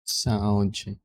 Sound check.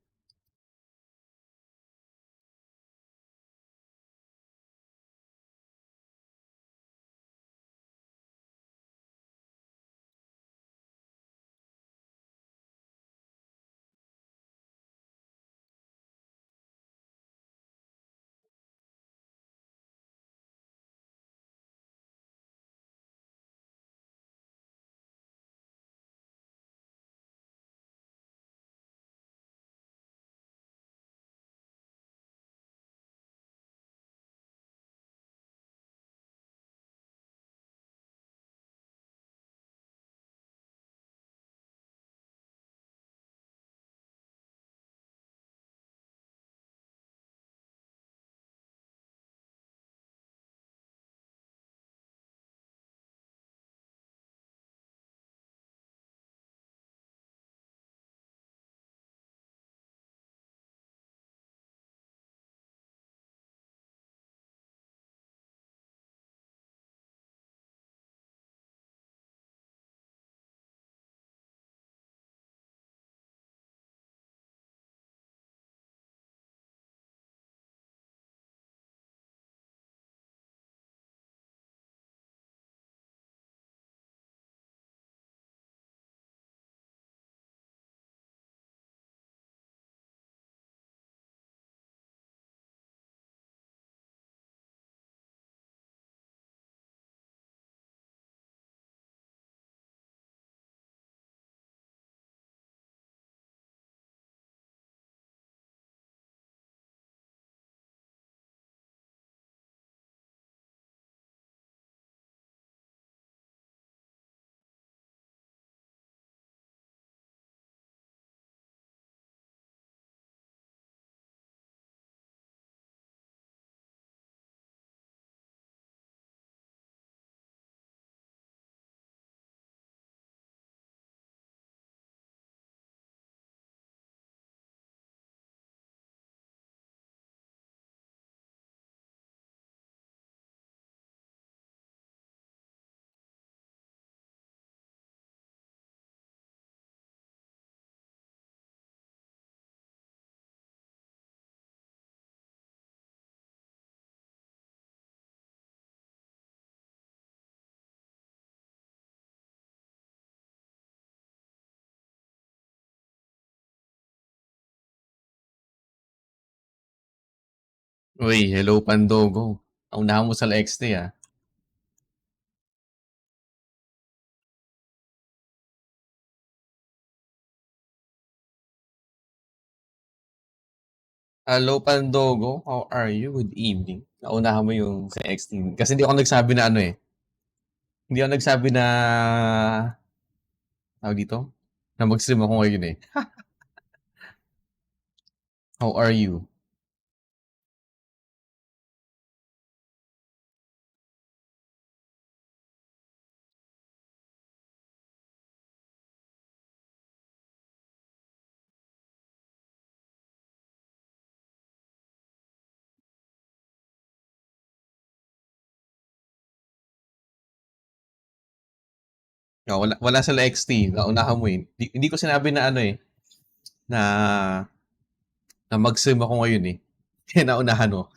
Uy, hello Pandogo. Naunahan mo sa LXT ah. Hello Pandogo, how are you? Good evening. Naunahan mo yung sa XT. Kasi hindi ako nagsabi na ano eh. Hindi ako nagsabi na, tawag dito? Na mag-stream ako ngayon eh. How are you? Wala sa LXT. Naunahan mo eh. Hindi ko sinabi na ano eh. Na, na mag-stream ako ngayon eh. Kaya naunahan mo.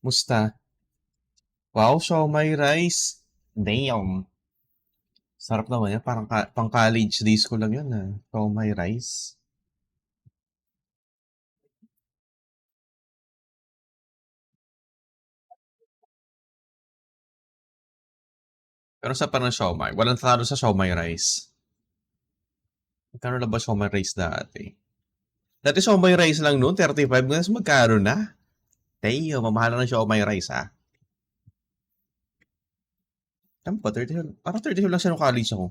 Musta? Wow, show my rice. Damn. Sarap naman yan. Parang pang college days ko lang yun ah. Show my rice. Pero sa parang siomai, walang talo sa siomai rice. Magkano na ba siomai rice dati? Dati siomai rice lang noon, 35. Ngayon magkano na? Tayo, mamahal na ng siomai rice ah. Tama ba? 30, parang 30 lang siya nung college ako.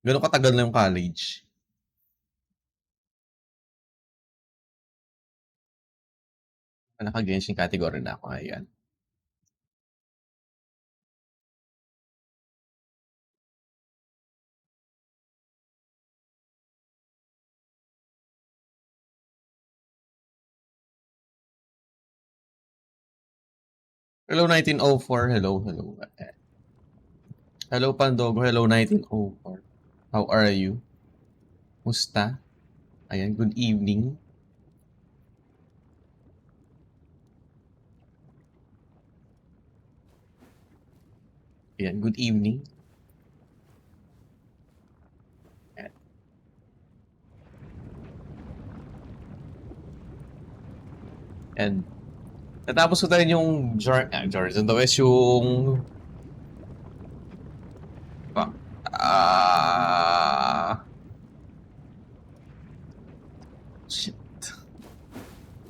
Ganun katagal na yung college. Naka-Genshin category na ako. Ayan. Hello 1904. Hello, hello. Hello Pandogo. Hello 1904. How are you? Musta? Ayan, good evening. Ayan, good evening. Ayan. And natapos ko tayo yung Jordan the West, yung shit.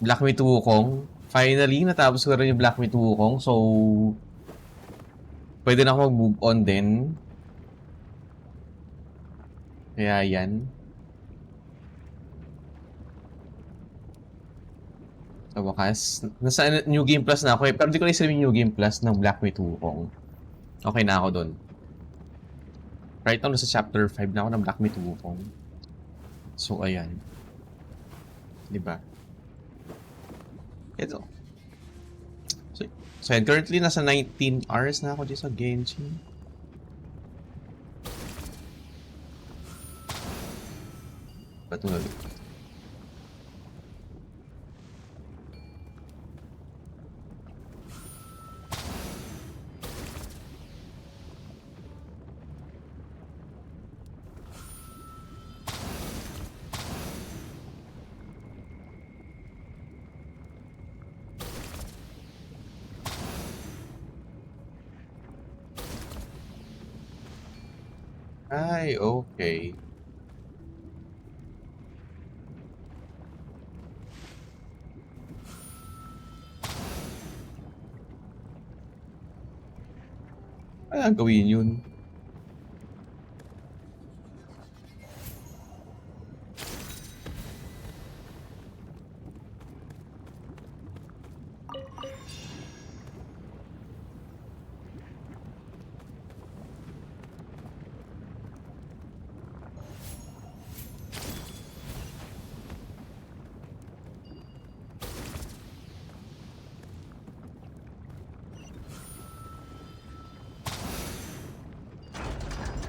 Black Myth Wukong. Finally, natapos ko rin yung Black Myth Wukong. So, pwede na ako mag-move on din. Kaya yan. Sa wakas. Nasa New Game Plus na ako eh. Pero di ko na isa yung New Game Plus ng Black Myth Wukong. Okay na ako dun. Right now, nasa chapter 5 na ako ng Black Myth Wukong. So, ayan. Diba? Ito. So, yan. Currently, nasa 19 hours na ako dito sa Genshin. Ba't mo ulit? Ay, okay. Kaya gawin yun.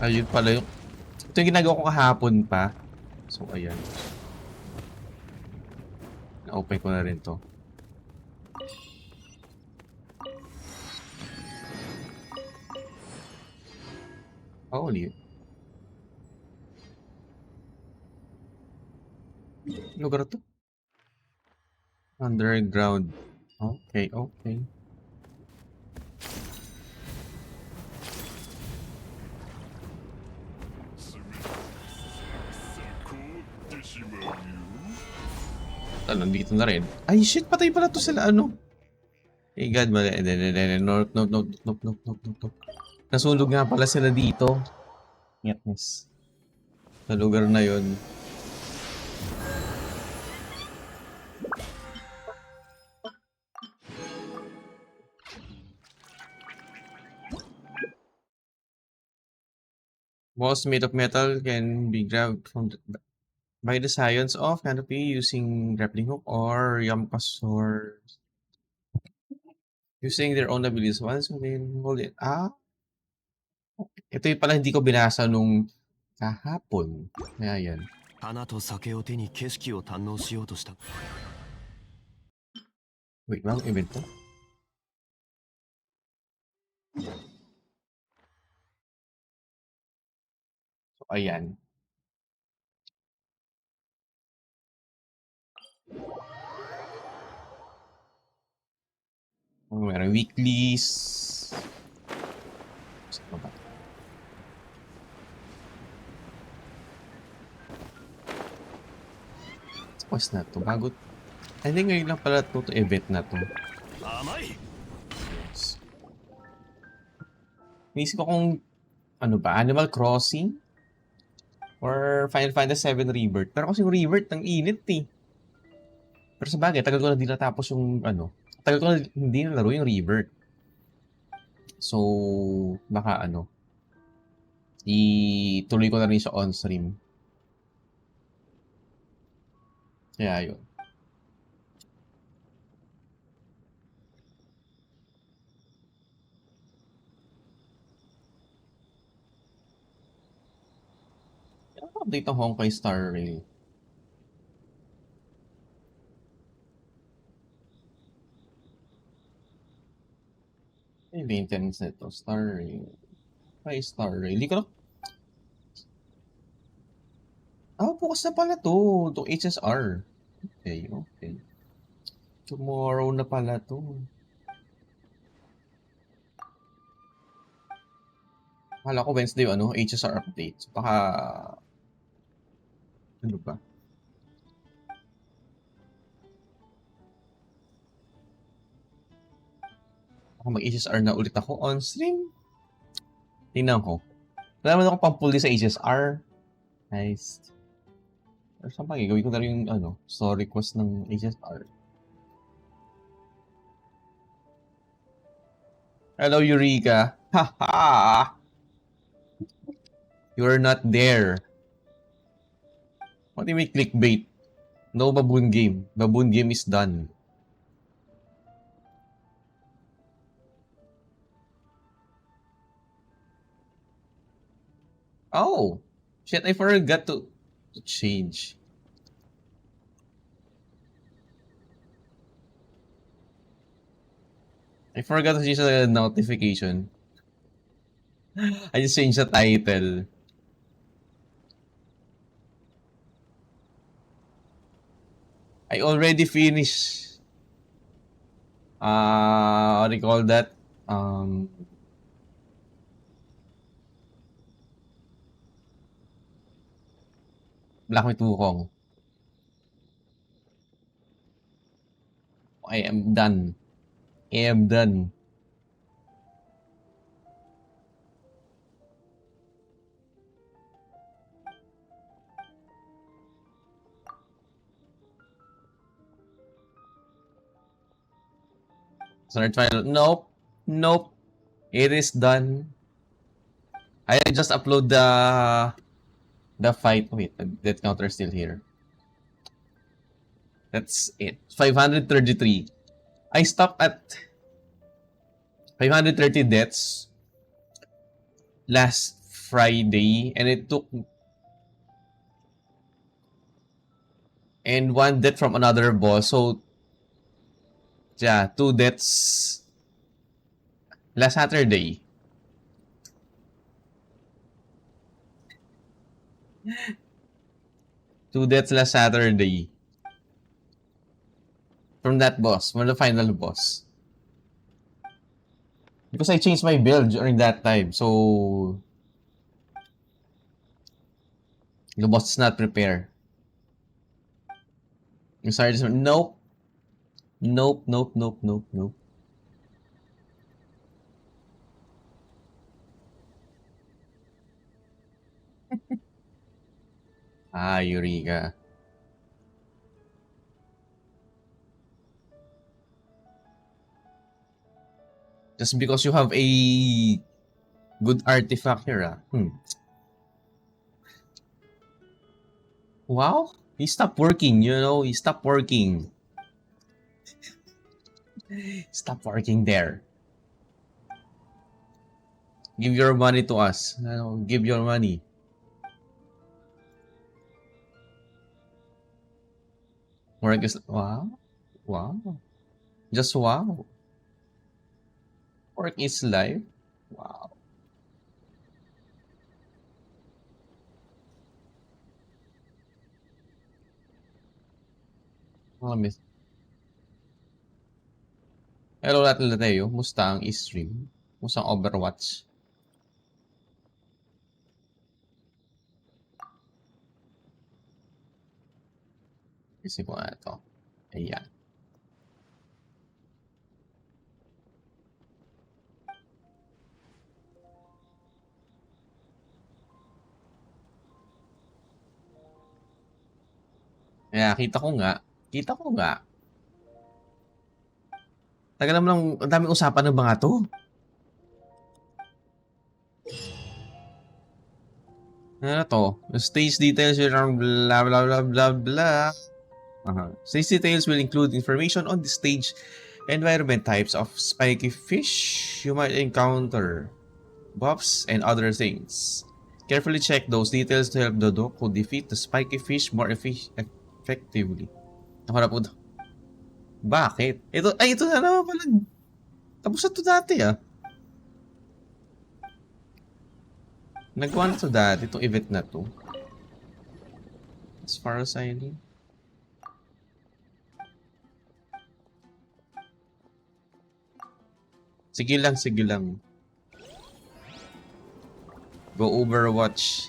Ayun pala yung... Ito yung ginagawa ko kahapon pa. So, ayan. Na-open ko na rin to. Holy. Lugar to? Underground. Okay, okay. Nandito na rin. Ay, shit! Patay pala to sila, ano? Hey, God, mali. Nope, nope, nope, nope, nope, nope, nope, nope. Nasunog nga pala sila dito. Yes. Sa lugar na yun. Walls made of metal can be grabbed from by the science of canopy using grappling hook or yampasor. Using their own abilities once within hold it. Ito yung pala hindi ko binasa nung kahapon. Kaya yan. 花と酒を手に景色を堪能しようとした。 Wait, ma'am, event to? So, ayan. Merong weeklies. Saan ba? Tapos na to. Bago. I think ngayon lang pala to event na to. Yes. Naisip ko kung ano ba, Animal Crossing? Or Final Fantasy 7 Rebirth. Pero kasi yung Rebirth, ang init eh. Pero sa bagay, tagal ko na di natapos yung ano. Tagal ko na hindi nalaro yung Rebirth. So, baka ano. Ituloy ko na rin siya on-stream. Kaya yun. Update ang Honkai Star Rail. Yung maintenance nito. Star Rail. Honkai Star Rail. Hindi ko na... bukas na pala to. Itong HSR. Okay, okay. Tomorrow na pala to. Akala ko Wednesday yung HSR update. So, baka... Ano ba? Baka mag-HSR na ulit ako on stream. Tingnan ko. Wala naman ako pampuli sa HSR. Nice. Or saan pa gagawin ko na rin yung story quest ng HSR. Hello, Eureka. Haha! You're not there. What do you mean clickbait? No baboon game. Baboon game is done. Oh! Shit, I forgot to change. I forgot to change the notification. I just changed the title. I already finished. What do you call that? Black Myth Wukong. I am done. I am done. Start file. Nope. Nope. It is done. I just upload the fight. Wait, that counter is still here. That's it. 533. I stopped at 530 deaths last Friday, and it took one death from another boss. So yeah, 2 deaths last Saturday. Two deaths last Saturday. From that boss, from the final boss. Because I changed my build during that time, so the boss is not prepared. I'm sorry, nope. Nope, nope, nope, nope, nope. Eureka. Just because you have a good artifact here, Wow, he stopped working, he stopped working. Stop working there. Give your money to us. Give your money. Work is... Wow. Wow. Just wow. Work is life. Wow. Miss. Hello lahat na tayo. Musta ang stream? Musta ang Overwatch? Kasi ko nga ito. Ayan. Kaya kita ko nga. Tagal naman ang daming usapan ng mga to. Ano to? Stage details are blah blah blah blah blah. Stage details will include information on the stage, environment types of spiky fish you might encounter, buffs, and other things. Carefully check those details to help Dodoko defeat the spiky fish more effectively. Ako na po. Bakit? Ito na naman pala. Tapos na to dati ah. Nagawa na to dati, itong event na to. As far as I know. Sige lang, sige lang. Go Overwatch.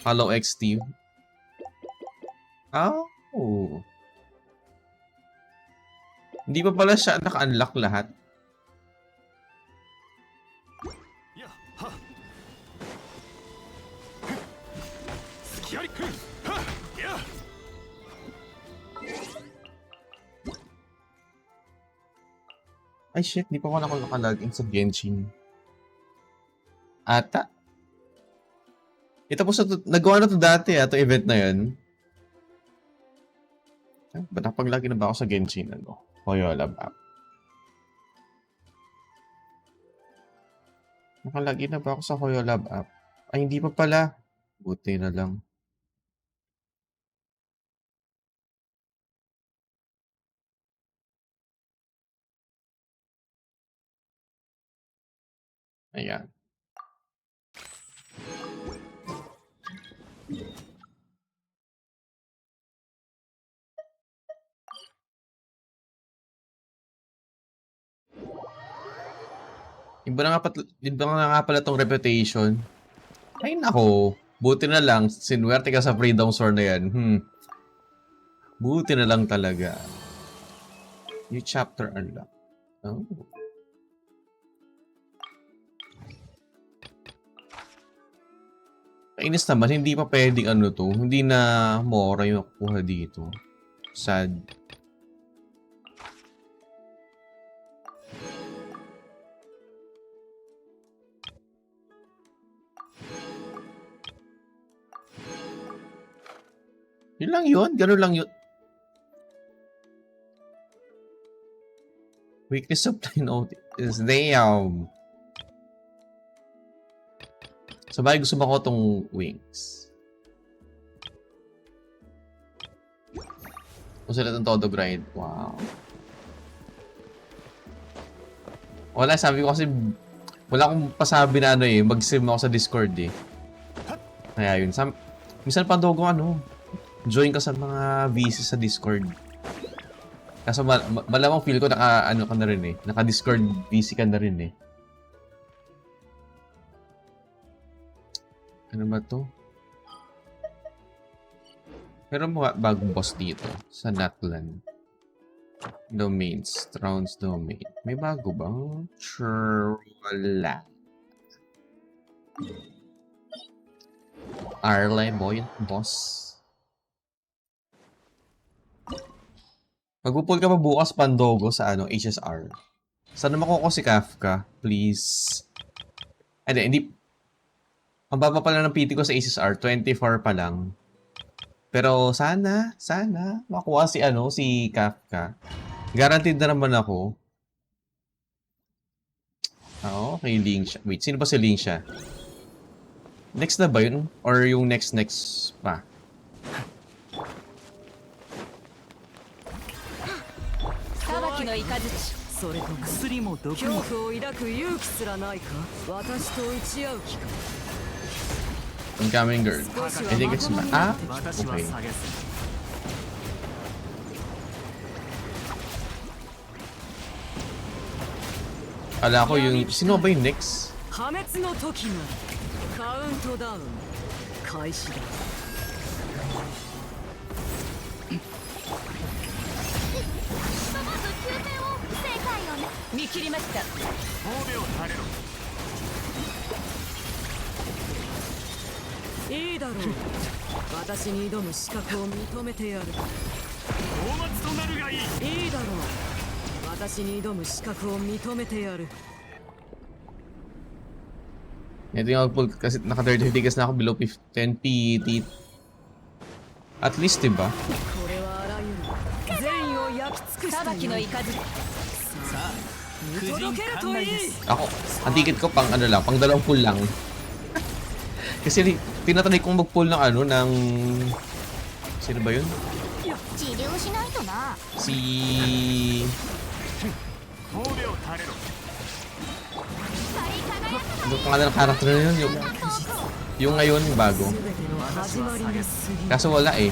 Follow XT. Oh. Hindi pa pala siya naka-unlock lahat. Ay shit, di pa ako nakalagin sa Genshin. Ata. Tapos nagawa na to dati itong event na yun. Ba't napaglagi na ba ako sa Genshin? Hoyo Lab app. Nakalagi na ba ako sa Hoyo Lab app? Ay, hindi pa pala. Buti na lang. Ayan. Iba na nga pala tong reputation. Ay nako. Buti na lang. Sinuwerte ka sa Freedom Sword na yan. Buti na lang talaga. New chapter unlock. Oh. Kainis naman. Hindi pa pwedeng to. Hindi na mora yung nakukuha dito. Sad. Yun lang yun. Ganun lang yun. Weekly supply note is damn. Sabay gusto ko tong wings. Kung sila itong todo grind. Wow. Wala, sabi ko kasi wala akong pasabi na mag-sim ako sa Discord eh. Kaya yun. Minsan pa dogo join ka sa mga VC sa Discord. Kaso malamang feel ko ka na rin eh. Naka-Discord VC ka na rin eh. Ano ba to? Meron mga bagong boss dito sa Natlan. Domains. Trounce domain. May bago ba? Sure, wala. Arlay boy, boss. Magpupul ka pa bukas Pandogo sa HSR. Sana makuha ko si Kafka, please. Hindi. Ang baba pala ng PT ko sa HSR, 24 pa lang. Pero sana makuha si Kafka. Guaranteed na naman ako. Okay, Ling siya. Wait, sino ba si Ling siya? Next na ba yun? Or yung next pa? Incoming girl. I think it's okay. Kala ko yung... Sino ba yung next? Ito yung outpull kasi naka-30 tickets na ako below 10 PT. At least, diba? Ako, ang ticket ko pang pang 20 lang. Kasi tinatry kong mag-pull ng ano, ng... Sino ba yun? Si... Ano pangalan ng character na yun? Yung ngayon, bago. Kaso wala eh.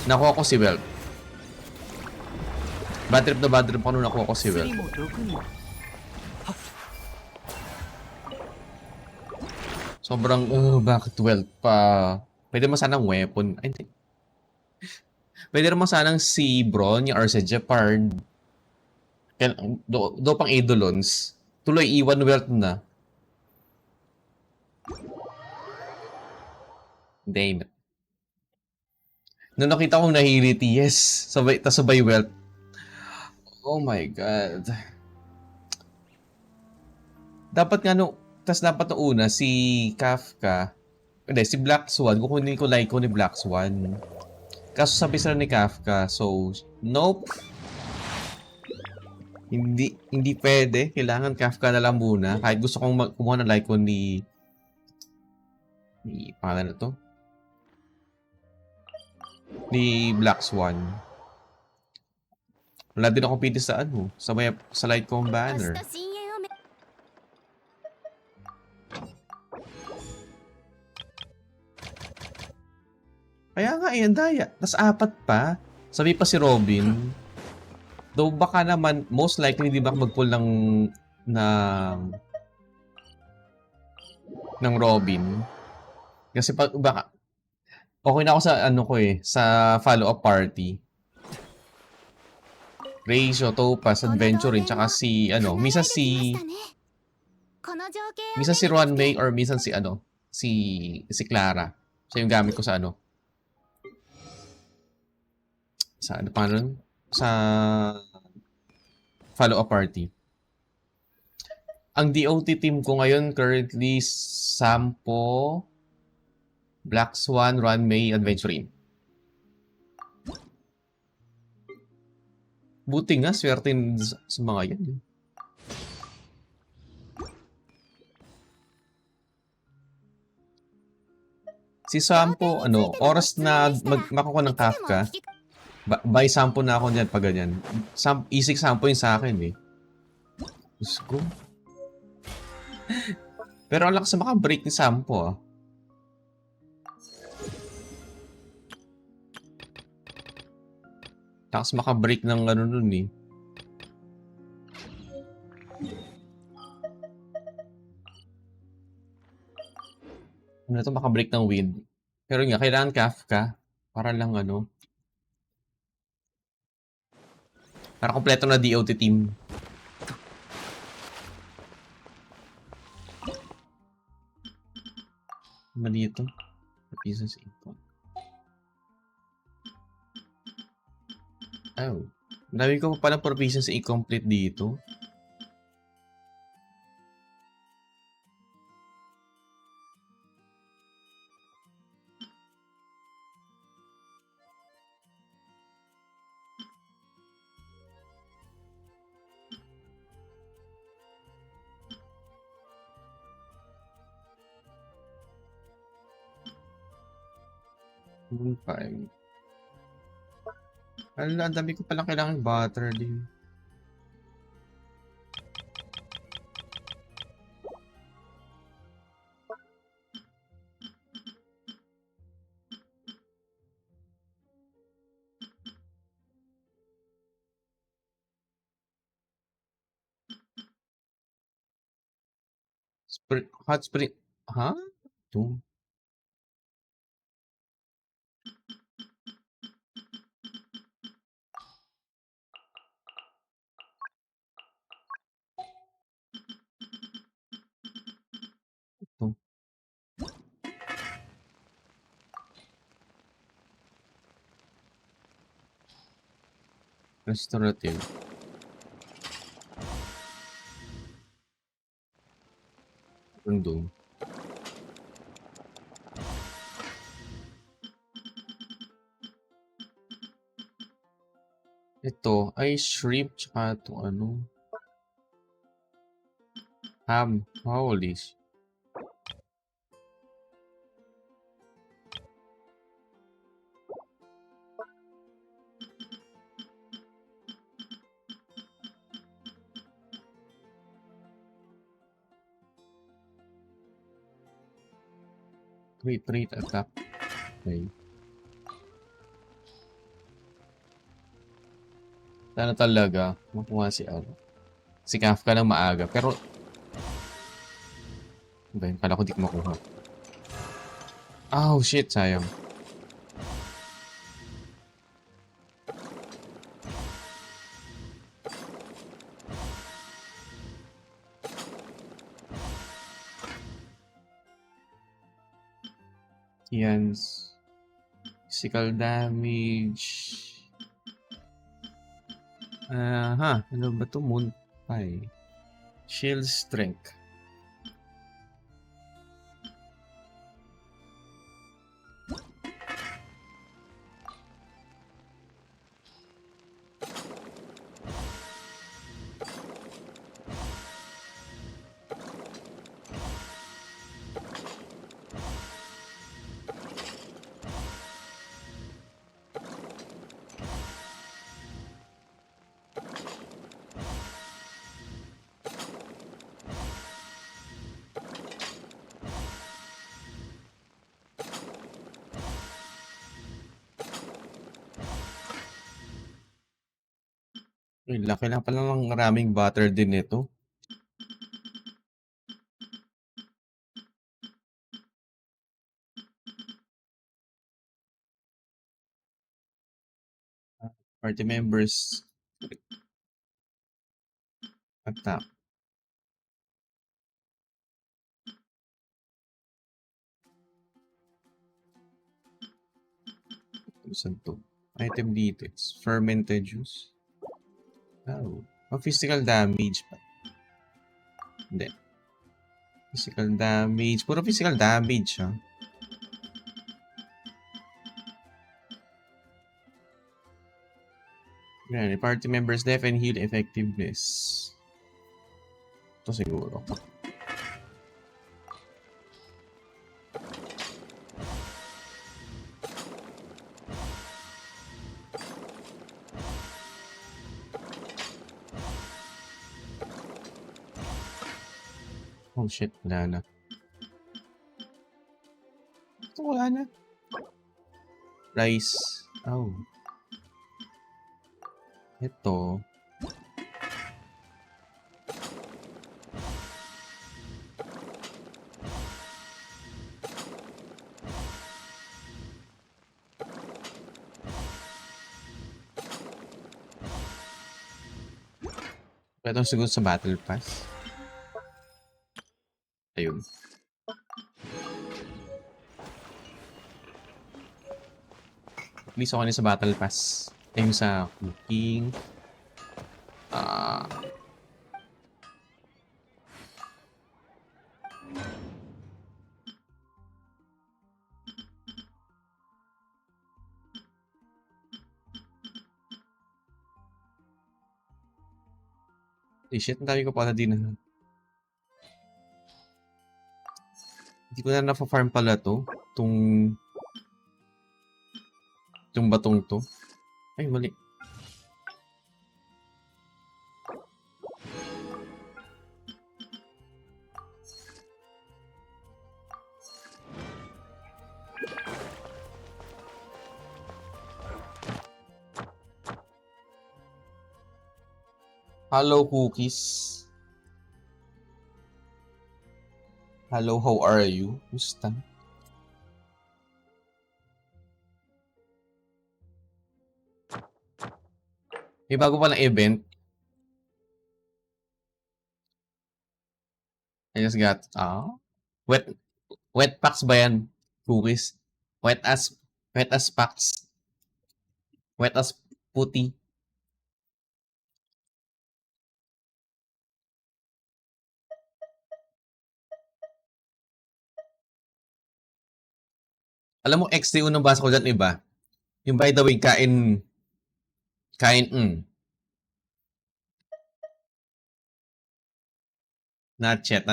Nakuha ko si Welt. Bad trip na bad trip ako nung nakuha ko si Welt. Sobrang, bakit Welt pa? Pwede mo sanang weapon. Ay, hindi. Pwede naman sanang si Bron, yung Arsa Jeopard. Do pang Eidolons. Tuloy, iwan Welt na. Damn it. Nung nakita kong nahiliti, yes. Sabay Welt. Oh my God. Dapat nga dapat na una, si Kafka. Hindi, si Black Swan. Kukunin ko like ko ni Black Swan. Kaso sabi sila ni Kafka. So, nope. Hindi pwede. Kailangan Kafka na lang muna. Kahit gusto kong kumuha ng like ko ni pangalan na to? Ni Black Swan. Wala din ako pili sa sa light kong banner. Kaya nga, ang daya. Tas 4 pa. Sabi pa si Robin. Though baka naman, most likely, di ba mag-pull ng Robin. Kasi baka, okay na ako sa sa follow-up party. Ratio, Topaz, Adventuring, tsaka si, minsan si Ron May or minsan si, si Clara. Siya yung gamit ko sa sa pa nun? Sa follow-up party. Ang DOT team ko ngayon currently Sampo, Black Swan, Ron May, Adventuring. Buti nga, swerte sa mga yan. Si Sampo, oras na makukuha ng Kafka, by sampo na ako dyan pag ganyan. Easy sampo yun sa akin eh. Diyos ko. Pero ang lakas na maka-break ni sampo ah. Lakas maka-break ng nun eh. Ano na to, maka-break ng wind. Pero nga, kailangan Kafka. Para lang para kompleto na DOT team. Mali ito. Pieces ito. Oh. Dami ko pa palang provisions incomplete dito. Fine. Ang dami ko palang kailangan butter din. Hot spring. Ha? Ito. Ito. Restorative. Doon. Ito ay shrimp tsaka ito ham. Holy Retreat attack. Okay. Sana talaga makuha si si Kafka ng maaga. Pero, ba yun? Kala ko di ko makuha. Oh, shit. Sayang. Yan. Physical damage. Ano ba ito? Moon Pie. Shield strength. Ay, laki lang pala ng maraming butter din nito. Party members attack. Saan to? Item details. Fermented juice. Oh. Physical damage pa. Hindi. Physical damage. Puro physical damage, ha? Yan. Party members def and heal effectiveness. Ito siguro. Oh shit, wala na. Ito wala na. Rice. Oh. Ito. Ito siguro sa battle pass. Ayun. At least ako sa battle pass. Ayun sa cooking. Shit, ang dami ko pala din. Hindi ko na na-farm pala to. Itong batong to. Ay, mali. Hello, cookies. Hello, how are you? Musta? May bago palang event. I just got, wet, wet packs ba yan? Cookies? Wet as packs. Wet as puti. Alam mo, XD unang basa ko dyan iba. Yung by the way, kain, not chat.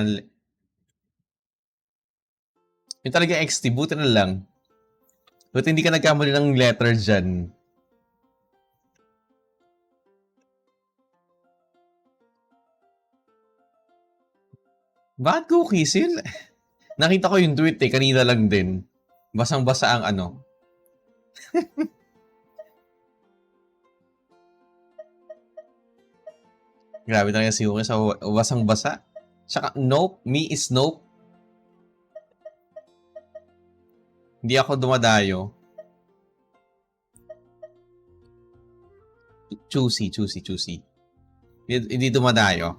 Yung talaga XD, buti na lang. Buti hindi ka nagkamali ng letter dyan. Bakit cookies? Nakita ko yung tweet eh, kanina lang din. Basang-basa ang ano. Grabe talaga si Yuki sa basang-basa. Tsaka, nope. Me is nope. Hindi ako dumadayo. Choosy. Hindi dumadayo.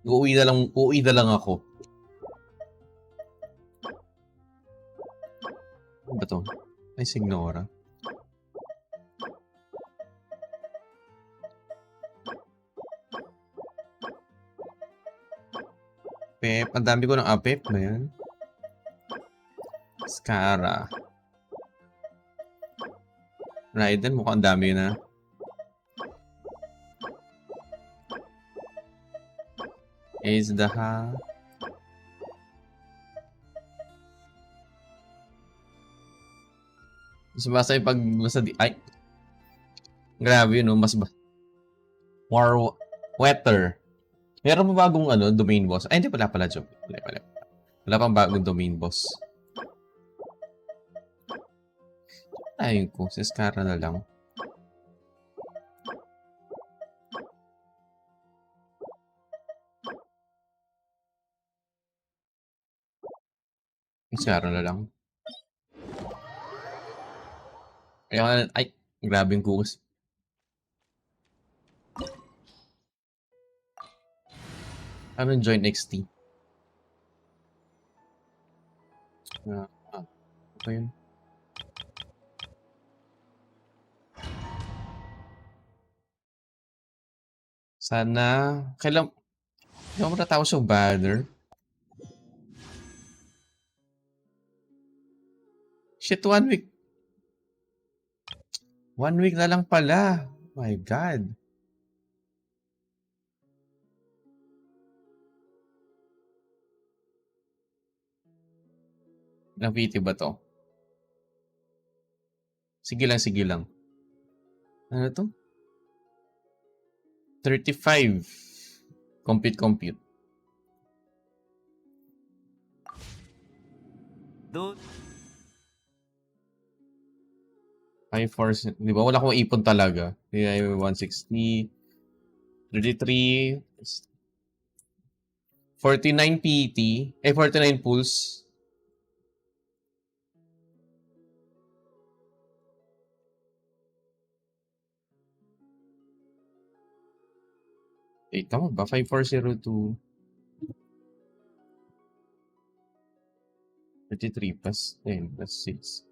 Uuwi na lang ako. Ano ba to? Ay, Signora. Pep. Ang dami ko ng apep na yan. Scara. Raiden, mukhang dami na. Is the ha. Basta pag basta di ay. Grabe yun, no? Mas ba? More wetter. Meron pa bagong ano, domain boss? Ay, hindi pala job. Wala pang bagong domain boss. Ayun ko, si Scara na lang. Si Scara na lang. Ay, grabe yung cookies. Ano join XT? Ito yun. Sana, kailan mo natapos yung banner? Shit, 1 week. 1 week na lang pala. My God. Napiti ba to? Sige lang. Ano to? 35. Compute. Do 5-4, di ba? Wala akong ipon talaga. 160, 33, 49 PT, 49 pulse. Tama ba? 5402. 33 plus 10 plus 6.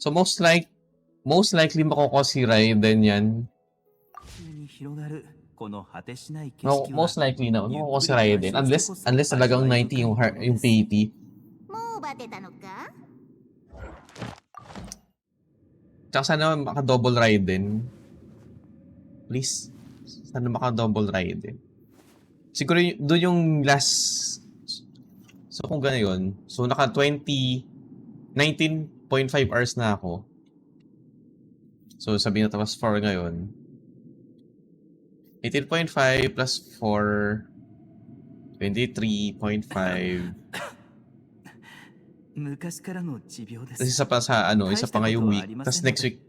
So most likely makukuha si Raiden yan. Most likely na makukuha si Raiden unless talagang 90 yung PT. Tsaka sana maka-double Raiden. Please. Sana maka-double Raiden. Siguro doon yung last. So kung gano'n, so naka 19.5 hours na ako. So sabihin na tapos 4 ngayon. 18.5 plus 4, 23.5. Tapos isa pa sa isa pa ngayong week. Tapos next week.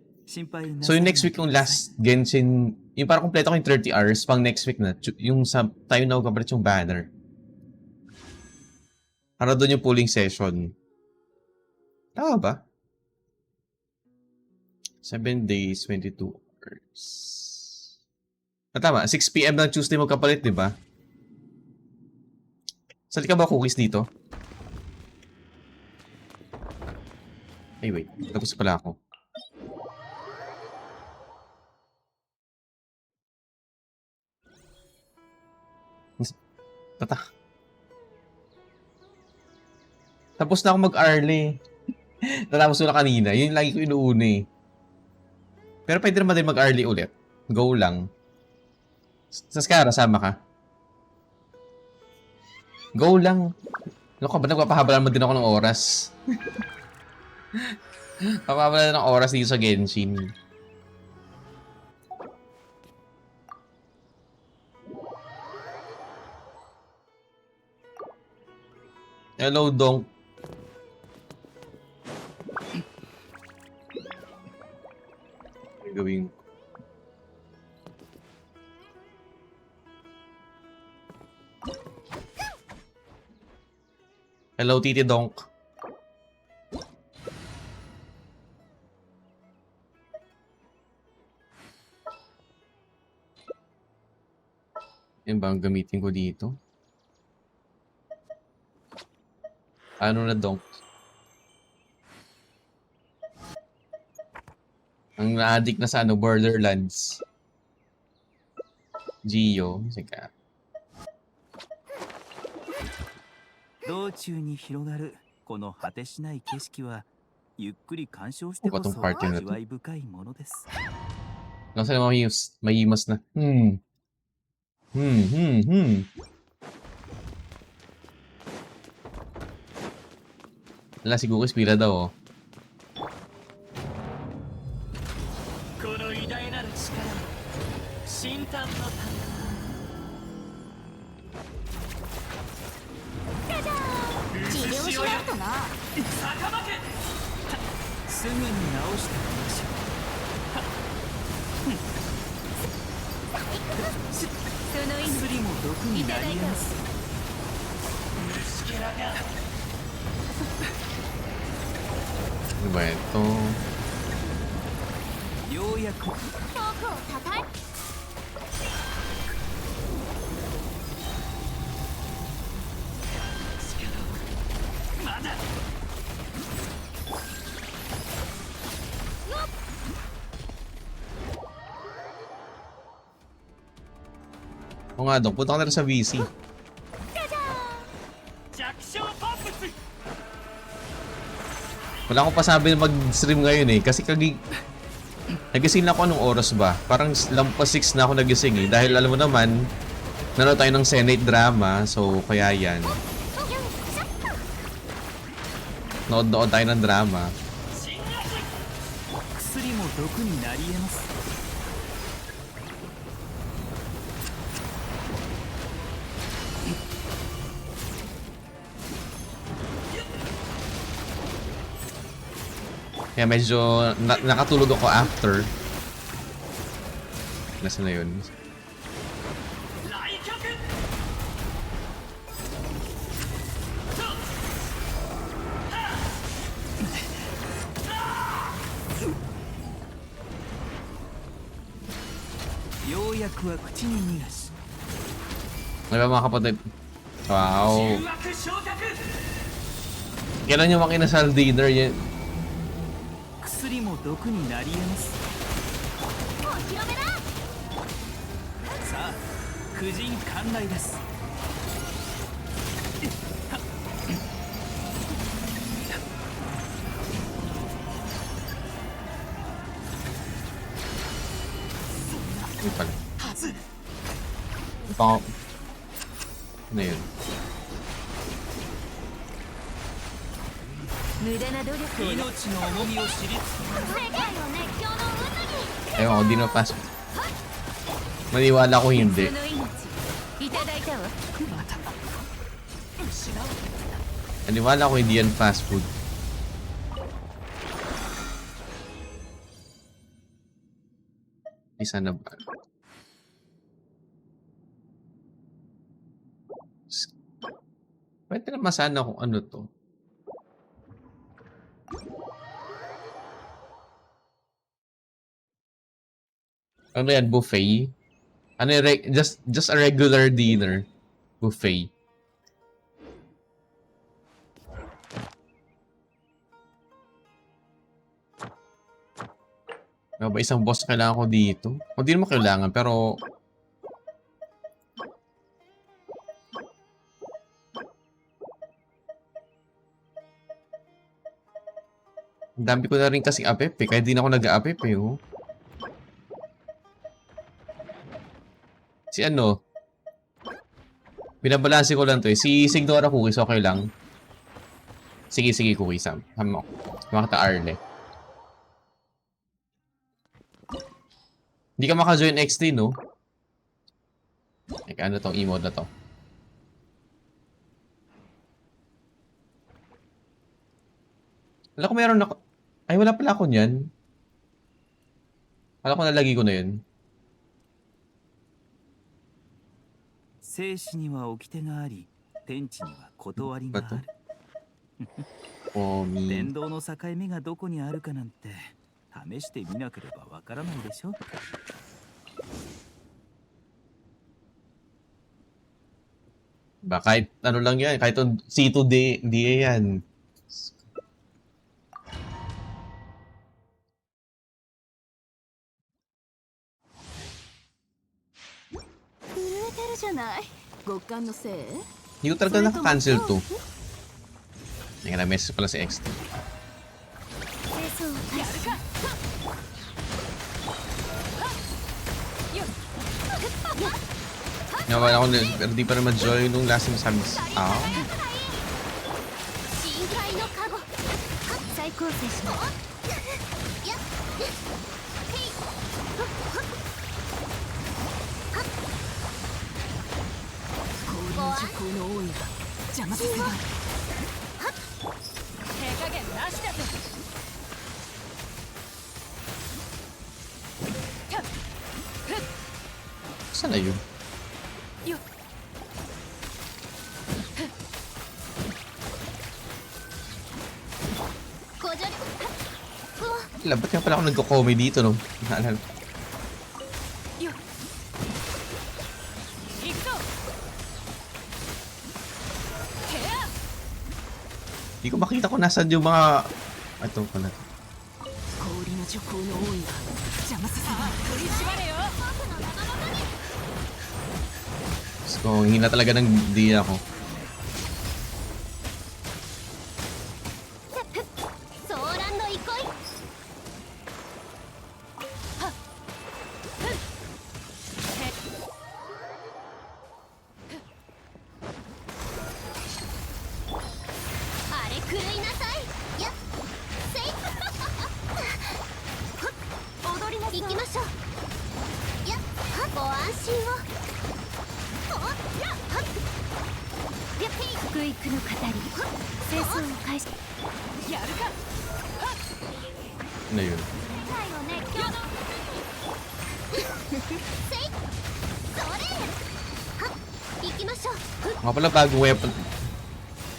So yung next week yung last Genshin, yung parang kompleto ko yung 30 hours pang next week na. Yung sa tayo na magpapalit yung banner. Para doon yung polling session. Tama ba? 7 days, 22 hours. Tama, 6 PM ng Tuesday magkapalit, di ba? Sali ka ba cookies dito? Ay, wait. Tapos pala ako. Tapos na ako mag-early. Natapos ko na kanina. Yun lagi ko inuuna eh. Pero pwede naman din mag-early ulit. Go lang. Sa Skara, sama ka. Go lang. Ano ka ba? Nagpapahabala naman din ako ng oras. Papahabala ng oras dito sa Genshin. Hello, Donk. Gawin ko. Hello, Titi Donk. Yan ba ang gamitin ko dito? Ano na, Donk? Ang na-addict na sa ano, Borderlands. Gio. Sige. 道中に広がるこの果てしない景色はゆっくり鑑賞してこ Ano そ ba tong party na 味 to? わい深いものです。 Nasa na mayimas na. Wala, si Goku Spira daw, oh. この偉大なる力神誕のため治療しないとな。坂巻けすぐに治してみましょう。その意味薬も毒になり得ます。虫けらが Ano ba ito? ようやく遠くを叩いて。 まだ Oo nga, Donk. Punta ka na rin sa VC. 弱小パンプス Wala akong pasabi na mag-stream ngayon eh. Kasi nagising na ako anong oras ba? Parang lampas 6 na ako nagising eh. Dahil alam mo naman, nanood tayo ng Senate drama. So, kaya yan. Nood-nood tayo ng drama. 薬も毒になり得ます。 Kaya medyo nakatulog ako after. Nasa na yun? 来客 ようやくは口に逃がし Ano ba mga kapatid? Wow. 中悪昇格 Kailan yung makinasal dinner yan? 薬も毒になり得ます。 お披露目だ。さあ婦人観来です。 Ano pala? はず Ito. Ano yun? 無駄な努力を。命の重みを知り 世界の熱狂の渦に。 Ewan ko, di na fast. Maniwala ko hindi. その命いただいたわ。 また失う Maniwala ko hindi yan fast food. Isa na ba? Pwede naman sana kung ano to. Ano yan? Buffet? Ano yan? Just a regular dinner. Buffet. Ano ba? Isang boss kailangan ko dito? Hindi naman kailangan, pero... Ang dami ko na rin kasing apep eh. Kaya di na ako nag-a-apep eh. Oh. Si ano? Binabalanse ko lang to eh. Si Signora Cookies, okay lang. Sige, Cookies. Hamo. Makata Arle. Hindi ka maka-join XT, no? Like, ano tong emote na to? Wala ko meron ako. Ay, wala pala ako niyan. Wala ko nalagay ko na yun. 生死には掟があり、天地には断りがある。Komi. 天道の境目がどこにあるかなんて試してみなければわからないでしょ。 Ba, kahit ano lang yan. Kahit C2D, DA yan. 震えてるじゃない。極寒のせい？ Hindi ko talaga naka-cancel to. May na-message pala si XT. 清掃を開始。Nawa ako, pero di pa rin ma-join nung last time sabi. 深海のカゴ。再構成します。氷の時効の多いが邪魔させない。手加減なしだぞ。 Saan na yun? Alam, ba't nga pala ako nagko-comedy dito, no? Naalala. Hindi ko makita kung nasaan yung mga... Ito pala. So, hina talaga ng di ako. Ano yun? Mga pala bagong weapon.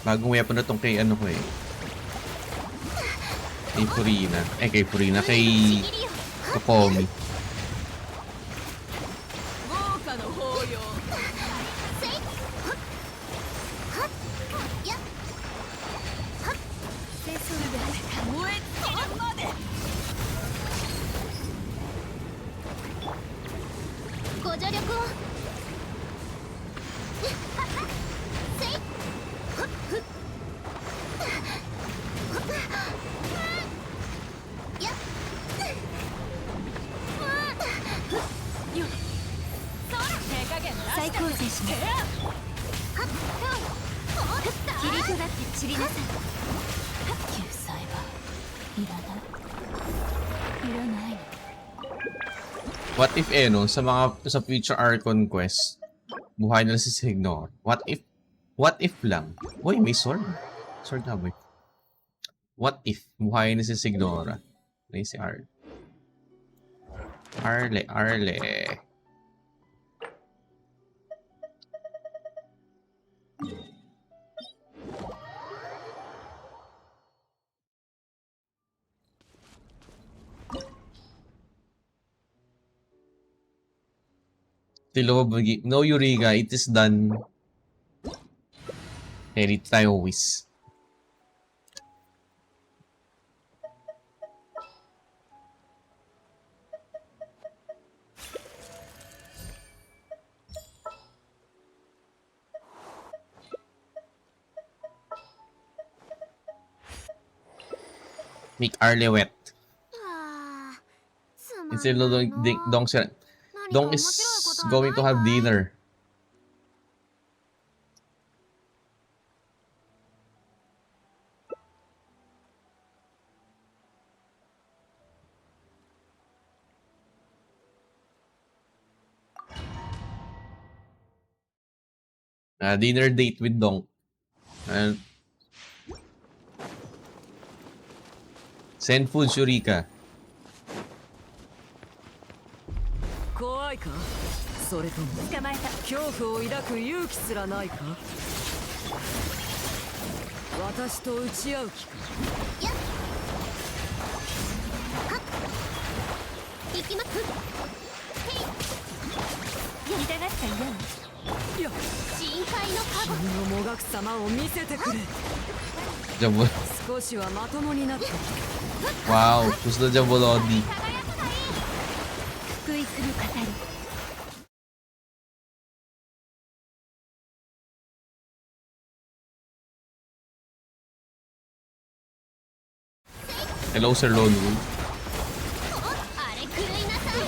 Bagong weapon na tong kay ano ko eh. Kay Furina. Eh, kay Furina. Kay Kokomi. What if no, sa future Archon quest, buhay na si Signor. What if lang? Uy, may sword. Sword na ba? What if buhay na si Signora? May si Arle. No, Eureka, it is done. Okay, dito tayo whiz. Make Arle wet. Instead of Dong is going to have dinner. Dinner date with Dong. Send food, Shurika. 怖いか、それとも捕まえた。恐怖を抱く勇気すらないか。私と打ち合う気か。やっはっ行きます。へいやりたがったよ。いや、深海のカゴ。君のもがく様を見せてくれ。 Jabul. 少しはまともになってきた。 Wow, gusto Jabulodi. 福育の語り。 Hello, Sir Lone Wolf. あれ狂いなさい。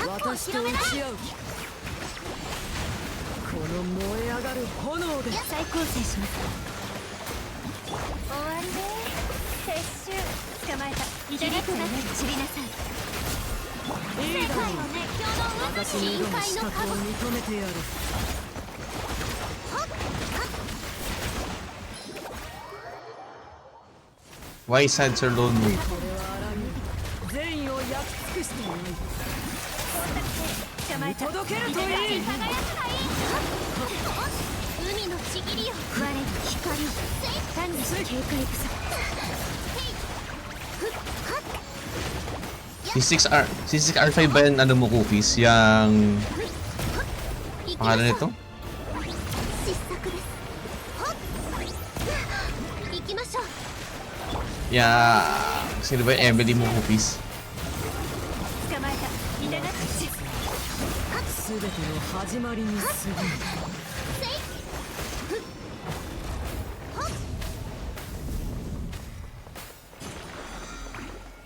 私と打ち合う気か。この燃え上がる炎で。再構成します。終わりね。撤収。捕まえた。いただくなって知りなさい。いいだろう。世界の熱狂の渦。私の色の資格を認めてやる。 Why sad, Sir Lone Wolf? これはあらゆる善意を焼き尽くしてない。捕まえた。届けるといい。輝くがいい。海のちぎりよ。我の光を。単に警戒不足。 C6R, C6R5 ba yan, ano mo, cookies? Yang... Pangalan nito? 失策です。行きましょう。 Yang... Sino ba yung Emily mo, cookies? 捕まえた。いただく。すべての始まりに過ぎる。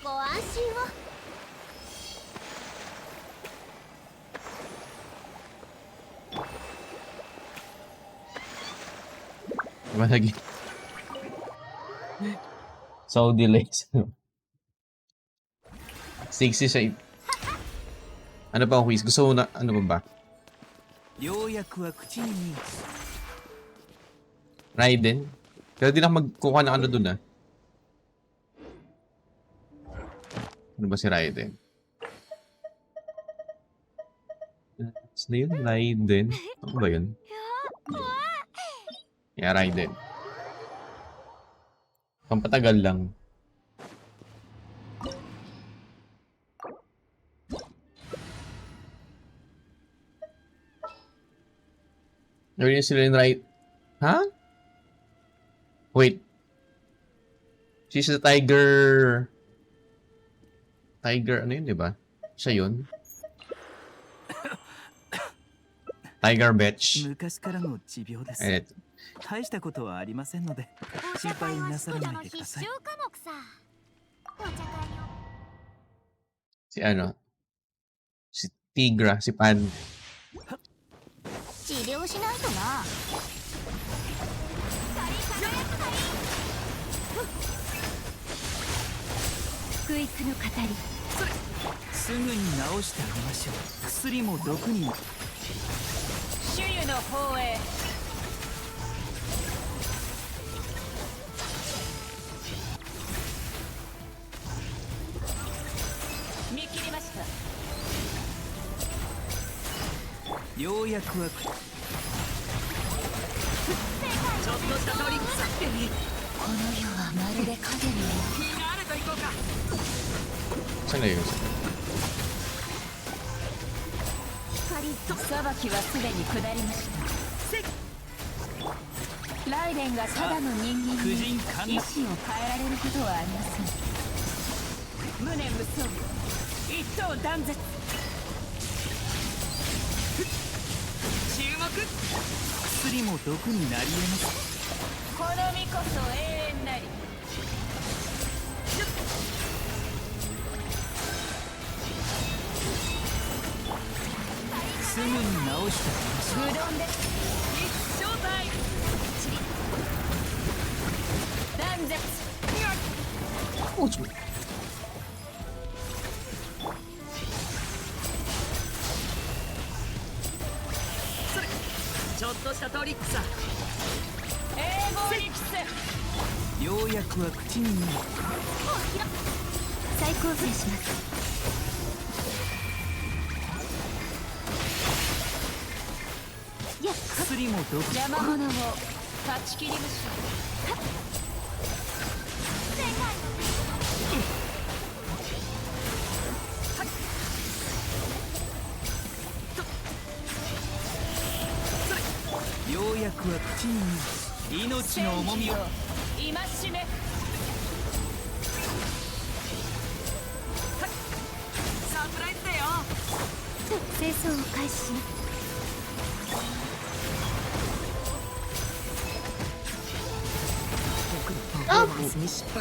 ご安心を。 Diba lagi? So delays. 60 siya. Ano ba ang quiz? Gusto mo na, ano ba ba? ようやくは口に。 Raiden? Pero di na ako magkuha ng ano dun ah. Ano ba si Raiden? Sino yun? Raiden? Ano ba yun? Yeah, Raiden. Pampatagal lang. Gawin niyo sila yung right... Ha? Wait. She's a tiger... Tiger, ano yun, di ba? Siya yun? Tiger bitch. 昔からの持病です。 Eh, 大したことはありませんので心配なさらないでください。 si ano? Si Tigra, si Pan. 治療しないとな。福育の語り。すぐに治してあげましょう。薬も毒にも。主湯の方へ。見切りました。ようやくは。ちょっとしたトリックさ。この世はまるで影のよう。フィナーレと行こうか。 Saan na yun? 裁きはすでに下りました。ライデンがただの人間婦に人観覧意志を変えられることはありません。無念無双。一刀断絶。注目。薬も毒になり得ます。この身こそ永遠なり。すぐに治してあげましょう。無論で一生体断絶。ちょっとしたトリックさ。英語力士。ようやくは口になる。再構成します。やっ薬も毒。邪魔者を断ち切りましょようやくは口になる。う。命の重みを。戒め。サプライズだよ。清掃を開始します。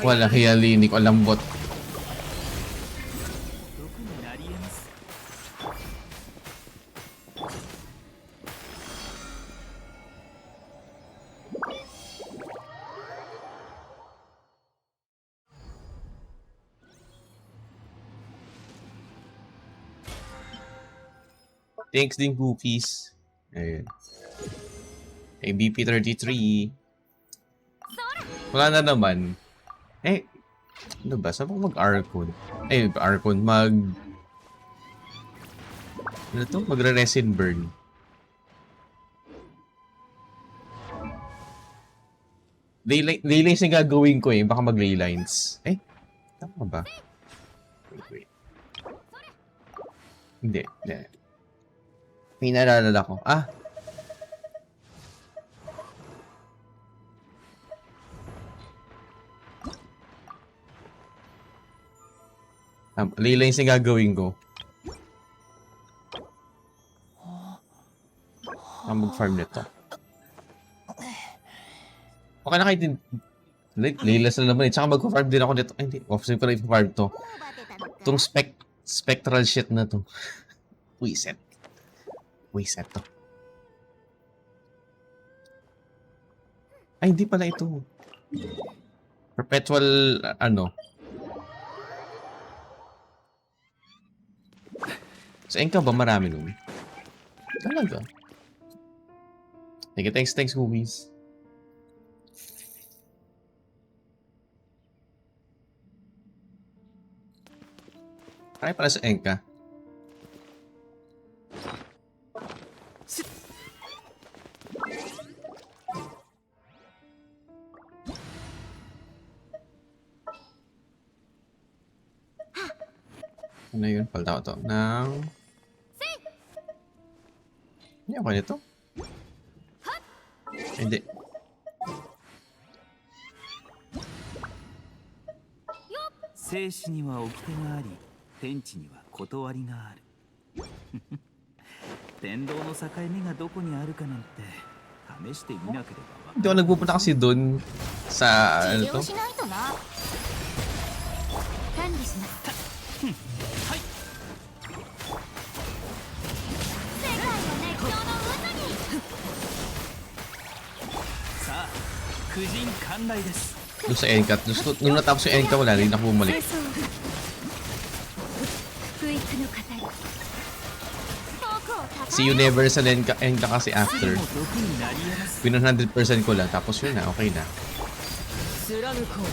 Walang hiyalinik o lambot. 毒になり得ます。 Thanks din, Cookies. Ayun. BP33. Wala na naman. Eh, ano ba? Saan ako mag-Archon? Eh, Archon, ano to? Magre-resin burn. Laylines yung gagawin ko eh. Baka mag-laylines. Eh, tama ba? Wait. Hindi. May naalala ko. Ah! Laylines yung gagawin ko. Mag-farm nito. Okay na kayo din. Laylas na naman eh. Tsaka mag-farm din ako nito. Ay, hindi. Off-save ko na i-farm to. Itong spectral shit na to. Wiset to. Ay, hindi pala ito. Perpetual, ano. Sa Enka ba marami nun? Talaga? Sige, thanks, movies. Kaya pala sa Enka. Ano yun? Palta ko to. Now... Hindi ako nito. Hindi. 生死には掟があり、天地には断りがある。天道の境目がどこにあるかなんて試してみなければわ Hindi ako nagpupunta kasi dun sa ano to? しないとな。管理します。はい。世界の熱狂の渦に。さあ、苦尽寛来です。 Doon sa Enka. Nung natapos yung Enka, wala rin ako bumalik. 不育の語り。 See you never sa Enka kasi after. も毒になり得ます。 Pin 100% ko lang. Tapos yun na. Okay na. 貫こう。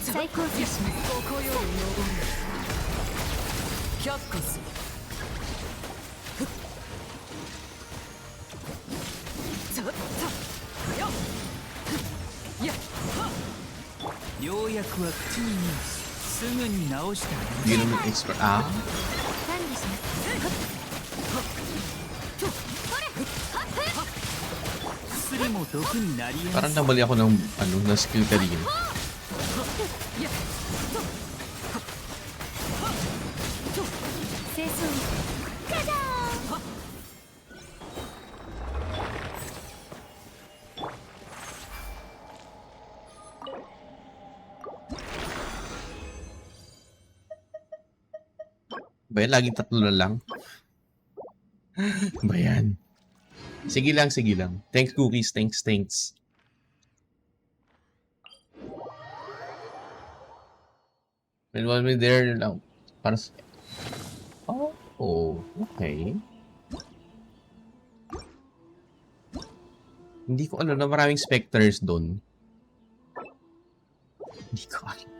再構成します。ここより登る。却下する。ちょっと。よっ。やっ。ようやくは口に見すぐに直してあげ Hindi る。 naman expert. Ah? 管理します。薬も毒になり得ま Parang す。 nabali ako ng ano, na skill kanina. 清掃。じゃじゃーん。 Ba yan? Laging tatlo na lang? Ba yan? Sige lang. Thanks, Cookies. Thanks. When was me there lang? Para sa... Oh, okay. Hindi ko alam na maraming specters doon. Hindi ko alam.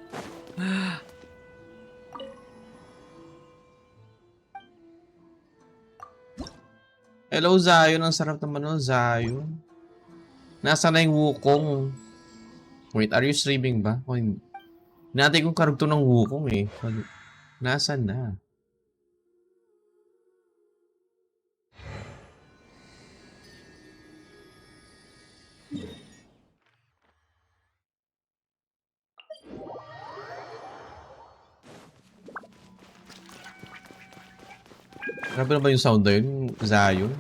Hello, Zion. Ang sarap naman nun, Zion. Nasa na yung Wukong? Wait, are you streaming ba? O hindi? Hinatay kong karugtong ng Wukong eh. Nasaan na? Grabe na ba yung sound na yun, Zion?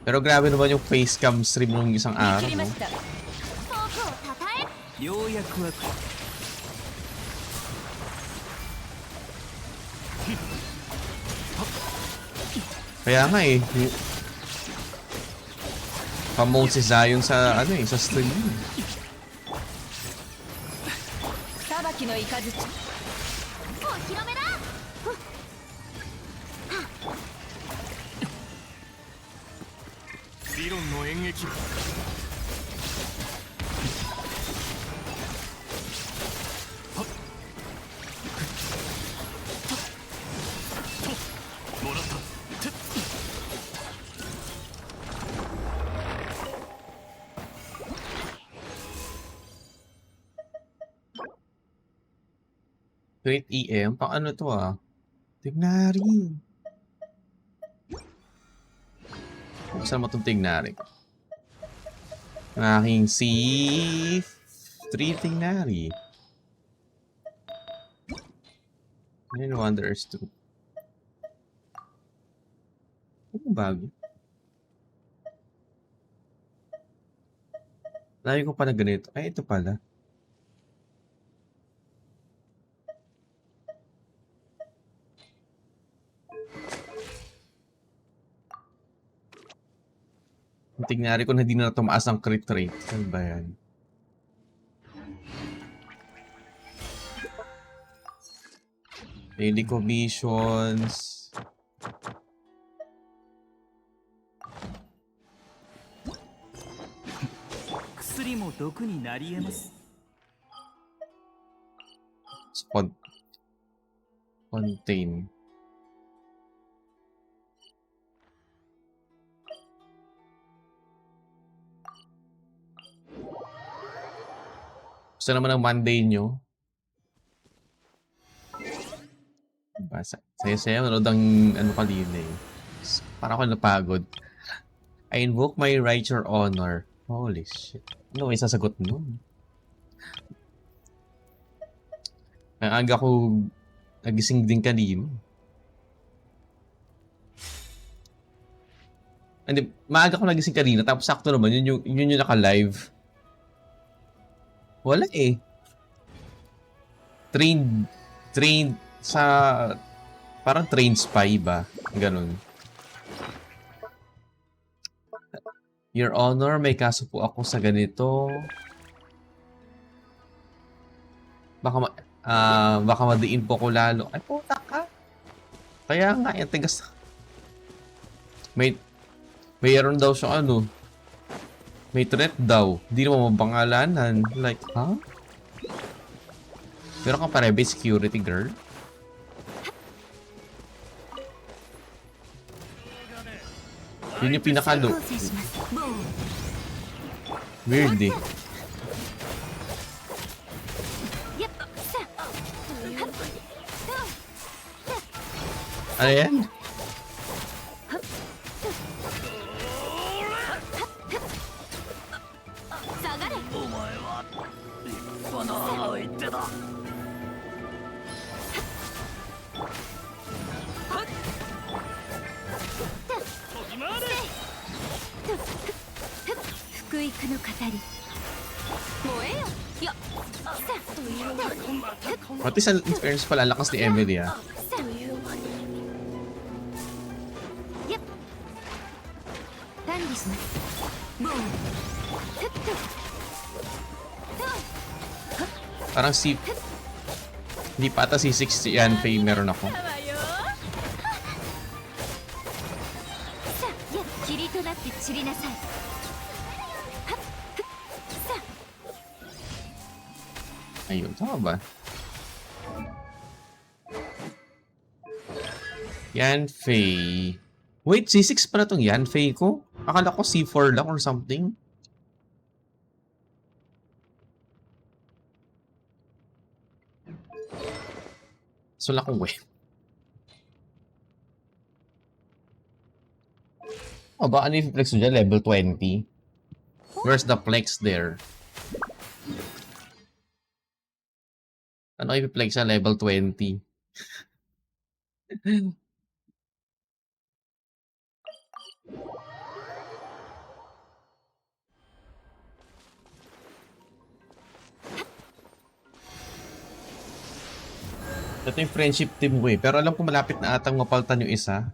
Pero grabe naman yung facecam stream ng isang araw, 切りま no? した。遠くをたたえようやくはKaya nga eh. Pamote si Zion sa, ano eh, sa stream. 裁きの雷。お披露目だ理論の演劇もらったGreat EM? Pang ano to ah? Tignari. Saan mo itong Tignari? Ang aking C3 Tignari. Nine Wonders 2. Ano bago? Lagi ko pala ganito. Ay, ito pala. Tignari ko na hindi na tumaas ang crit rate. Ano ba yan? Daily commissions. Kusuri mo doku ni nariemasu. Contain. Gusto naman ang Monday nyo. Saya-saya manood ang ano kanina eh. Parang ako napagod. I invoke my right your honor. Holy shit. Ano may sasagot nun? Ang aga ko nagising din kanina. Hindi, maaga ko nagising kanina tapos sakto naman yun yung naka-live. Wala eh. Trained sa parang trained spy ba? Ganun. Your Honor, may kaso po ako sa ganito. Baka madiin po ko lalo. Ay, puta ka. Kaya nga, yung tigas. Mayroon daw siya ano. May threat daw. Hindi naman mapangalanan. Like, huh? Meron kang private security girl? Yun yung pinakalo. Weird eh. Ano yan? Pati sa fairness pala, lakas ni Emily ah. Parang si... Hindi pa ata si 60 yan, Faye, meron ako. Ayun, tama ba? Yanfei. Wait, C6 pala tong Yanfei ko? Akala ko C4 lang or something. So, lang ko wait. Oh, ba ano yung flex mo dyan? Level 20? Where's the flex there? Ano yung flex sa level 20? Ito yung friendship team ko eh. Pero alam ko malapit na atang mapaltan yung isa.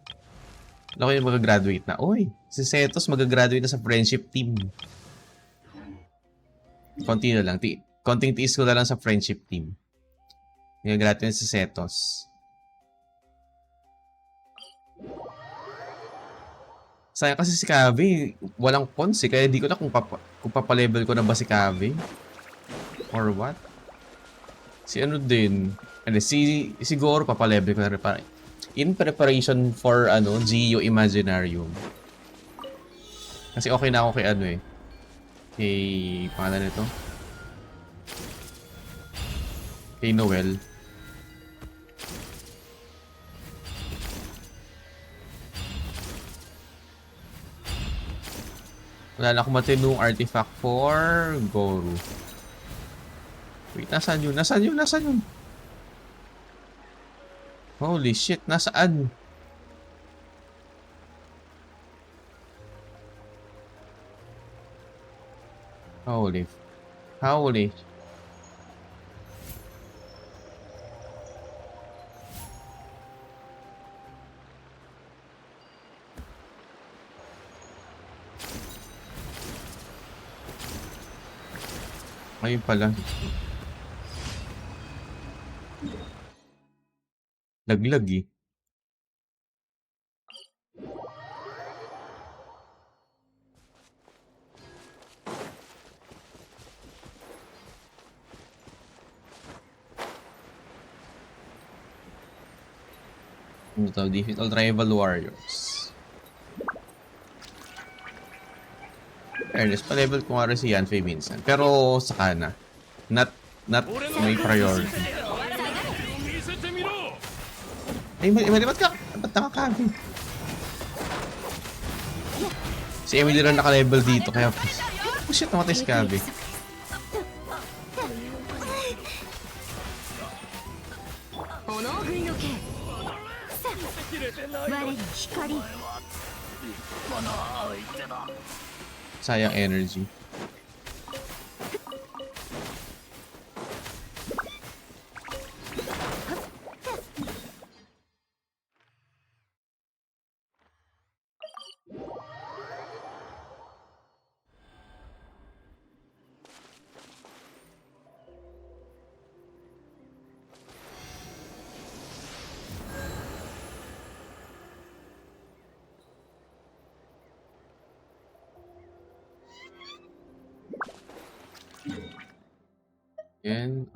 Alam ko yung magagraduate na. Uy, si Setos magagraduate na sa friendship team. Konti na lang. Konting tiis ko na lang sa friendship team. Magagraduate na si Setos. Sayang kasi si Kavi, walang cons eh. Kaya di ko na kung papalevel ko na ba si Kavi. Or what? Si ano din. Si Goro papalevel ko na rin para in preparation for Geo Imaginarium. Kasi okay na ako kay ano eh. Kay pangalan nito. Kay Noel. Wala na akong matinong artifact for Goro. Wait, nasaan yun? Nasaan yun? Nasaan yun? Holy shit, nasaan? Holy. Ayun pala. Laglag eh. Ito, difficult rival warriors. Fairness, pa-level ko nga rin si Yanfei minsan. Pero saka na. Not may priority. Ay, ba't ka? Ba't nakakabi? Si Emily rin naka-level dito, kaya oh shit, namatay si Kabi. 炎食いの剣さあ我に光 Sayang energy. Yan,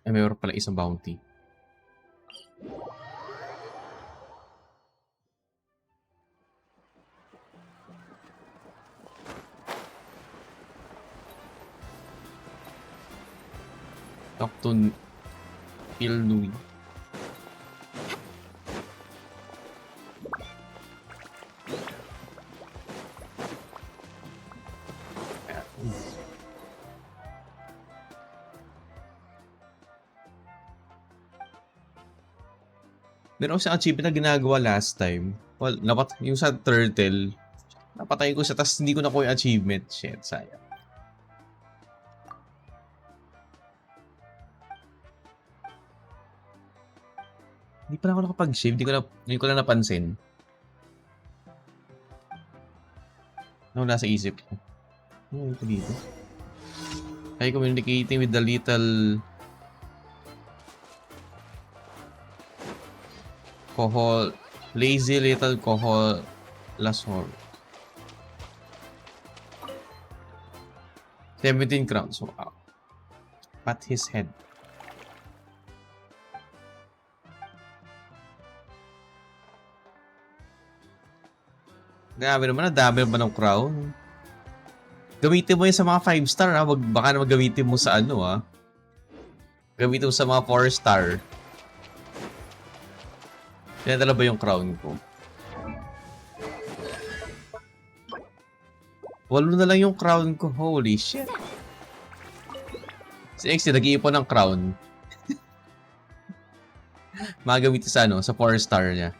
mayroon pala isang bounty. Talk to Il Louis. Meron ko siyang achievement na ginagawa last time. Well, yung sa turtle, napatay ko siya, tapos hindi ko nakuha yung achievement. Shit, sayang. Hindi pa ako nakapag-shave, hindi ko na napansin. Ano nasa isip ko? Ano ito dito? Ay, communicating with the little lazy little Lasor. 17 crowns. Wow. Pat his head. Grabe naman, ang dami naman ng crown. Gamitin mo yun sa mga 5 star ha. Baka naman gamitin mo sa ano ha. Gamitin mo sa mga 4 star. Yan talaga ba yung crown ko? 8 na lang yung crown ko. Holy shit. Si X nag-iipon ng crown. Magamit sa ano, sa 4 star niya.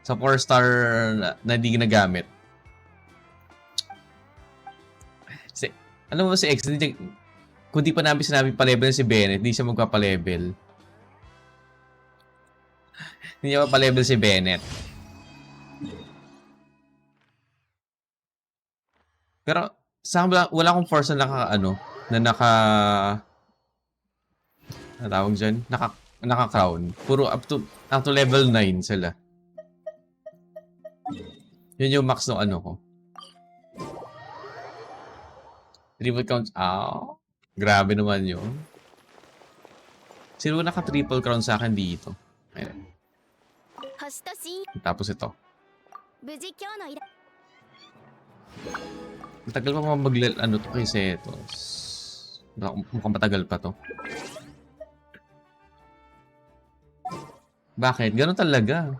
Sa 4 star na hindi ginagamit. Alam mo si X, kung di pa namin sinabi pa-level si Bennett, hindi siya magpapa-level. Hindi niya pa-level si Bennett. Pero, sa wala akong force na natawag dyan, naka-crown. Puro up to level 9 sila. Yun yung max ng ano ko. Triple count. Grabe naman yun. Sino naka-triple crown sa akin dito? Ayan. Tapos ito. Matagal pa ano to kasi ito. Mukhang matagal pa to. Bakit? Ganun talaga.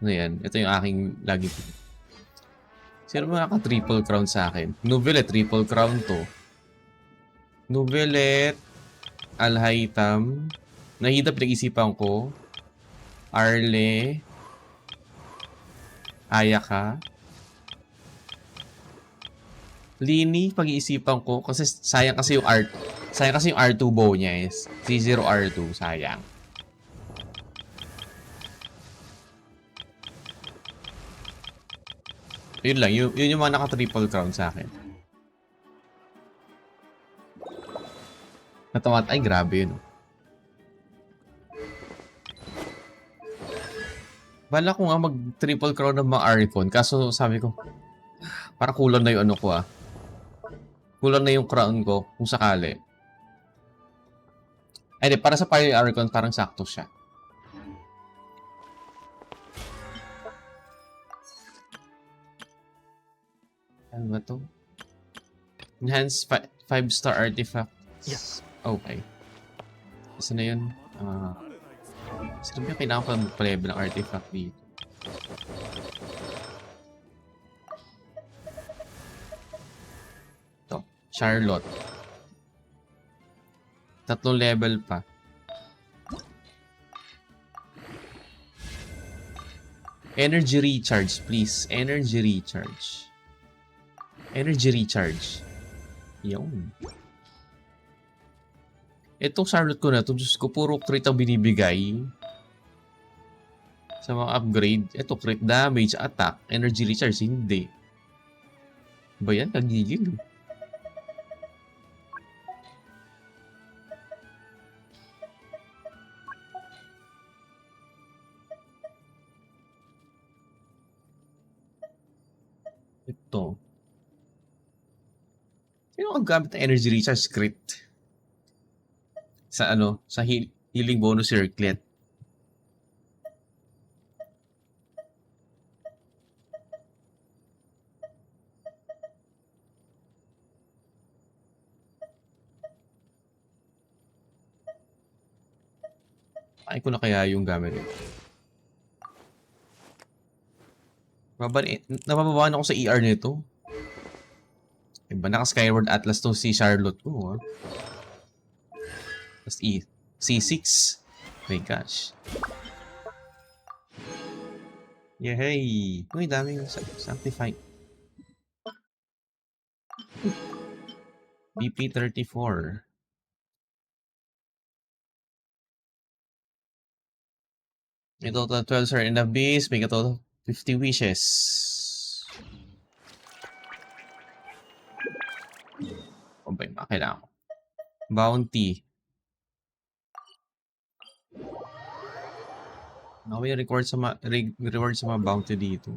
Ano yan? Ito yung aking lagi. Sino ba naka-triple crown sa akin? Novelet, triple crown to. Novelet, Alhaitam, Nahida, pinag-isipan ko. Arle, Ayaka, Lini, pag-iisipan ko kasi sayang kasi yung R2 bow niya is C0R2, sayang. Yun lang, yun yung mga naka-triple crown sa akin. Natamat, ay grabe yun. Bala ko nga mag-triple crown ng mga Archon, kaso sabi ko, parang kulang na yung ano ko ah. Kulang na yung crown ko, kung sakali. Ay di, para sa Fire Archon, parang sakto siya. Ano ba to? Enhance 5-star artifact. Yes. Okay. Isa na yun. Sino ba kailangan ko mag-level ng artifact dito? Ito. Charlotte. 3 level pa. Energy recharge, please. Energy recharge. Energy recharge. Yun. Itong Charlotte ko na ito, Diyos ko, puro crit ang binibigay. Sa mga upgrade. Ito, crit damage, attack, energy recharge, hindi. Ba yan? Nagigil. Ito. Sino ang gamit ng energy recharge script? Sa ano? Sa healing bonus circlet. Ay ko na kaya yung gamit ito. Nabababaan ako sa ER nito. Iba naka Skyward Atlas to si Charlotte ko. Tapos C6. My gosh. Yay! Uy, daming sanctify. BP34. May total 12 star in the base. May total 50 wishes. Ano ba yung mga kailangan ko? Bounty. Ano ba yung reward sa mga bounty dito?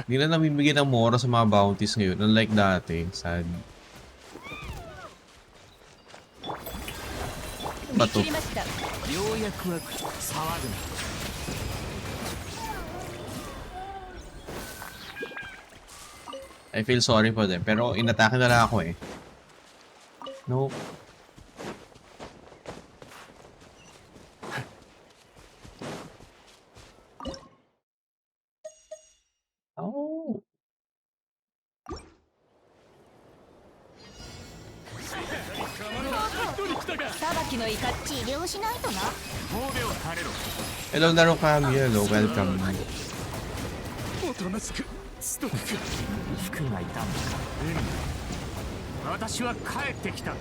Hindi na namimigay ng mora sa mga bounties ngayon. Unlike dati. Sad. Ano ba 見 to? 切りました。ようやくは騒ぐな。 I feel sorry for them. Pero inatake na lang ako eh. Nope. Oh. 裁きの怒り治療しないとな。 神戸を垂れろ。 Hello, Naro Kami. Hello, welcome. おとなしくストック。服がいたんだか。私は帰ってきた。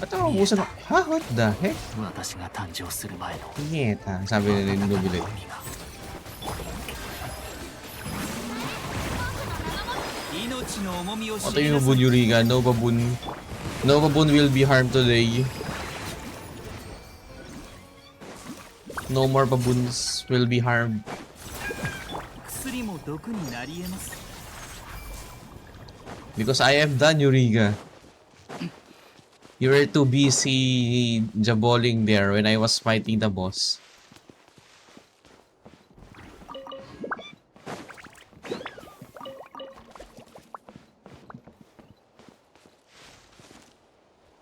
Ba't ako ubusan ako? Ha? What the heck? 私が誕生する前の Nyeta. Sabi nila yung nobili. 命の重みを知 Ito り yung なさ Bun い。 Yuriga. Nova Bun. Nova Bun will be harmed today. No more baboons will be harmed. 薬も毒になり得ます。 Because I am done, Yuriga. You were too busy jaballing there when I was fighting the boss.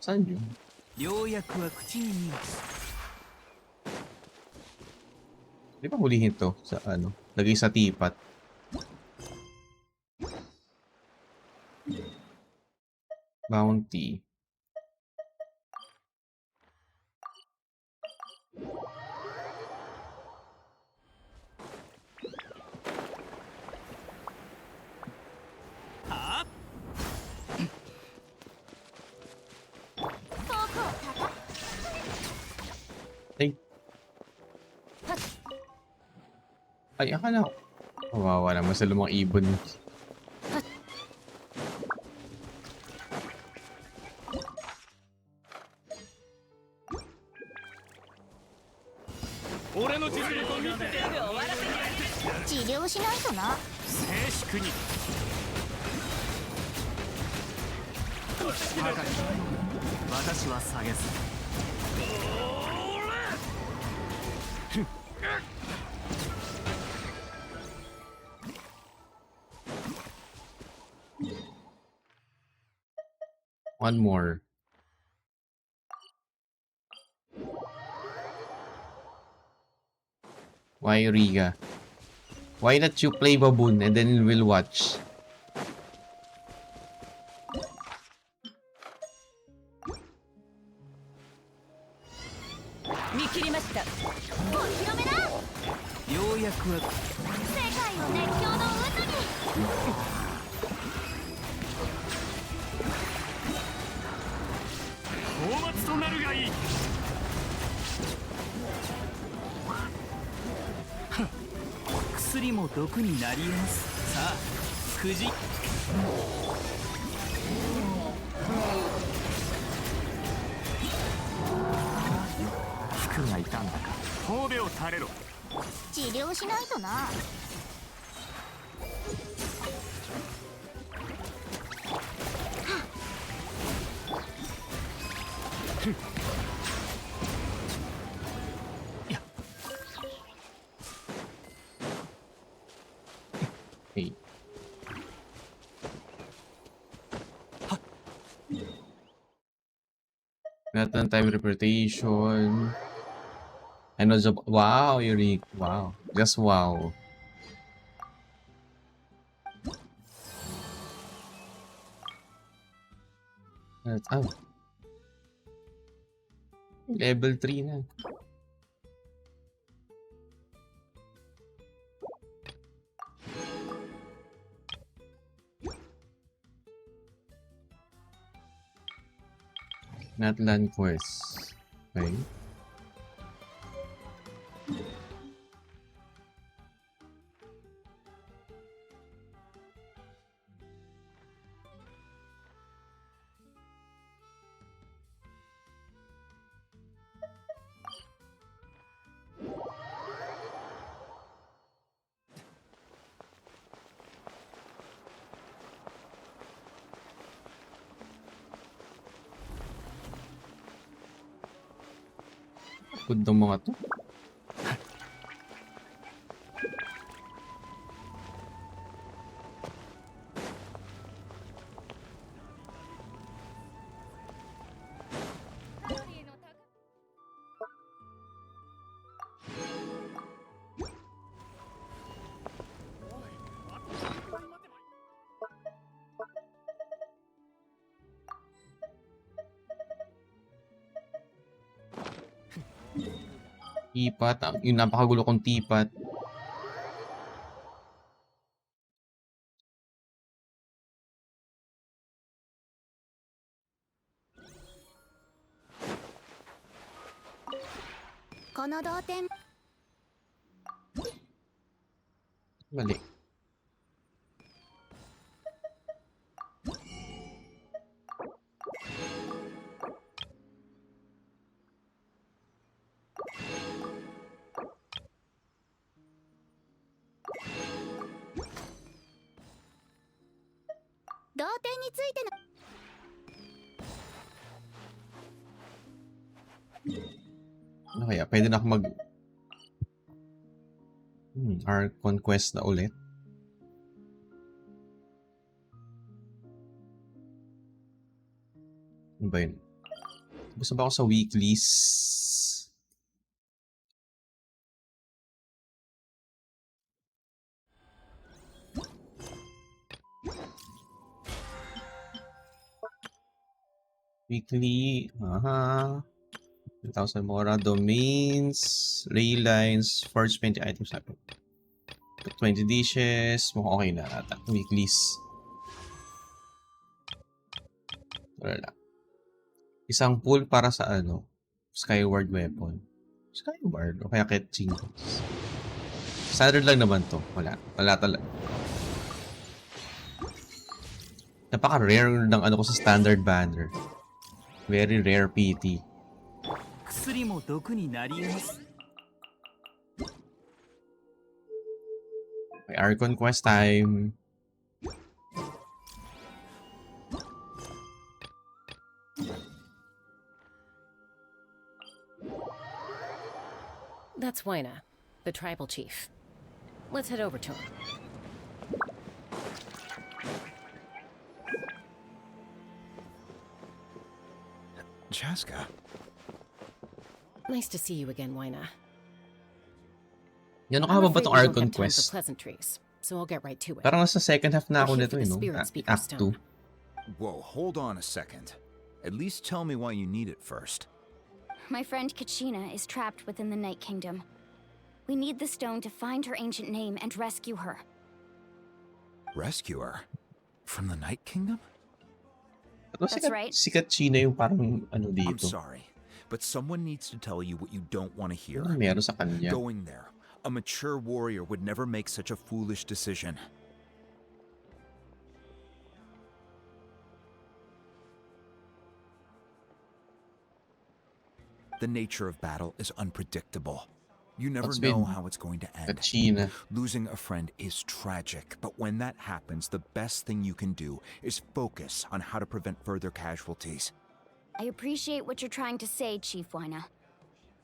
Saan yun? ようやくは口に見ます。 Di ba hulihin to sa ano? Lagay sa tipat. Bounty. Ay. Ay, akala ko. Kawawa naman sa lumang ibon.俺の実力を見せてやる。治療しないとな。静粛に。高き私は下げず。 One more. Why Riga? Why not you play Baboon and then we'll watch? Mikirimaした. お披露目だ。ようやくは世界を熱狂の渦に。 討伐となるがいい。薬も毒になり得ます。さあ、くじ。服がいたんだか。神戸を垂れろ。治療しないとな。 Hey. Not on time reputation. Ano job? Wow, Yuri. Wow. Just wow. Oh. Level 3 na. Not land quest. Okay. Good ng mga to. Tipat. Yung napakagulo kong tipat. Mali. Ano kaya? Pwede na ako mag... Archon quest na ulit. Ano ba yun? Gusto ba ako sa weeklies? Weekly. 1,000 mora. Domains. Ley lines. Forge 20 items. 20 dishes. Mukhang okay na ata. Weeklies. Wala lang. Isang pool para sa ano? Skyward weapon. Skyward? O kaya catching. Standard lang naman to. Wala. Wala talaga. Napaka-rare ng ano ko sa standard banner. Very rare PT. 薬も毒になり得ます。 Okay, Archon quest time. That's Waina, the tribal chief. Let's head over to him. Chaska. Nice to see you again, Waina. Yan I'm nakahaba ba afraid tong we don't Archon have time for quest? pleasantries, so I'll get right to it. Parang nasa second half na ako We're here nito for eh, the no? Spirit Speaker Act 2. Stone. Whoa, hold on a second. At least tell me why you need it first. My friend Kachina is trapped within the Night Kingdom. We need the stone to find her ancient name and rescue her. Rescue her? From the Night Kingdom? That's right. Sikat China yung parang ano I'm dito. sorry, but someone needs to tell you what you don't want to hear. Ano meron sa kanya? Going there, a mature warrior would never make such a foolish decision. The nature of battle is unpredictable. You never What's know been how it's going to end. Kachina. Losing a friend is tragic, but when that happens, the best thing you can do is focus on how to prevent further casualties. I appreciate what you're trying to say, Chief Waina.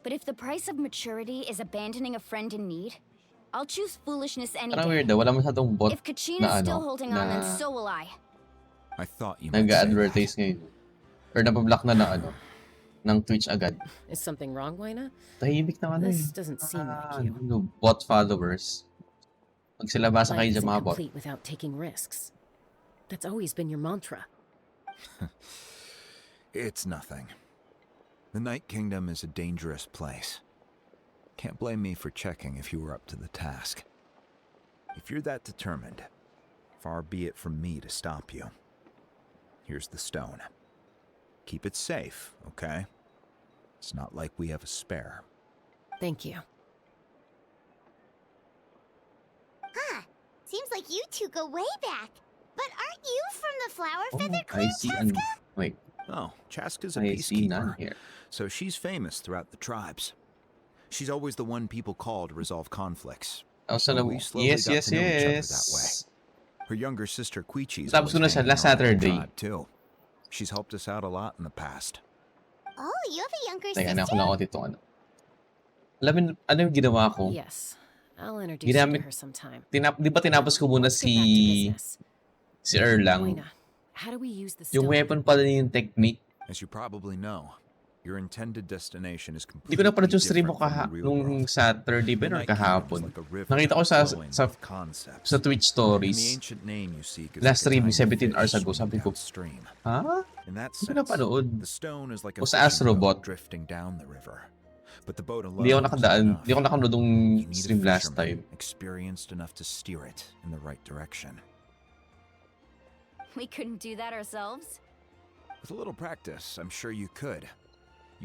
But if the price of maturity is abandoning a friend in need, I'll choose foolishness any Parang day. weird daw. Wala masyadong bot If Kachina's na still ano, holding on, then na so will I. I thought you might say that. nag-advertise ngayon. Or napablock na ng ano, ng Twitch agad. Is something wrong, Waina? Tahimik na ano eh. This doesn't seem like you. Ano, bot followers. Pag sila basa kayo Life dyan isn't mga bot. complete without taking risks. That's always been your mantra. It's nothing. The Night Kingdom is a dangerous place. Can't blame me for checking if you were up to the task. If you're that determined, far be it from me to stop you. Here's the stone. Keep it safe, okay? It's not like we have a spare. Thank you. Huh. Seems like you two go way back. But aren't you from the Flower Oh, Feather I Clan, see. Chaska? Wait. Oh, Chaska's a I see none peacekeeper, here. so she's famous throughout the tribes. She's always the one people call to resolve conflicts. Also, But we slowly yes, got yes, to know each other that yes. way. Her younger sister Quichi's Tapos ko na always siya hanging last around the Saturday. tribe, too. She's helped us out a lot in the past. Oh, you have a younger Teka na ako sister? lang ako dito ano. Alam mo ano yung ginawa ko? Yes, I'll introduce you to her sometime. Di ba tinapos ko muna Let's get back to business. si Erlang. Moina, how do we use the Yung stone? weapon pala yung technique. As you probably know, your intended destination is Hindi ko completely na pala yung stream mo different from the real nung world. Saturday ba The or Night Kingdom is kahapon. like a river Nakita ko flowing with concepts. sa Twitch And the stories. ancient name you seek is Last like a stream, tiny 17 hours fish ago, sabi swimming ko, downstream. ha? In that Hindi ko sense, napanood. the stone is like O a sa fishing Astrobot. boat drifting down the river. But the boat alone Hindi ako isn't nakadaan. enough. Hindi ako nakanood ng You need a stream last time. fisherman experienced enough to steer it in the right direction. We couldn't do that ourselves? With a little practice, I'm sure you could.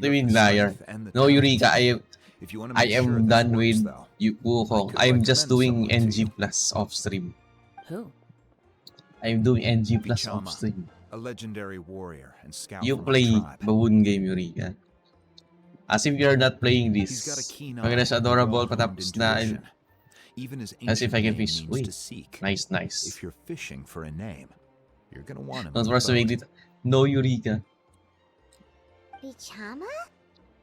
I mean, liar. No, Eureka, If you want to I make sure am this done works, with though, Wukong. could I'm just doing recommend someone to NG you. plus off stream. Who? I'm doing NG plus Bichama, off stream. a legendary warrior and scout You from our play tribe. Baboon Game, Eureka. As if you're not playing He's got a this. keen eye Maganda siya, and adorable, well-honed patapos na. intuition. Even his As if ancient I can name fix. means Uy, to seek. nice, nice. If you're fishing for a name, you're gonna want him. Not on for the boat. dito. No, Eureka. Bichama?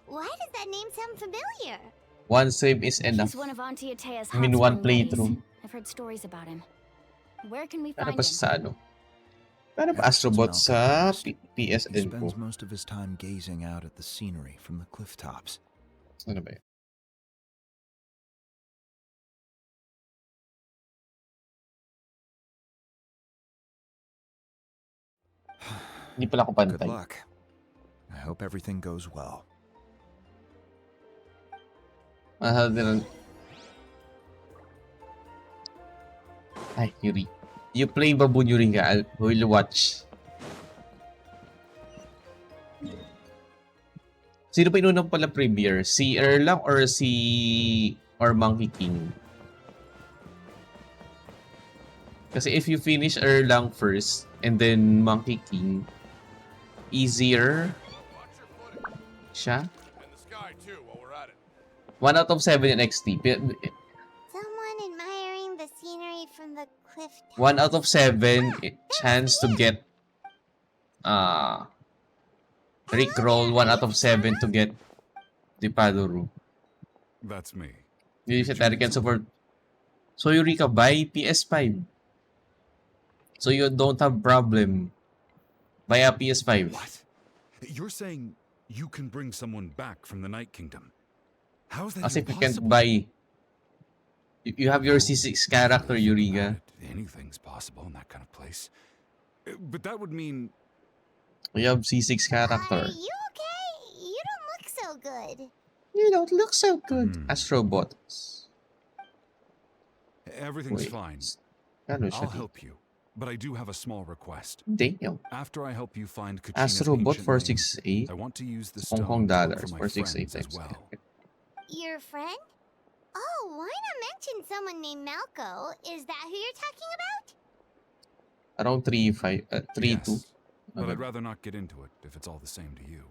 Why does that name sound familiar? One save is enough. He's one of Auntie Atea's I mean, hot one spring buddies. playthrough. I've heard stories about him. Where can we Paano find pa him? sa ano? Paano pa Ever since Astrobot Malcolm sa passed, He PSN ko? spends most of his time gazing out at the scenery from the cliff tops. Ano ba yun? Hindi pala ako Good pantay. luck. I hope everything goes well. Ay, Yuri. You play Baboon Eureka. I will watch. Sino pa inunang pala premiere? Si Erlang or or Monkey King? Kasi if you finish Erlang first and then Monkey King, easier siya. 1 out of 7 in XT. Someone admiring the scenery from the cliff top. 1 out of 7 chance to get Rickroll. 1 out of 7 to get the Paduru. That's me. Hindi siya talaga can support. So Eureka, buy PS5. So you don't have problem. Buy a PS5. What? You're saying you can bring someone back from the Night Kingdom? How is that As if you even can't possible? buy. You have your C6 character, Eureka. Anything's possible in that kind of place. But that would mean You have C6 character. Are you okay? You don't look so good. You don't look so good. Hmm. Astrobot. everything's Wait. fine. Ano siya I'll dito? help you. But I do have a small request. Damn. After I help you find Kachina's Astrobot ancient 468. name, I want to use the Hong stone Kong to look dollars. for my 468 friends as times. well. Your friend? Oh, why not mention someone named Malco? Is that who you're talking about? Around 3-5, 3-2. Yes, but Okay. I'd rather not get into it if it's all the same to you.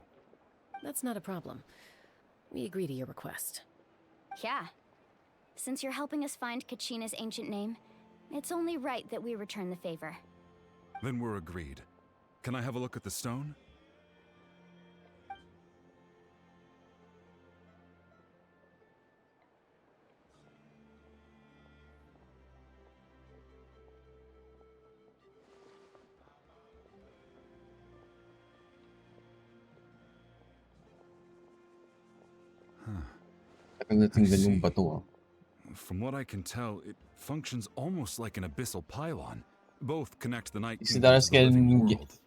That's not a problem. We agree to your request. Yeah. Since you're helping us find Kachina's ancient name, it's only right that we return the favor. Then we're agreed. Can I have a look at the stone? Ang natingnan I yung see. bato ah. From what I can tell, it functions almost like an abyssal pylon. Both connect the Night Is Kingdom that to the living can world.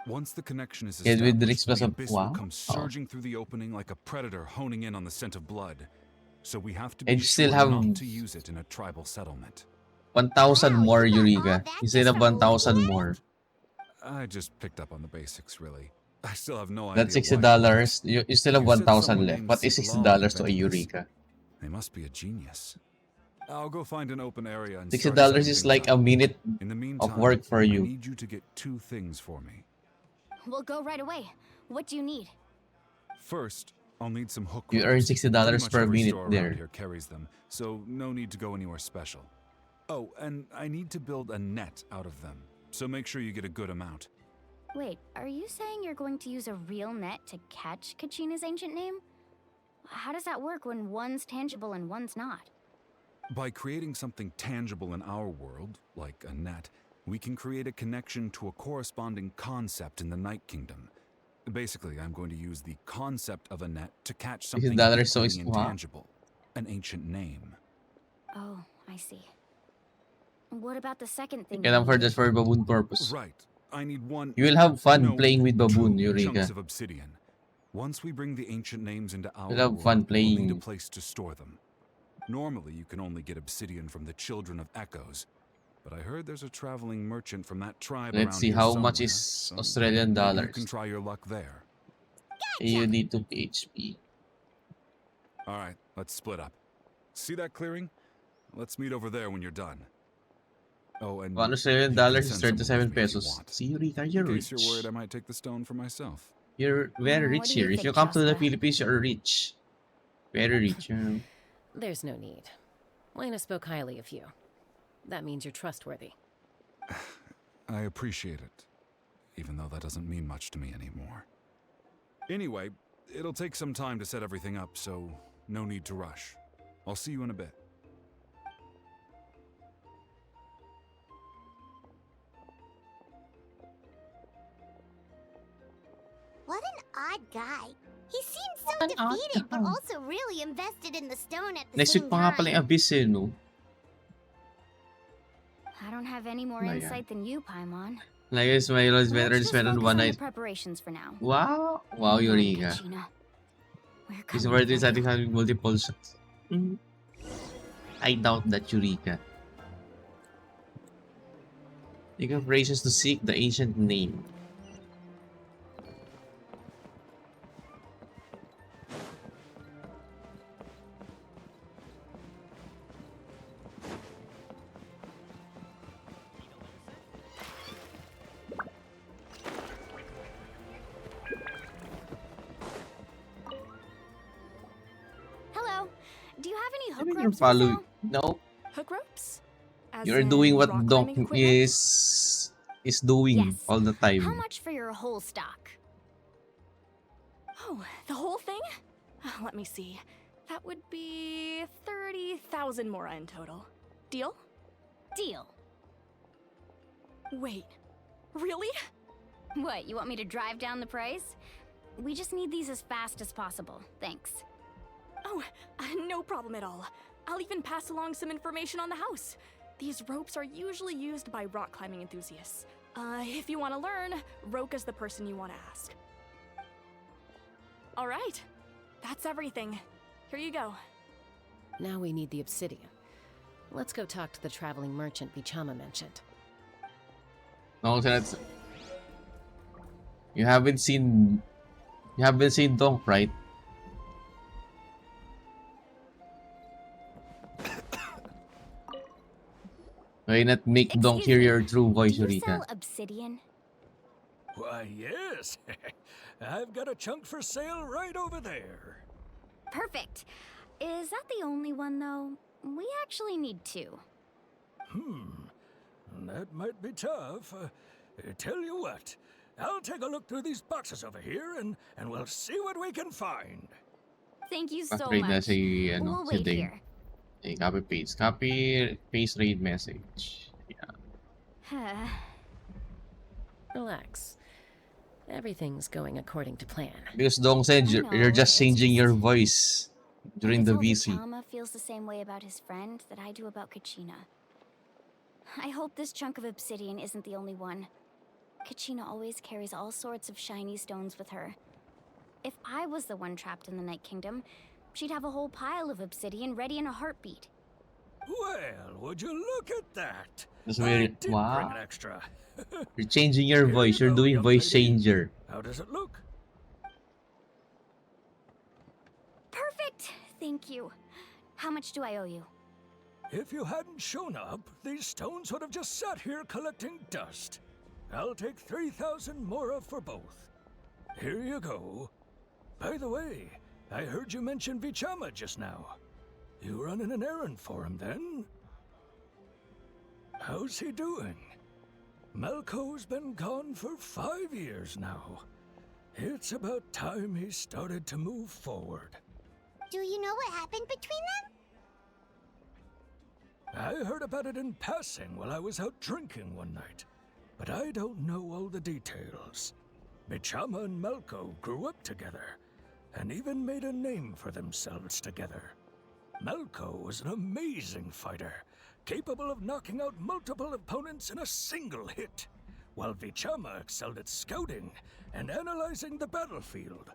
Once the connection is Get with Rix established, plus the a- abyss wow. will come Oh. surging through the opening like a predator honing in on the scent of blood. So we have to And be you still sure have- not to use it in a tribal settlement. 1,000 Wow, more, you got all Eureka. that Instead just of from 1,000 looking at more. I just picked up on the basics, really. I still have no idea. That's why it $60. works. You still have You said 1,000 someone left. named What is Sitlal $60 to a invented this. Eureka? They must be a genius. I'll go find an open area and $60 start is setting like things a up. minute In the meantime, work for you. I need you to get two things for me. We'll go right away. What do you need? First, I'll need some hook You earn ropes. $60 Pretty much per every minute store around there. here carries them, so no need to go anywhere special. Oh, and I need to build a net out of them, so make sure you get a good amount. Wait, are you saying you're going to use a real net to catch Kachina's ancient name? How does that work when one's tangible and one's not? By creating something tangible in our world, like a net, we can create a connection to a corresponding concept in the Night Kingdom. Basically, I'm going to use the concept of a net to catch something $1 so equally is what? intangible, an ancient name. Oh, I see. What about the second thing? Kailangan for you just for baboon purpose. Right. I need one. You will have fun no, playing with baboon, 2 Eureka. chunks of obsidian. Once we bring the ancient names into our You'll have world, fun we'll need a playing. place to store them. Normally, you can only get obsidian from the Children of Echoes, but I heard there's a traveling merchant from that tribe Let's around see here how much somewhere, is so Australian maybe you dollars. can try your luck there. You need 2 HP. All right, let's split up. See that clearing? Let's meet over there when you're done. Oh, and 1 Australian you can dollars is send someone 37 with me if you pesos. want. See, Eureka, In you're case rich. you're worried I might take the stone for myself. You're very What rich do you here. If think, you come to the Shasta? Philippines, you're rich. Very rich, you know. There's no need. Lena spoke highly of you. That means you're trustworthy. I appreciate it, even though that doesn't mean much to me anymore. Anyway, it'll take some time to set everything up, so no need to rush. I'll see you in a bit. What an odd guy. He seems so An odd defeated, but guy. also really invested in the stone at the Next same week pa nga pala time. yung Abyss eh, no? I don't have any more Wala yan. insight than you, Paimon. Like, it's my last better Let's just spend on focus one on the night. preparations for now. Wow! Wow, Come on, Eureka. Kachina. We're It's coming worth for it you. having multiple shots. I doubt that, Eureka. You can praises to seek the ancient name. Hello. Do you have any I hook mean, you're ropes for following. sale? No, Hook ropes? As you're in doing what rock Donk climbing equipment? is doing Yes. all the How time. much for your whole stock? Oh, the whole thing? Let me see. That would be 30,000 mora in total. Deal? Deal. Wait. Really? What, you want me to drive down the price? We just need these as fast as possible. Thanks. Oh, no problem at all. I'll even pass along some information on the house. These ropes are usually used by rock climbing enthusiasts. If you want to learn, Roka's the person you want to ask. All right. That's everything. Here you go. Now we need the obsidian. Let's go talk to the traveling merchant Bichama mentioned. No, that's... You haven't seen Donk, right? Why not make Donk Excuse hear me, your true voice, Do you Eureka? sell obsidian? Why, yes. I've got a chunk for sale right over there. Perfect. Is that the only one, though? We actually need 2. That might be tough. Tell you what, I'll take a look through these boxes over here and we'll see what we can find. Thank you so Upgrade na much. si, ano, We'll si wait Dave. here. Okay, copy paste. Copy paste read message. Yeah. Relax. Everything's going according to plan. Because Dong said I you're know, just it's changing your just- voice during I the hope VC. Bichama feels the same way about his friend that I do about Kachina. I hope this chunk of obsidian isn't the only one. Kachina always carries all sorts of shiny stones with her. If I was the one trapped in the Night Kingdom, she'd have a whole pile of obsidian ready in a heartbeat. Well, would you look at that? That's I very... did bring Wow. an extra. You're changing your Here voice. you You're go, doing young voice lady. changer. How does it look? Perfect! Thank you. How much do I owe you? If you hadn't shown up, these stones would have just sat here collecting dust. I'll take 3,000 mora for both. Here you go. By the way, I heard you mention Bichama just now. You running an errand for him then? How's he doing? Malco's been gone for 5 years now. It's about time he started to move forward. Do you know what happened between them? I heard about it in passing while I was out drinking one night, but I don't know all the details. Bichama and Malco grew up together, and even made a name for themselves together. Malco was an amazing fighter, capable of knocking out multiple opponents in a single hit, while Bichama excelled at scouting and analyzing the battlefield.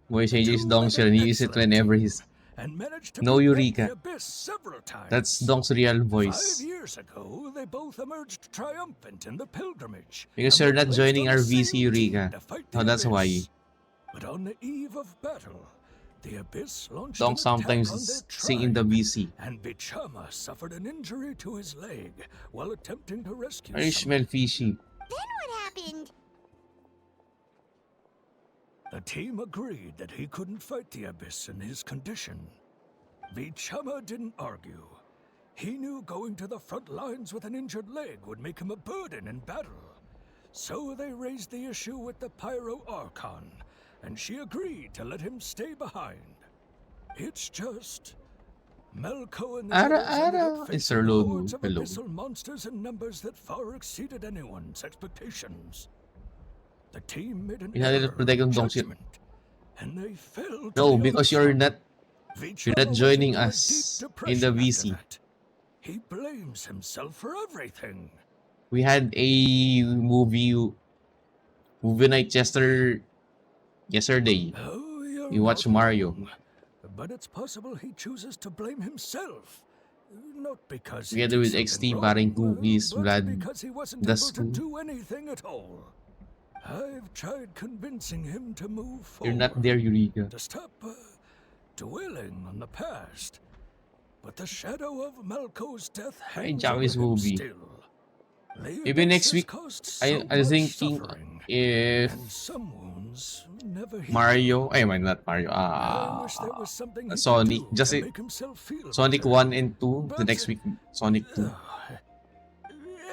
Boy, changes Dong's and he uses it whenever he's And managed to no beat Eureka. the Abyss several times. That's Dong's real 5 voice. years ago, they both emerged triumphant in the pilgrimage. Because and you're were not placed joining on our the same VC team Eureka. to fight Oh, the that's why. Abyss. But on the eve of battle, the Abyss launched Dong an attack sometimes on their is singing the tribe, VC. and Bichama suffered an injury to his leg while attempting to rescue I someone. smell fishy. Then what happened? The team agreed that he couldn't fight the Abyss in his condition. Bichama didn't argue. He knew going to the front lines with an injured leg would make him a burden in battle. So they raised the issue with the Pyro Archon, and she agreed to let him stay behind. It's just Melko and the others ended up It's facing our logo. hordes of Hello. abyssal monsters in numbers that far exceeded anyone's expectations. The team made an You had to error protect of them, don't you? judgment, and they failed No, to because you're not Vichama went joining into a us deep in the depression after VC. that. He blames himself for everything. We had a movie night yesterday. Oh, you're We watched not Mario. wrong. But it's possible he chooses to blame himself. Not because Together he with did XT, something Baring wrong, Cookies, but Vlad, because he wasn't Das able to Two. do anything at all. I've tried convincing him to move You're forward, not there, Eureka. to stop dwelling on the past. But the shadow of Malco's death hangs over Japanese him movie. still. The Maybe abyss next has week, caused I so was much thinking suffering, if and some wounds never heal. Mario, not Mario, I wish there was something he could Sonic, do just to it, make himself feel Sonic better. 1 and 2, the But, next week, Sonic 2.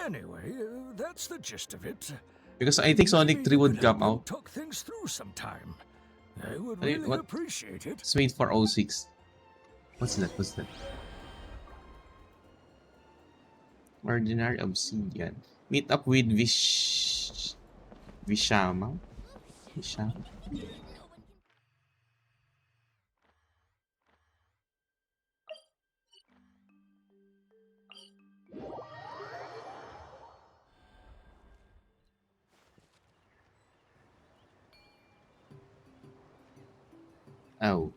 Anyway, that's the gist of it. Because I think Sonic Maybe 3 you would could help come him out. talk things through sometime. I would Wait, really what? appreciate it. Let's wait for 06. What's that? Ordinary Obsidian. Meet up with Vishama. Ow.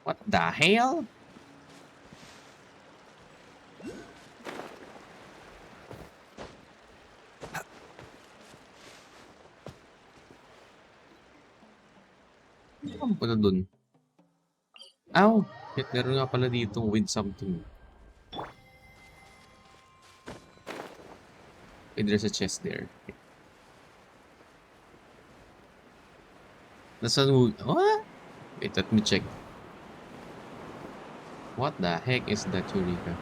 What the hell? Ano pala dun? Ow! Meron nga pala dito with something. Wait, there's a chest there. Nasaan? What? Wait, let me check. What the heck is that, Eureka?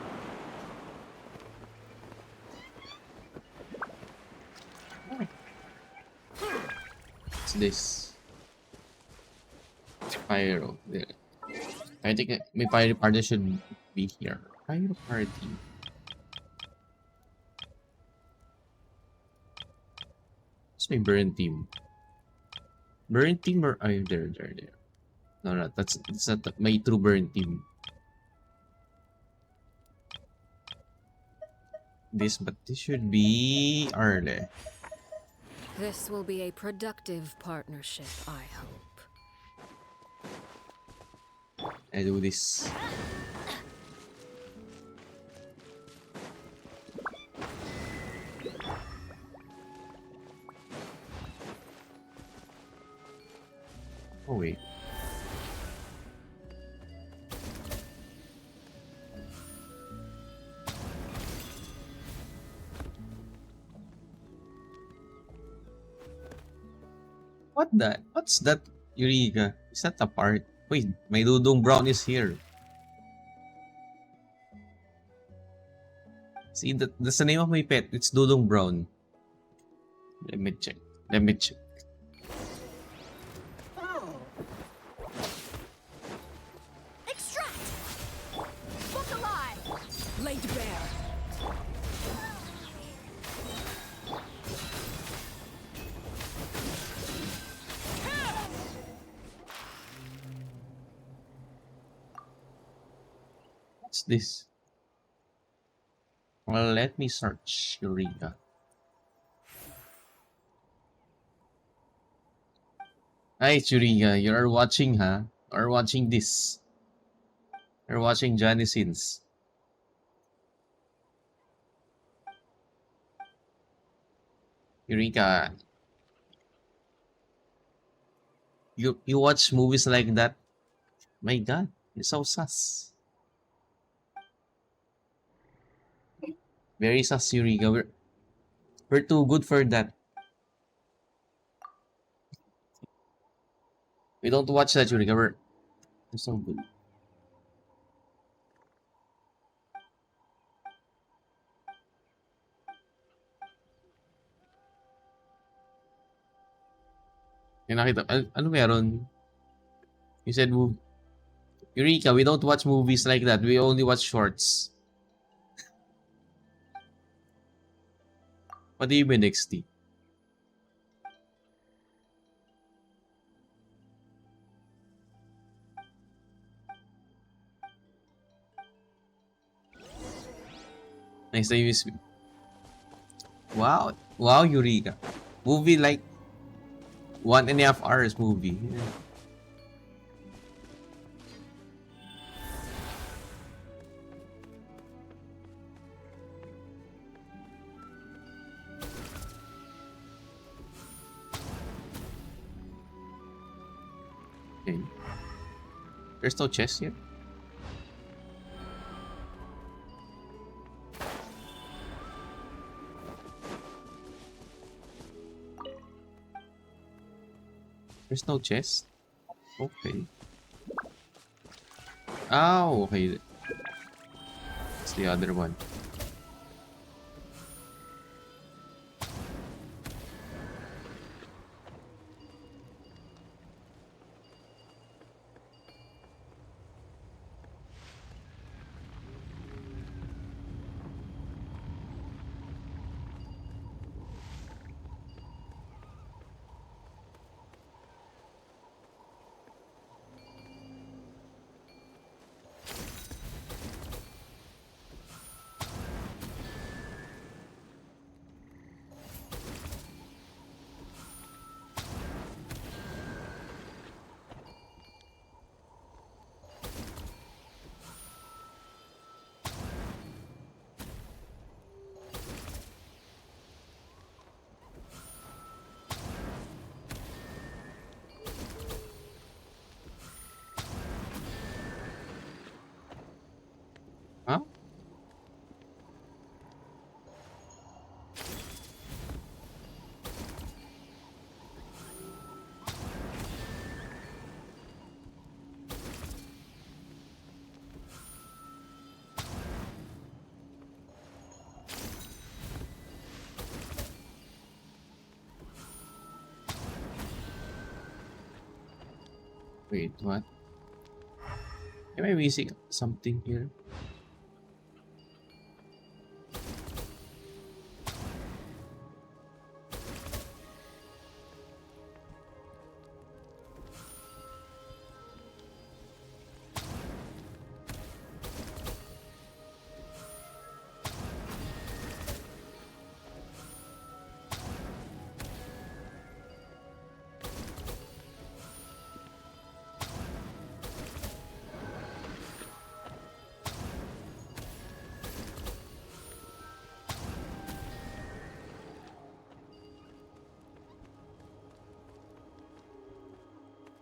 What's this? Pyro. There. I think my pyro party should be here. Pyro party. What's my burn team? Burn team or there. No, that's not my true burn team. But this should be Arle. This will be a productive partnership, I hope. I do this. Oh wait. What's that, Eureka? Is that a part? Wait, my Dudong Brown is here. See, that's the name of my pet. It's Dudong Brown. Let me check. Let me check. Extract! Look alive! Laid bare. What's this? Well, let me search Eureka. Hi, Eureka. You're watching, huh? Or watching this? You're watching Johnny Sins. Eureka. You watch movies like that? My God, you're so sus. Very sus, Eureka. We're too good for that. We don't watch that, Eureka. We're so good. Yung nakita, ano meron? You said, Eureka, we don't watch movies like that. We only watch shorts. What do you mean, XT? Next time you speak. Wow. Wow, Eureka. Movie like 1.5 hours movie. Yeah. Okay. There's no chest here. There's no chest. Okay. Oh, okay. It's the other one. Huh? Wait, what? Am I missing something here?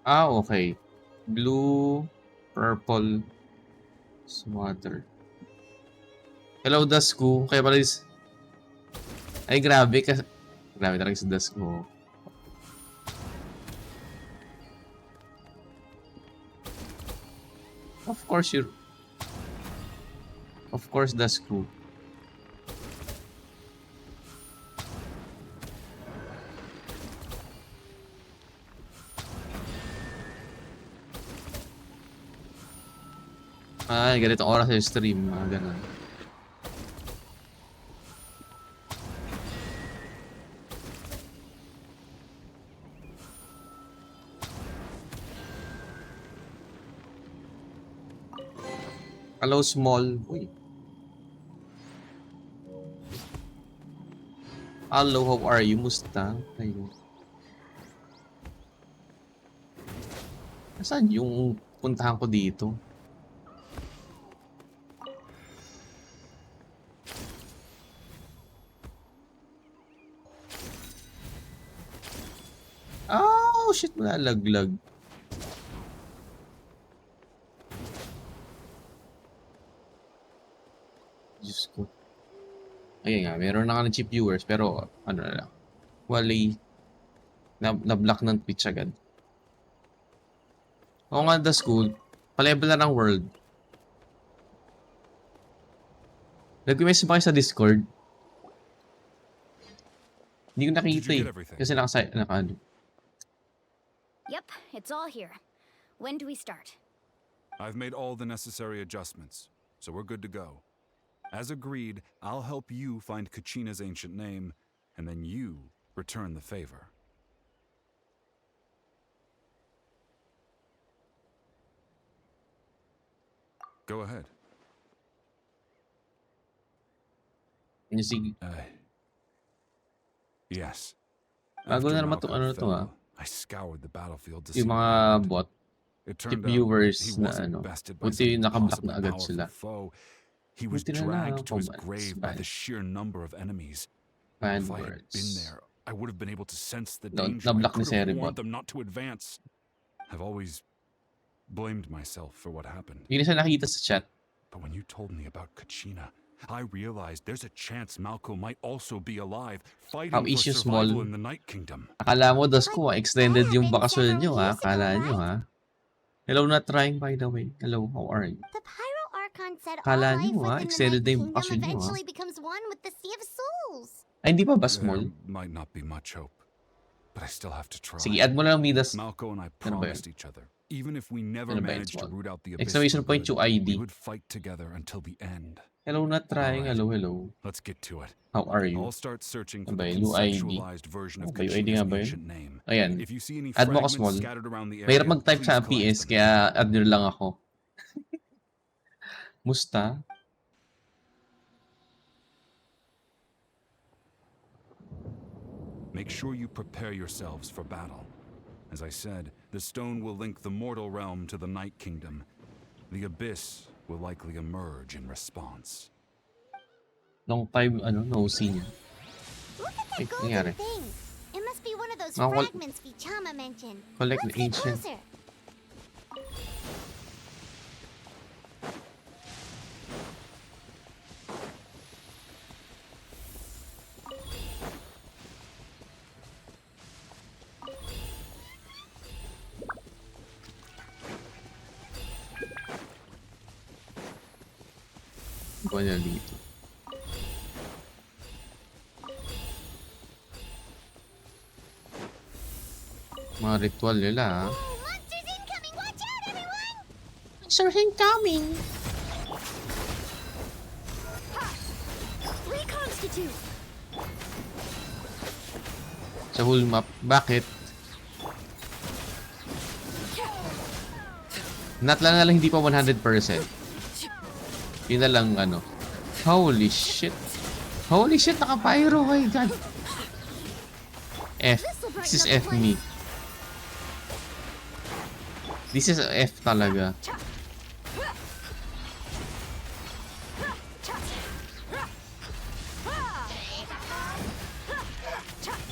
Ah, okay. Blue, purple, swatter. Hello, Dasku. Kaya pala is... Ay, grabe. Grabe talaga si Dasku. Of course, Dasku. Ganitong oras sa stream, mga ganun. Hello, small. Uy. Hello, how are you? Musta? Ayun. Nasaan yung puntahan ko dito? Oh, shit. Malalaglag. Diyos ko. Ayun nga, meron na ka ng cheap viewers, pero ano na lang. Wally, na-block ng Twitch agad. Oo nga, the school. Pa-level na ng world. Nag-message ba kayo sa Discord? Hindi ko nakita eh. Kasi naka-ano. Yep, it's all here. When do we start? I've made all the necessary adjustments, so we're good to go. As agreed, I'll help you find Kachina's ancient name, and then you return the favor. Go ahead. Sige. Yes. Bago After na naman Malcolm ano to fell, I scoured the battlefield to see yung what mga happened. bot. It Cheap turned out viewers he na wasn't ano. bested by Buti some nakablock na impossibly agad powerful sila. foe. He was Buti na lang, dragged to his combat. grave by the sheer number of enemies. Fan If I had been words. there, I would have been able to sense the No, danger. I na-block ni could have Seribot. warned them not to advance. I've always blamed myself for what happened. Hindi na siya nakita sa chat. But when you told me about Kachina, I realized there's a chance Malco might also be alive, fighting How for is you survival small? in the Night Kingdom. Akala mo, Dasko, extended yung bakasyon nyo, ha? Akala nyo, ha? Hello, not trying, by the way. Hello, how are you? The Pyro Archon said all Akala life nyo, ha? within the Extended Night na yung Kingdom bakasyon nyo, ha? eventually becomes one with the Sea of Souls. Ay, hindi pa ba small? There might not be much hope, but I still have to try. Sige, add mo lang, Midas. Malco and I Ano ba yun? promised each other, even if we never Ano ba yun, managed to small? root out the abyss Exclamation for point good, yung ID. we would fight together until the end. Hello, not trying. Alright. Hello, hello. Let's get to it. How are you? I'll start searching for Ano ba the yun? Yung ID. conceptualized version of Okay, yung ID Kachina's nga ba yun? ancient name. Ayan. If you see any Add mo ko fragments small. scattered around the Mahirap area, mag-type please sa collect PS, them. kaya add nyo lang ako. Musta? Make sure you prepare yourselves for battle. As I said, the stone will link the mortal realm to the Night Kingdom. The abyss will likely emerge in response. Long time, no see niya. Look at Ay, that golden nangyari. thing. It must be one of those Mga fragments Vichama mentioned. collect Let's the get ancient. closer. Iba niya dito. Mga ritual nila, ha? Monsters incoming! Watch out, everyone! Monsters incoming! Reconstitute! Sa whole map. Bakit? Not lang na lang hindi pa 100%. Yun na lang, Holy shit. Holy shit, naka-pyro. My God. F. This is F me. This is F talaga.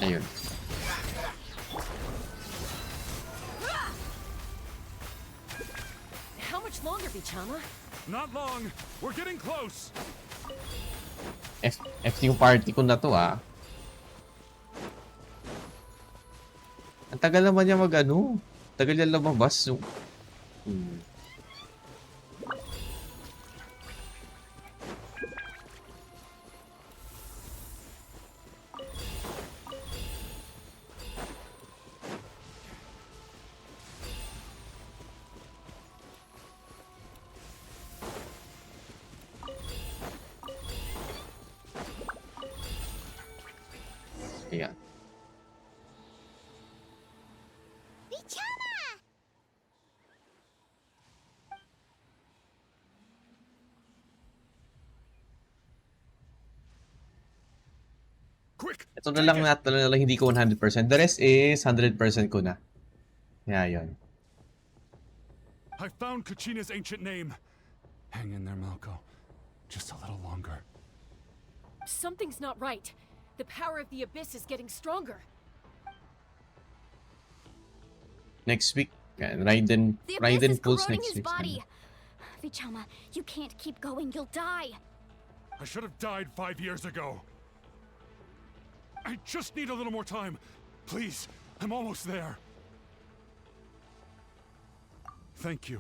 Ayun. How much longer, Vichama? Not long. We're getting close. F yung party ko na to, ah. Ang tagal naman niya tagal niya lumabas. Ayan. Bichama! Quick! Ito na lang hindi ko 100%. The rest is 100% ko na. Kaya yun. I found Kachina's ancient name. Hang in there, Malco. Just a little longer. Something's not right. The power of the Abyss is getting stronger. Next week, Raiden The Abyss is pulls corroding next his week. body. Vichama, you can't keep going. You'll die. I should have died 5 years ago. I just need a little more time. Please, I'm almost there. Thank you.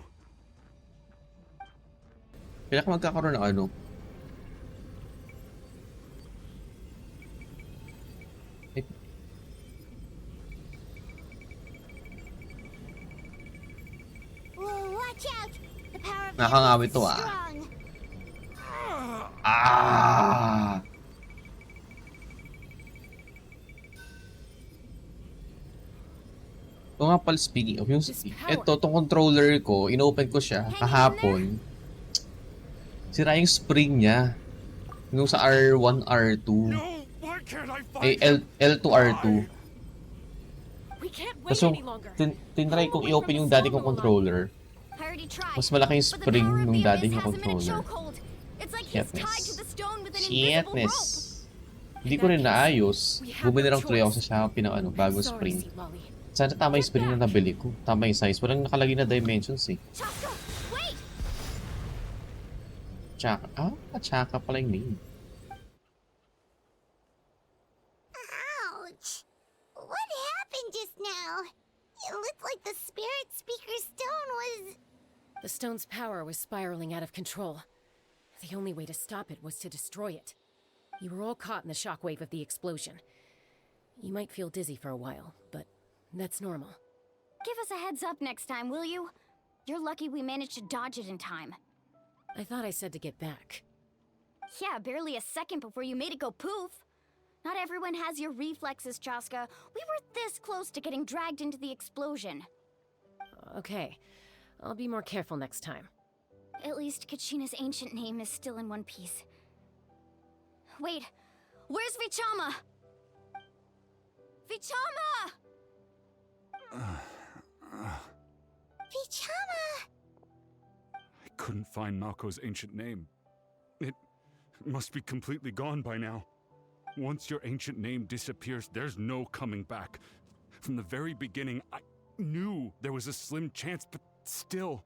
Kailan ka magkakaroon ng ano? Whoa, watch out! The power of the Nakakangawit Abyss to, is ah. strong. Ah! Ito nga pala, speaking of yung... Ito, itong controller ko, inopen ko siya kahapon. Sira yung spring niya. Yung sa R1, R2. No, why can't I find Ay, L2, R2. Tapos yung tinry kong i-open yung dati kong controller. Mas malaki yung spring nung dati yung controller. Shitness. Hindi ko rin naayos. Bumili lang tuloy ako sa Shopee ng bagong spring. Sana tama yung spring na nabili ko. Tama yung size. Walang nakalagay na dimensions eh. Chaka. Chaka pala yung name. Ouch! What happened just now? It looked like the spirit speaker stone was... The stone's power was spiraling out of control. The only way to stop it was to destroy it. You were all caught in the shockwave of the explosion. You might feel dizzy for a while, but that's normal. Give us a heads up next time, will you? You're lucky we managed to dodge it in time. I thought I said to get back. Yeah, barely a second before you made it go poof. Not everyone has your reflexes, Chaska. We were this close to getting dragged into the explosion. Okay, I'll be more careful next time. At least Kachina's ancient name is still in one piece. Wait, where's Vichama? Vichama! Bichama! I couldn't find Malco's ancient name. It must be completely gone by now. Once your ancient name disappears, there's no coming back. From the very beginning, I knew there was a slim chance, but still.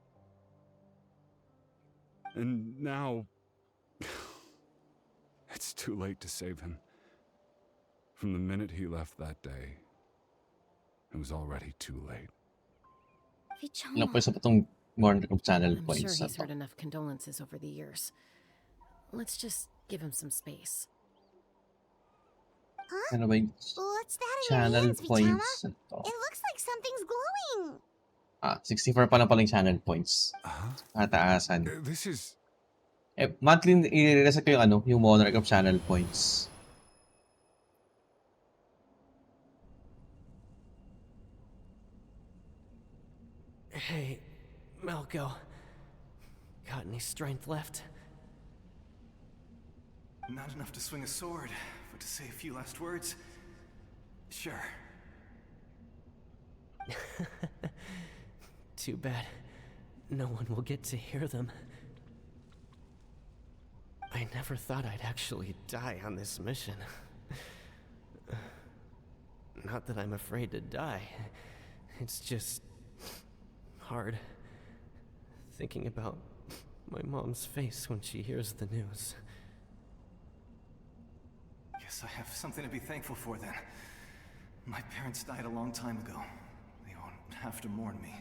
And now... it's too late to save him. From the minute he left that day, it was already too late. Ilang po sa itong more channel I'm points sure na he's to. heard enough condolences over the years. Let's just give him some space. Huh? Ano ba yung What's that in your channel hands, Bichama? points na to? It looks like something's glowing. 64 pa lang pala yung channel points. Kataasan. This is... Monthly, i-reset ko yung yung monarch of channel points. Hey, Malco. Got any strength left? Not enough to swing a sword, but to say a few last words? Sure. Too bad. No one will get to hear them. I never thought I'd actually die on this mission. Not that I'm afraid to die. It's just... hard. Thinking about my mom's face when she hears the news. Guess I have something to be thankful for then. My parents died a long time ago. They won't have to mourn me.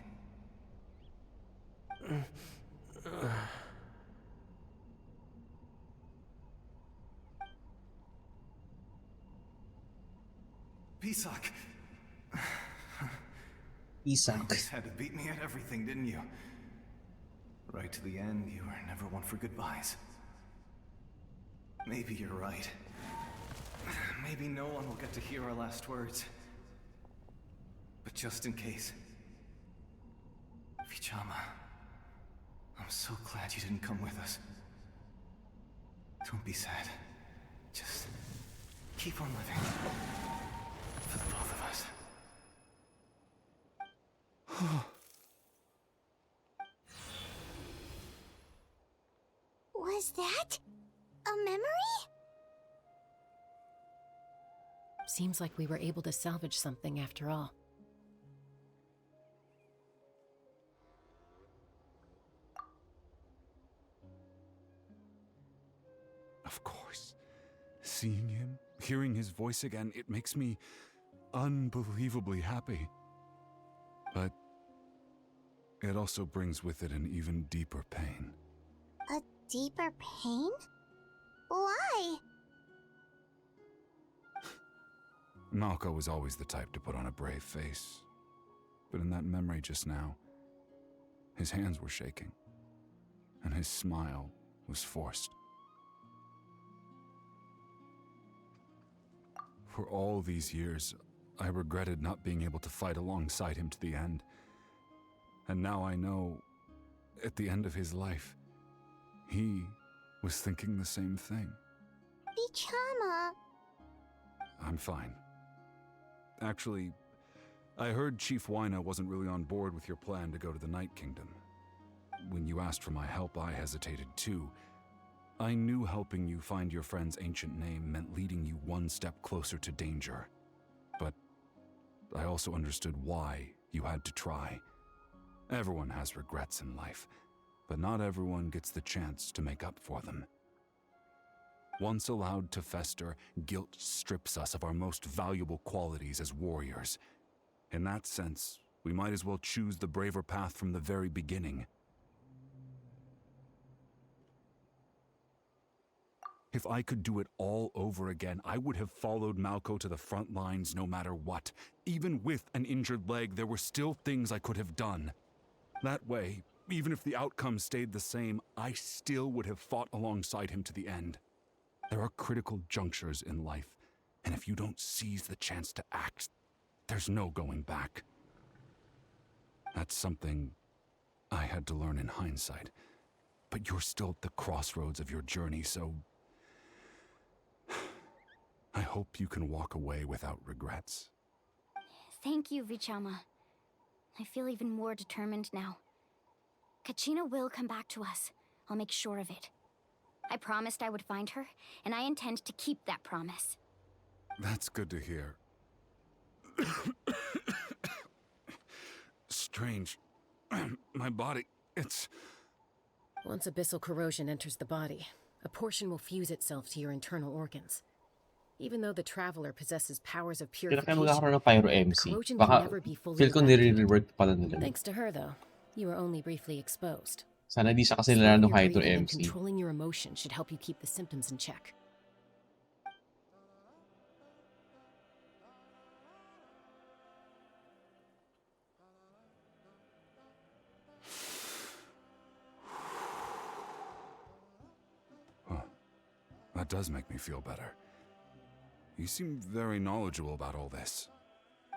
Pisak! Isak. Always had to beat me at everything, didn't you? Right to the end, you were never one for goodbyes. Maybe you're right. Maybe no one will get to hear our last words. But just in case. Vichama, I'm so glad you didn't come with us. Don't be sad. Just keep on living. For the both of us. Was that a memory? Seems like we were able to salvage something after all. Of course. Seeing him, hearing his voice again, it makes me unbelievably happy. But it also brings with it an even deeper pain. A deeper pain? Why? Malco was always the type to put on a brave face. But in that memory just now, his hands were shaking, and his smile was forced. For all these years, I regretted not being able to fight alongside him to the end. And now I know, at the end of his life, he was thinking the same thing. Vichama. I'm fine. Actually, I heard Chief Wyna wasn't really on board with your plan to go to the Night Kingdom. When you asked for my help, I hesitated too. I knew helping you find your friend's ancient name meant leading you one step closer to danger. But I also understood why you had to try. Everyone has regrets in life, but not everyone gets the chance to make up for them. Once allowed to fester, guilt strips us of our most valuable qualities as warriors. In that sense, we might as well choose the braver path from the very beginning. If I could do it all over again, I would have followed Malco to the front lines no matter what. Even with an injured leg, there were still things I could have done. That way, even if the outcome stayed the same, I still would have fought alongside him to the end. There are critical junctures in life, and if you don't seize the chance to act, there's no going back. That's something I had to learn in hindsight. But you're still at the crossroads of your journey, so I hope you can walk away without regrets. Thank you, Vichama. I feel even more determined now. Kachina will come back to us. I'll make sure of it. I promised I would find her, and I intend to keep that promise. That's good to hear. Strange. My body, it's... Once abyssal corrosion enters the body, a portion will fuse itself to your internal organs. Even though the traveler possesses powers of Kailan kayo purification, magkakaroon ng Pyro the MC? corrosion can Baka, never be fully feel ko eradicated. nire-revert pala nila. Thanks to her, though, you were only briefly exposed. Sana di siya kasi Slowing nila ng your Hydro breathing and MC. controlling your emotions should help you keep the symptoms in check. That does make me feel better. You seem very knowledgeable about all this.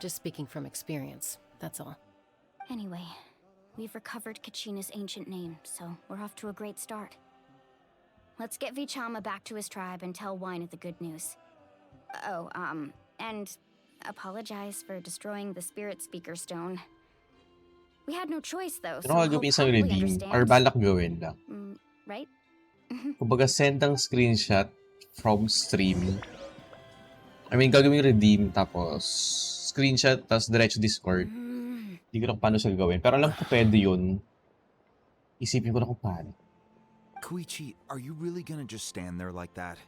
Just speaking from experience, that's all. Anyway, we've recovered Kachina's ancient name, so we're off to a great start. Let's get Vichama back to his tribe and tell Wyna the good news. Oh, and apologize for destroying the Spirit Speaker Stone. We had no choice, though, so Ano he'll gagawin isang probably redeem? understand. Or balak gawin lang? Right? Kumbaga, send ang screenshot from stream. I mean, gagawin redeem, tapos screenshot, tapos diretso Discord. Hindi ko lang paano siya gagawin. Pero alam ko pwede yun. Isipin ko na kung paano. Koichi, are you really gonna just stand there like that?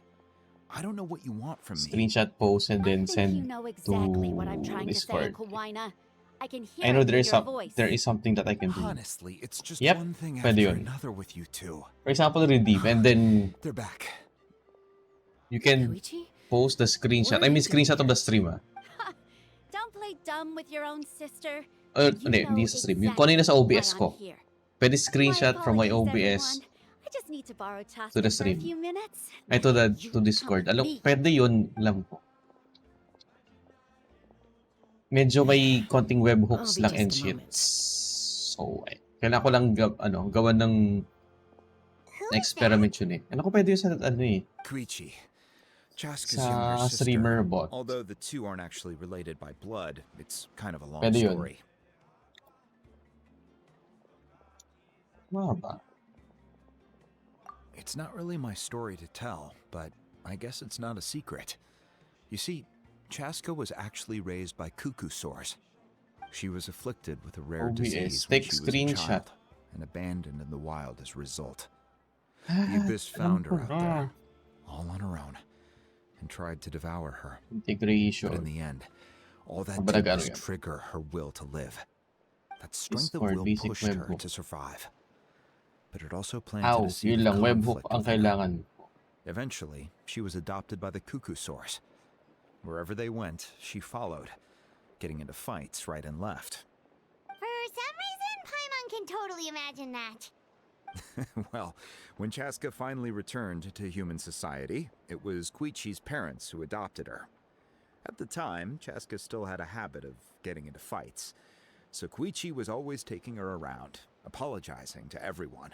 I don't know what you want from me. Screenshot, post, and then send you know exactly to what I'm trying Discord. to say, Kawaina. I can hear I know it in your voice. there is something that I can do. Honestly, it's just Yep, one thing pwede after yun. another with you two. For example, redeem, and then They're back. you can Koichi? post the screenshot. I mean, screenshot of the stream, ah. Don't play dumb with your own sister. Hindi sa stream. Yung kanina sa OBS ko. Pwede screenshot from my OBS. I just need to borrow To Chaska the for a stream. few minutes. Ay, to Discord. Alam, pwede yun, alam ko. Medyo may konting webhooks I'll be lang just and a shit. moment. So, kailangan ko lang gawan ng Who is that? experiment yun eh. Alam ko pwede yun sa ano eh. Koichi, Chaska's Sa younger streamer sister. bot. Although the two aren't actually related by blood, it's kind of a long Pwede yun. story. Mahaba. It's not really my story to tell, but I guess it's not a secret. You see, Chaska was actually raised by cuckoo sores. She was afflicted with a rare disease when Take she was a screenshot. child and abandoned in the wild as a result. The Abyss found her out there, all on her own, and tried to devour her. Integration. But in the end, all that Kumbaga, did was yan. trigger her will to live. That strength of Discord, will basic pushed her webhook. to survive. But it also planted Ow, a seed yun of lang, webhook conflict ang within her. kailangan. Eventually, she was adopted by the cuckoo source. Wherever they went, she followed, getting into fights right and left. For some reason, Paimon can totally imagine that. Well, when Chaska finally returned to human society, it was Koichi's parents who adopted her. At the time, Chaska still had a habit of getting into fights, so Koichi was always taking her around, apologizing to everyone.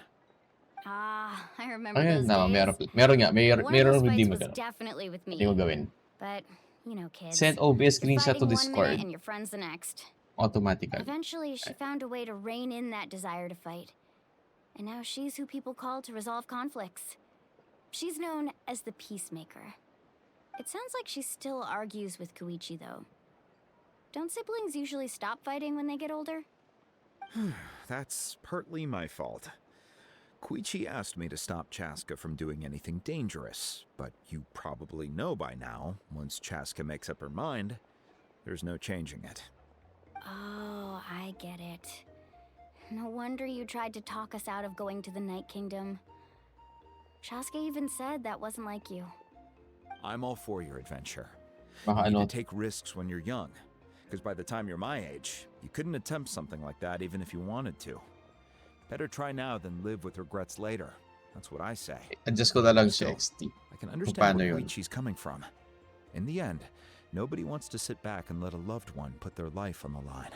Ah, I remember Ayun, those no, days. meron nga. One of those Hindi fights was magano. definitely with Hindi ko me. gawin. But, you know, kids. Send OBS You're screenshot to fighting 1 Discord. minute and your friend's the next. Automatically. Eventually, she found a way to rein in that desire to fight. And now she's who people call to resolve conflicts. She's known as the Peacemaker. It sounds like she still argues with Koichi, though. Don't siblings usually stop fighting when they get older? That's partly my fault. Koichi asked me to stop Chaska from doing anything dangerous, but you probably know by now, once Chaska makes up her mind, there's no changing it. Oh, I get it. No wonder you tried to talk us out of going to the Night Kingdom. Chaska even said that wasn't like you. I'm all for your adventure. Baka You need ano, to take risks when you're young, because by the time you're my age, you couldn't attempt something like that even if you wanted to. Better try now than live with regrets later. That's what I say. adjust ko na lang Still, siya XT. I can understand paano where yun? Koichi's coming from. In the end, nobody wants to sit back and let a loved one put their life on the line.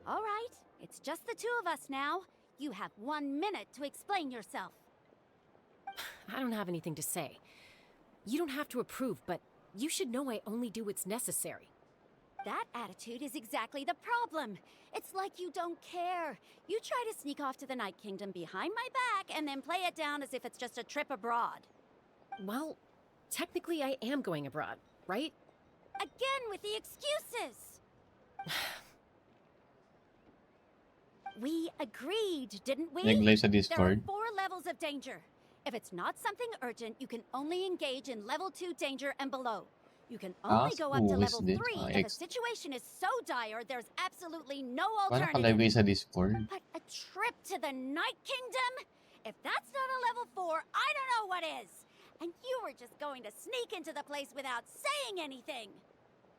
All right, it's just the two of us now. You have 1 minute to explain yourself. I don't have anything to say. You don't have to approve, but you should know I only do what's necessary. That attitude is exactly the problem. It's like you don't care. You try to sneak off to the Night Kingdom behind my back and then play it down as if it's just a trip abroad. Well, technically I am going abroad, right? Again with the excuses! We agreed, didn't we? Nag-live sa There are Discord. 4 levels of danger. If it's not something urgent, you can only engage in level 2 danger and below. You can only go up to who is level this? 3 if a situation is so dire there's absolutely no Paano ka-live alternative. kayo sa Discord? But a trip to the Night Kingdom? If that's not a level 4, I don't know what is. And you were just going to sneak into the place without saying anything.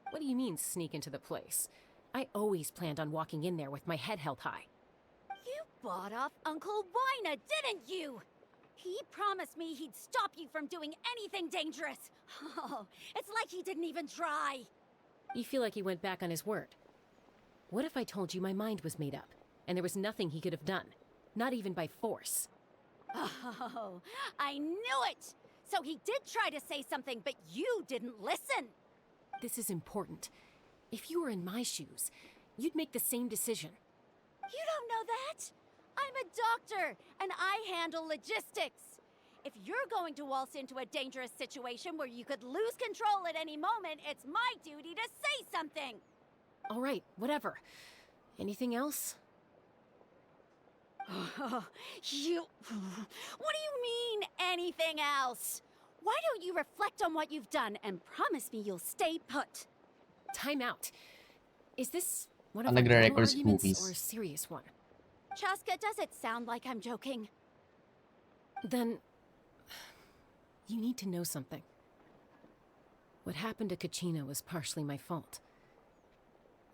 What do you mean, sneak into the place? I always planned on walking in there with my head held high. You bought off Uncle Wina, didn't you? He promised me he'd stop you from doing anything dangerous. Oh, it's like he didn't even try. You feel like he went back on his word. What if I told you my mind was made up, and there was nothing he could have done? Not even by force. Oh, I knew it! So he did try to say something, but you didn't listen. This is important. If you were in my shoes, you'd make the same decision. You don't know that? I'm a doctor, and I handle logistics. If you're going to waltz into a dangerous situation where you could lose control at any moment, it's my duty to say something. All right, whatever. Anything else? You... What do you mean, anything else? Why don't you reflect on what you've done and promise me you'll stay put? Time out. Is this one of Ang our normal nagre-record si arguments Cookies. or a serious one? Chaska, does it sound like I'm joking? Then... you need to know something. What happened to Kachina was partially my fault.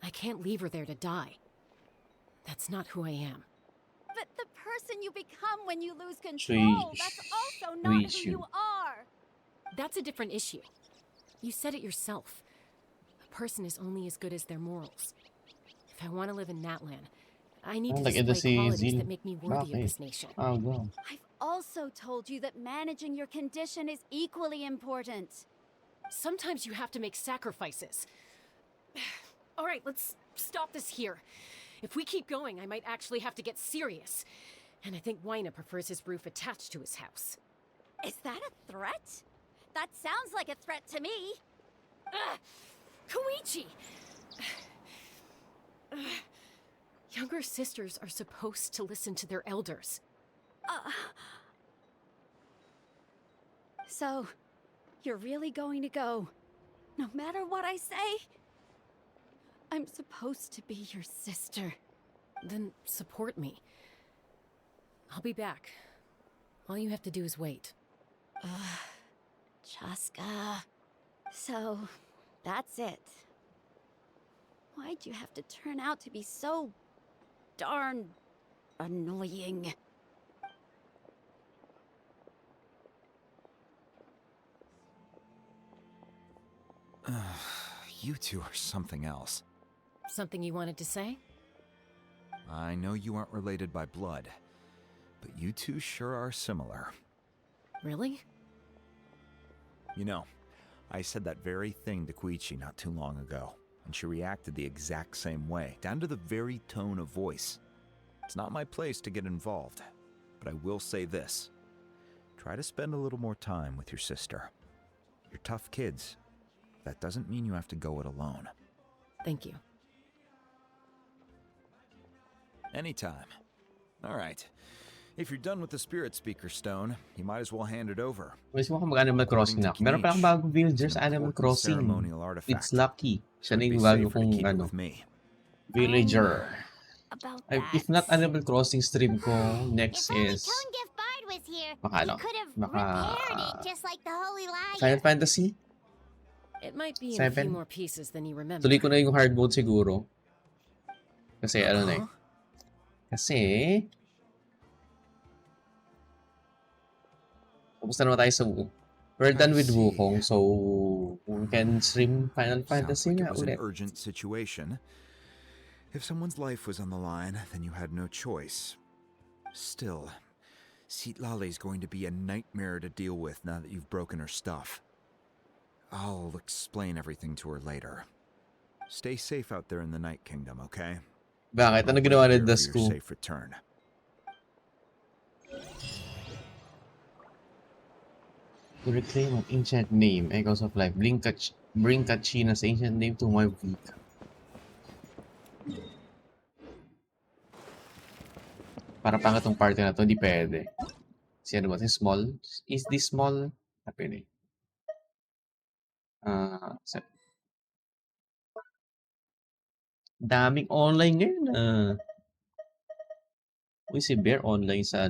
I can't leave her there to die. That's not who I am. But the person you become when you lose control, that's also not who you are. That's a different issue. You said it yourself. A person is only as good as their morals. If I want to live in Natlan, I need to display qualities that make me worthy of this nation. I've also told you that managing your condition is equally important. Sometimes you have to make sacrifices. All right, let's stop this here. If we keep going, I might actually have to get serious. And I think Weina prefers his roof attached to his house. Is that a threat? That sounds like a threat to me. Koichi! Younger sisters are supposed to listen to their elders. So, you're really going to go, no matter what I say? I'm supposed to be your sister. Then support me. I'll be back. All you have to do is wait. Chaska. So, that's it. Why'd you have to turn out to be so darn annoying? You two are something else. Something you wanted to say? I know you aren't related by blood, but you two sure are similar. Really? You know, I said that very thing to Koichi not too long ago, and she reacted the exact same way, down to the very tone of voice. It's not my place to get involved, but I will say this. Try to spend a little more time with your sister. You're tough kids. That doesn't mean you have to go it alone. Thank you. Anytime. All right. If you're done with the Spirit Speaker Stone, you might as well hand it over. Wish mo mag-Animal Crossing na. Meron pa akong bagong villagers Animal Crossing. It's Lucky. Siya na yung bago kong villager. If not Animal Crossing stream ko, next is baka Final Fantasy? It might be in a few more pieces than you remember. Tuloy ko na yung hard mode siguro. Kasi ano na eh. Kasi tapos na naman tayo sa we're done with Wukong, so we can stream Final Fantasy like na it was ulit. An urgent situation. If someone's life was on the line, then you had no choice. Still, Citlali's going to be a nightmare to deal with now that you've broken her stuff. I'll explain everything to her later. Stay safe out there in the Night Kingdom, okay? Bakit? Ano ginawa ni Dasku? Safe return. To reclaim an ancient name, Echoes of Life. Bring Kachina's ancient name to my week. Para pang itong party na to, hindi pwede. Si ano ba? Si Small? Is this Small? Happy eh. Daming online ngayon Uy, si Bear online sa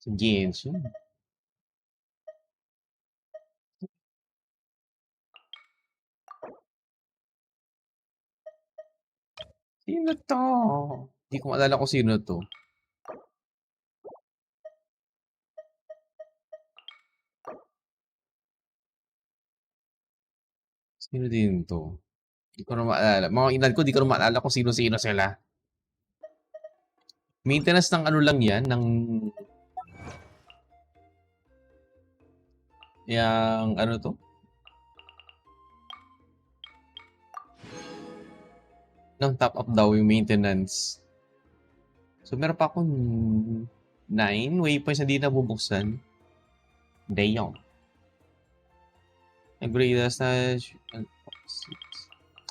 Genshin. Sino to? Hindi ko maalala kung sino to. Sino din to? Hindi ko na maalala. Mga inad ko, hindi ko na maalala kung sino-sino sila. Maintenance ng ano lang yan, ng yang ano to? Ng top up daw yung maintenance. So meron pa akong 9 waypoints na di nabubuksan. Damn. Nag-break na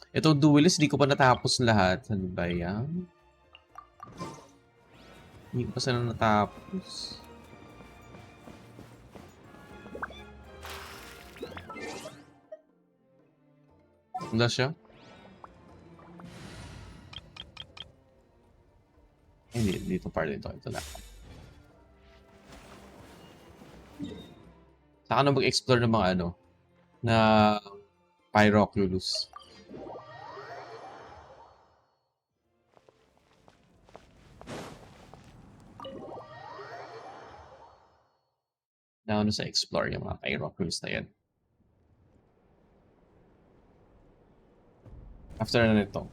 ito duelist, di ko pa natapos lahat. Ano ba yan? Hindi ko pa sila natapos. Wala siya? Hindi, dito part dito. Ito na. Saka na mag-explore ng mga ano, na Pyroculus. Nauna sa explore yung mga pyro crews na yan. After na nito.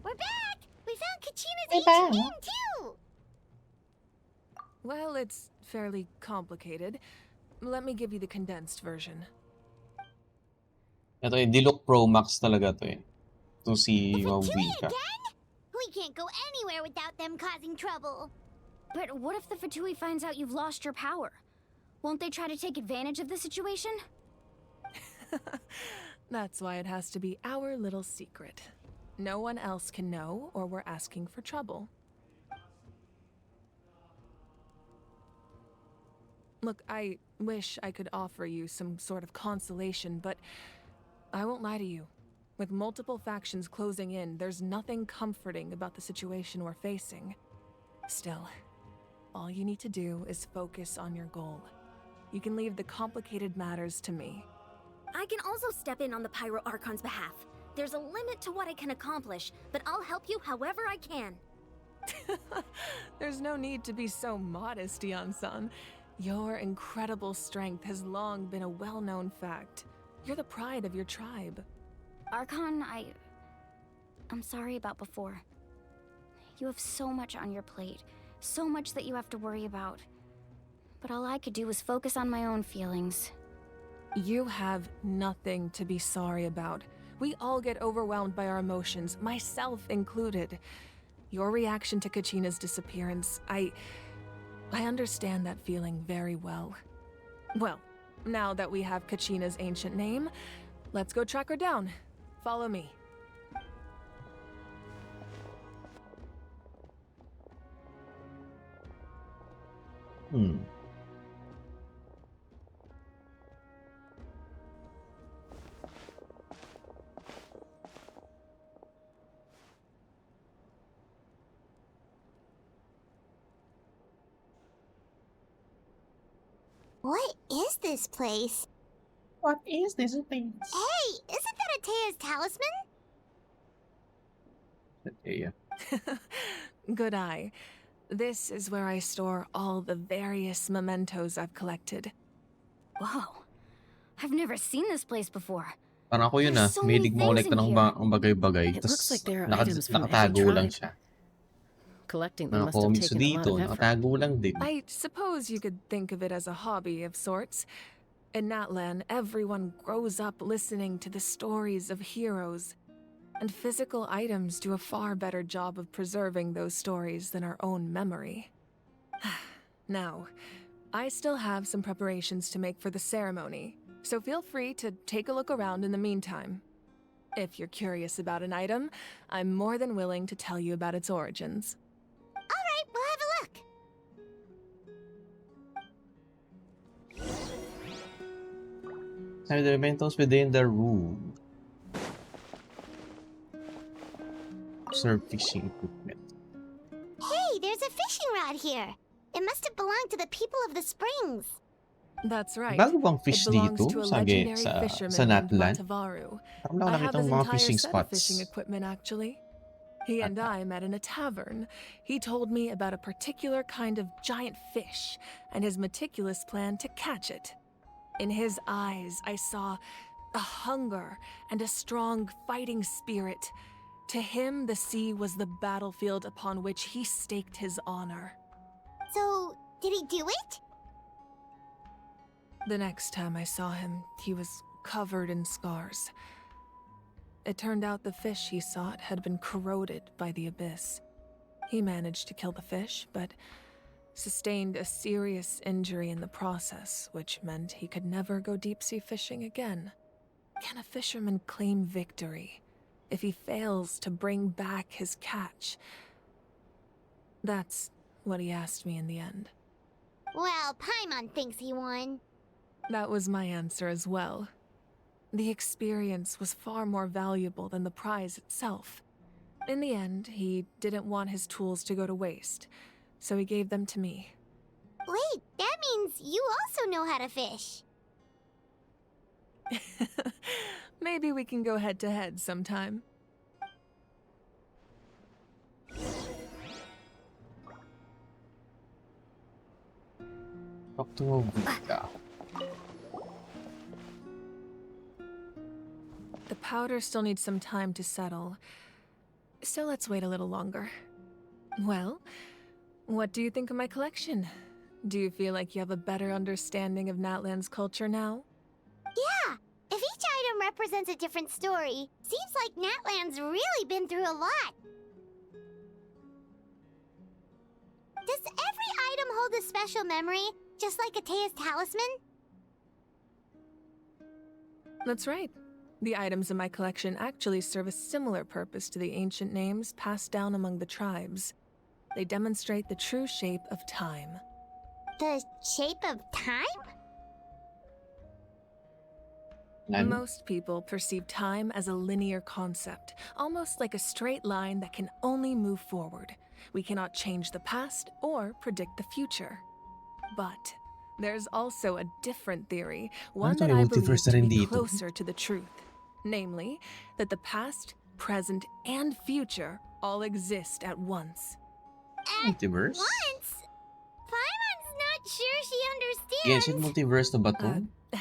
We're back! We found Kachina's We're ancient back. name, too! Well, it's fairly complicated. Let me give you the condensed version. Ito yung Diluc Pro Max talaga to eh. To si Fatui Wika. again? We can't go anywhere without them causing trouble. But what if the Fatui finds out you've lost your power? Won't they try to take advantage of the situation? That's why it has to be our little secret. No one else can know, or we're asking for trouble. Look, I wish I could offer you some sort of consolation, but I won't lie to you. With multiple factions closing in, there's nothing comforting about the situation we're facing. Still, all you need to do is focus on your goal. You can leave the complicated matters to me. I can also step in on the Pyro Archon's behalf. There's a limit to what I can accomplish, but I'll help you however I can. There's no need to be so modest, Yan-san. Your incredible strength has long been a well-known fact. You're the pride of your tribe. Archon, I'm sorry about before. You have so much on your plate, so much that you have to worry about. But all I could do was focus on my own feelings. You have nothing to be sorry about. We all get overwhelmed by our emotions, myself included. Your reaction to Kachina's disappearance, I understand that feeling very well. Well, now that we have Kachina's ancient name, let's go track her down. Follow me. What is this place? What is this place? Hey, isn't that Atea's talisman? Yeah. Good eye. This is where I store all the various mementos I've collected. Wow. I've never seen this place before. Parang ako yun There's so many Mahilig mo things kolekta in ng here. bagay-bagay. It looks like there are naka- items from every nakatago lang tribe. siya. Collecting them Mga must have comics taken a lot dito, of effort. nakatago lang din. I suppose you could think of it as a hobby of sorts. In Natlan, everyone grows up listening to the stories of heroes, and physical items do a far better job of preserving those stories than our own memory. Now, I still have some preparations to make for the ceremony, so feel free to take a look around in the meantime. If you're curious about an item, I'm more than willing to tell you about its origins. Alright, we'll have a look. Sabi the mementos within the room. Observe fishing equipment. Hey, there's a fishing rod here. It must have belonged to the people of the springs. That's right. Bago bang fish It belongs dito to a sa legendary fisherman named Natlan? Matavaru. Parang I wala have nakitang his mga entire fishing set of spots. fishing equipment, actually. He and I met in a tavern. He told me about a particular kind of giant fish and his meticulous plan to catch it. In his eyes, I saw a hunger and a strong fighting spirit. To him, the sea was the battlefield upon which he staked his honor. So, did he do it? The next time I saw him, he was covered in scars. It turned out the fish he sought had been corroded by the abyss. He managed to kill the fish, but sustained a serious injury in the process, which meant he could never go deep-sea fishing again. Can a fisherman claim victory if he fails to bring back his catch? That's what he asked me in the end. Well, Paimon thinks he won. That was my answer as well. The experience was far more valuable than the prize itself. In the end, he didn't want his tools to go to waste, so he gave them to me. Wait, that means you also know how to fish. Maybe we can go head-to-head sometime. Talk to a Wicca. The powder still needs some time to settle, so let's wait a little longer. Well, what do you think of my collection? Do you feel like you have a better understanding of Natlan's culture now? Yeah! If each item represents a different story, seems like Natlan's really been through a lot. Does every item hold a special memory, just like Atea's talisman? That's right. The items in my collection actually serve a similar purpose to the ancient names passed down among the tribes. They demonstrate the true shape of time. The shape of time? Most people perceive time as a linear concept, almost like a straight line that can only move forward. We cannot change the past or predict the future. But there's also a different theory, one that I believe to be closer to the truth. Namely, that the past, present, and future all exist at once. Multiverse? Once? Paimon's not sure she Genshin understands. Multiverse na ba to?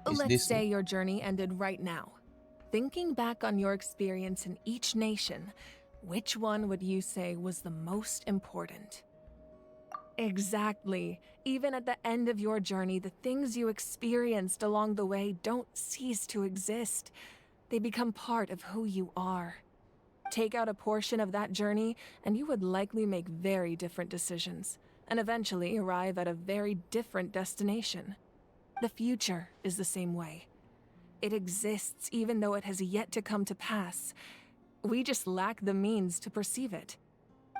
Let's say your journey ended right now. Thinking back on your experience in each nation, which one would you say was the most important? Exactly. Even at the end of your journey, the things you experienced along the way don't cease to exist. They become part of who you are. Take out a portion of that journey, and you would likely make very different decisions, and eventually arrive at a very different destination. The future is the same way. It exists even though it has yet to come to pass. We just lack the means to perceive it.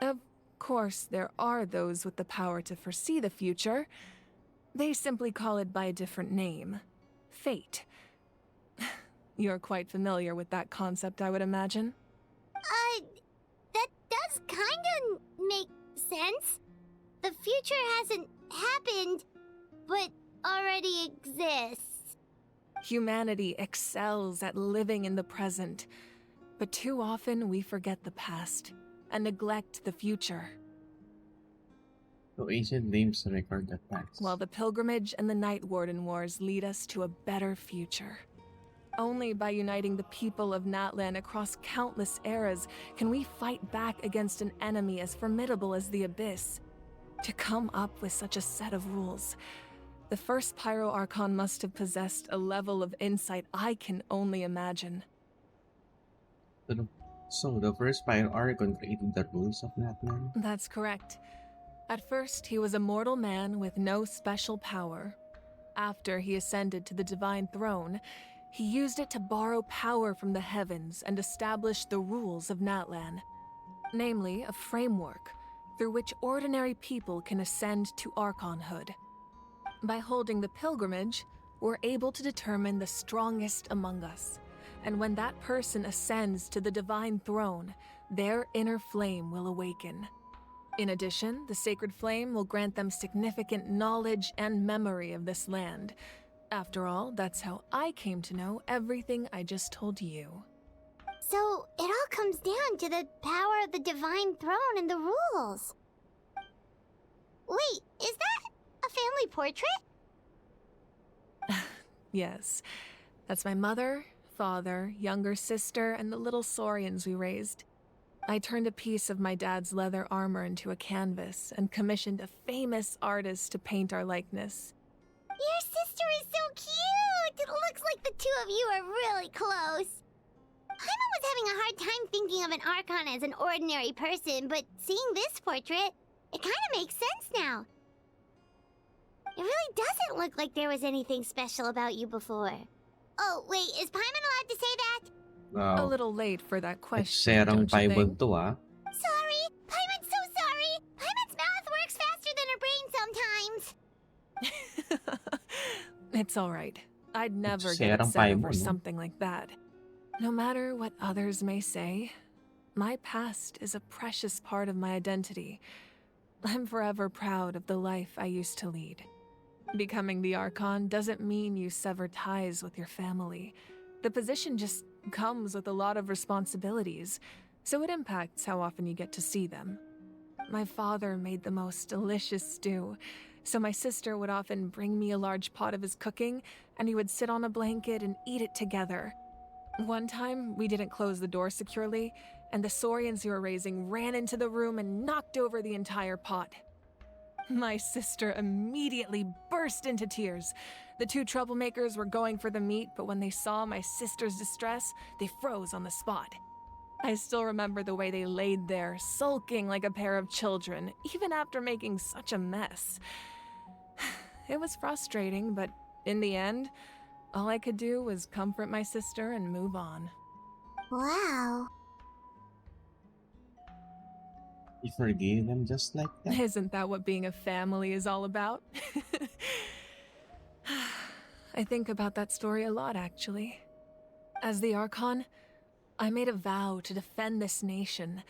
Of course, there are those with the power to foresee the future. They simply call it by a different name. Fate. You're quite familiar with that concept, I would imagine. That does kinda make sense. The future hasn't happened, but already exists. Humanity excels at living in the present, but too often we forget the past and neglect the future. So ancient names record the past. While the pilgrimage and the Night Warden Wars lead us to a better future. Only by uniting the people of Natlan across countless eras can we fight back against an enemy as formidable as the Abyss. To come up with such a set of rules, the first Pyro Archon must have possessed a level of insight I can only imagine. So the first Pyro Archon created the rules of Natlan? That's correct. At first, he was a mortal man with no special power. After he ascended to the Divine Throne, he used it to borrow power from the heavens and establish the rules of Natlan. Namely, a framework through which ordinary people can ascend to Archonhood. By holding the pilgrimage, we're able to determine the strongest among us. And when that person ascends to the Divine Throne, their inner flame will awaken. In addition, the sacred flame will grant them significant knowledge and memory of this land. After all, that's how I came to know everything I just told you. So, it all comes down to the power of the Divine Throne and the rules. Wait, is that a family portrait? Yes, that's my mother, father, younger sister, and the little saurians we raised. I turned a piece of my dad's leather armor into a canvas and commissioned a famous artist to paint our likeness. Your sister is so cute! It looks like the two of you are really close. Paimon was having a hard time thinking of an Archon as an ordinary person, but seeing this portrait, it kind of makes sense now. It really doesn't look like there was anything special about you before. Oh, wait, is Paimon allowed to say that? A little late for that question, Serang don't you think? to ah. Sorry! Paimon's so sorry! Paimon's mouth works faster than her brain sometimes! It's all right. I'd never It's get Serang upset over Paimon, no? something like that. No matter what others may say, my past is a precious part of my identity. I'm forever proud of the life I used to lead. Becoming the Archon doesn't mean you sever ties with your family. The position just comes with a lot of responsibilities, so it impacts how often you get to see them. My father made the most delicious stew, So my sister would often bring me a large pot of his cooking, and we would sit on a blanket and eat it together. One time, we didn't close the door securely, and the saurians we were raising ran into the room and knocked over the entire pot. My sister immediately burst into tears. The two troublemakers were going for the meat, but when they saw my sister's distress, they froze on the spot. I still remember the way they laid there, sulking like a pair of children, even after making such a mess. It was frustrating, but in the end, all I could do was comfort my sister and move on. Wow. You forgave them just like that? Isn't that what being a family is all about? I think about that story a lot, actually. As the Archon, I made a vow to defend this nation,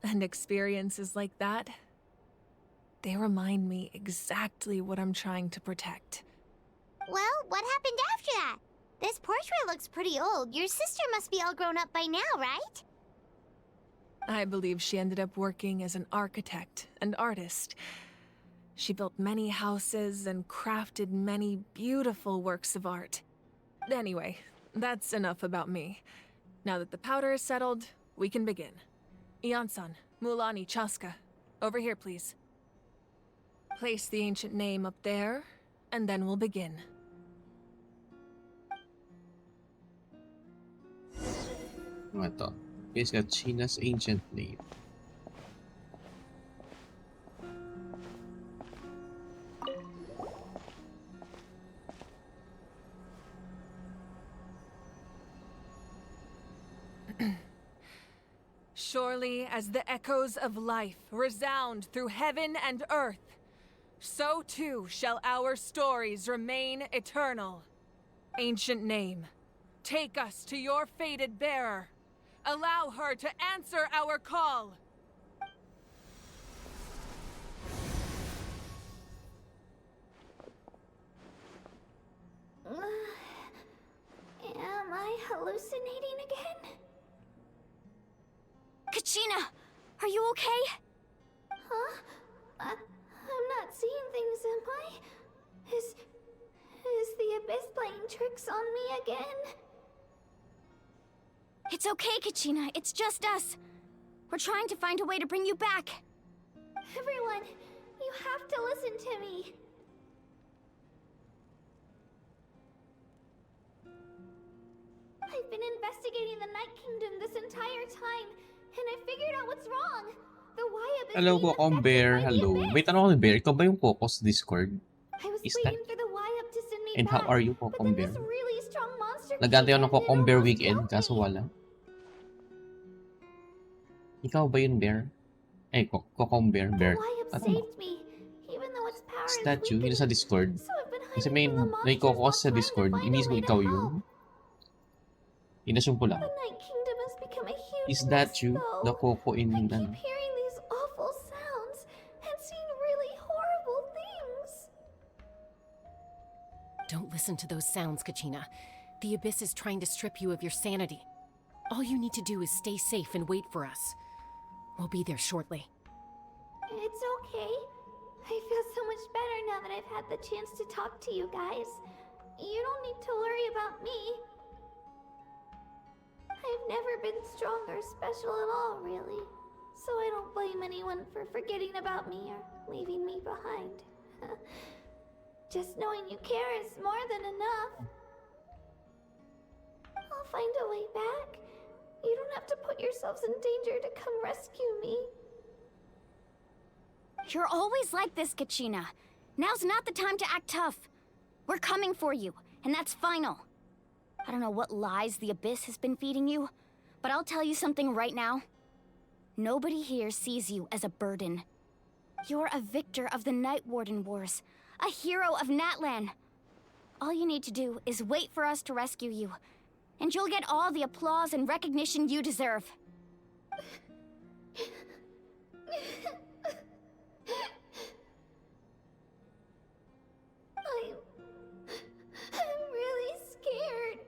and experiences like that, they remind me exactly what I'm trying to protect. Well, what happened after that? This portrait looks pretty old. Your sister must be all grown up by now, right? I believe she ended up working as an architect and artist. She built many houses and crafted many beautiful works of art. Anyway, that's enough about me. Now that the powder is settled, we can begin. Ian-san, Mulani, Chaska, over here, please. Place the ancient name up there, and then we'll begin. Ano ito? It's got China's ancient name. Surely as the echoes of life resound through heaven and earth, so too shall our stories remain eternal. Ancient name, take us to your fated bearer. Allow her to answer our call. Am I hallucinating again? Kachina! Are you okay? Huh? I'm not seeing things, am I? Is the Abyss playing tricks on me again? It's okay, Kachina. It's just us. We're trying to find a way to bring you back. Everyone, you have to listen to me. I've been investigating the Night Kingdom this entire time, and I figured out what's wrong. The Wyatt is Hello, being Kokong affected Bear. by the Hello. Abyss. Wait, ano ako Bear? Ikaw ba yung Kokos Discord? I was Is waiting that... for the Wyatt to send me And how back, are you, but Kokong then Bear? this really strong monster Nagantay came ako ng and it Kokong Bear almost weekend, killed kaso me. wala. Ikaw ba yun, Bear? Eh, Kokong Bear, The Bear. Wyatt Ano ba? saved me, even though its power is Statue, yun weakened. sa Discord. So I've been Kasi hiding from the may monsters Kokos while sa trying to Discord. find a Inisip ko way to ikaw help. yun. Inassume ko lang. The Night Kingdom has become a huge Is mess, that you? though. The Coco in... I keep hearing these awful sounds and seeing really horrible things. Don't listen to those sounds, Kachina. The Abyss is trying to strip you of your sanity. All you need to do is stay safe and wait for us. We'll be there shortly. It's okay. I feel so much better now that I've had the chance to talk to you guys. You don't need to worry about me. I've never been strong or special at all, really. So I don't blame anyone for forgetting about me or leaving me behind. Just knowing you care is more than enough. I'll find a way back. You don't have to put yourselves in danger to come rescue me. You're always like this, Kachina. Now's not the time to act tough. We're coming for you, and that's final. I don't know what lies the Abyss has been feeding you, but I'll tell you something right now. Nobody here sees you as a burden. You're a victor of the Night Warden Wars, a hero of Natlan. All you need to do is wait for us to rescue you, and you'll get all the applause and recognition you deserve. I'm really scared.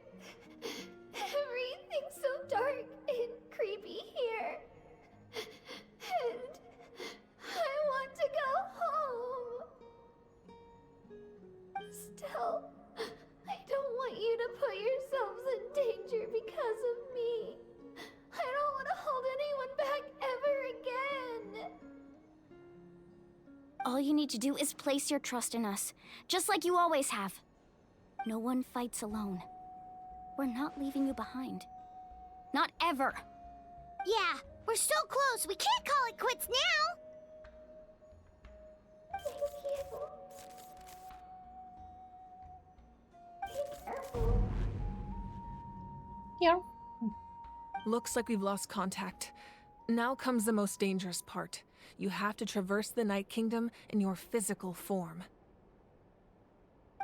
Everything's so dark and creepy here. And I want to go home. all you need to do is place your trust in us, just like you always have. No one fights alone. We're not leaving you behind. Not ever. Yeah, we're so close. We can't call it quits now. Yeah. Looks like we've lost contact. Now comes the most dangerous part. You have to traverse the Night Kingdom in your physical form.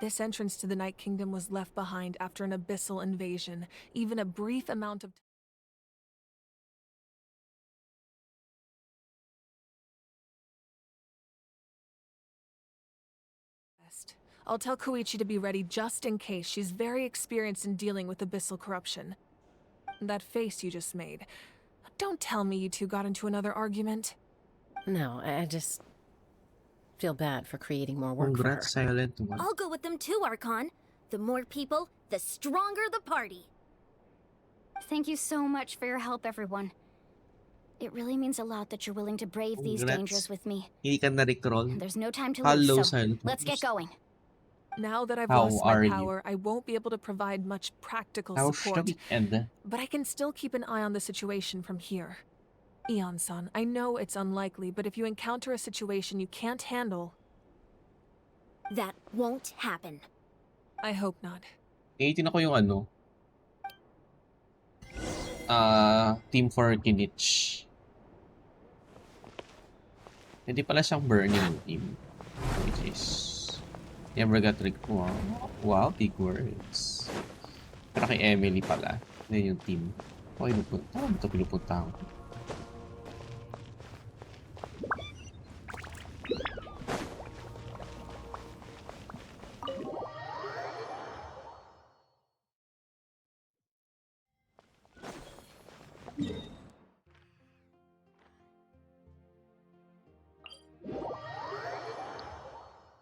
This entrance to the Night Kingdom was left behind after an abyssal invasion. Even a brief amount of I'll tell Koichi to be ready just in case. She's very experienced in dealing with abyssal corruption. That face you just made. Don't tell me you two got into another argument. No, I just feel bad for creating more work Congrats, for her. Silent One. I'll go with them too, Archon. The more people, the stronger the party. Thank you so much for your help, everyone. It really means a lot that you're willing to brave these Congrats. dangers with me. Hindi ka na-recroll. There's no time to Hello, lose, so Silent let's get going. Now that I've How lost are my you? power, I won't be able to provide much practical How's the support. weekend? But I can still keep an eye on the situation from here. Eon-san, I know it's unlikely, but if you encounter a situation you can't handle... That won't happen. I hope not. Itin ako yung ano. Team for Kinich. Hindi pala siyang burning team. Which is... Never got recall. Wow, big words. Pero kay Emily pala. Yan yung team. Okay, pinupunta. Ito pinupunta ako.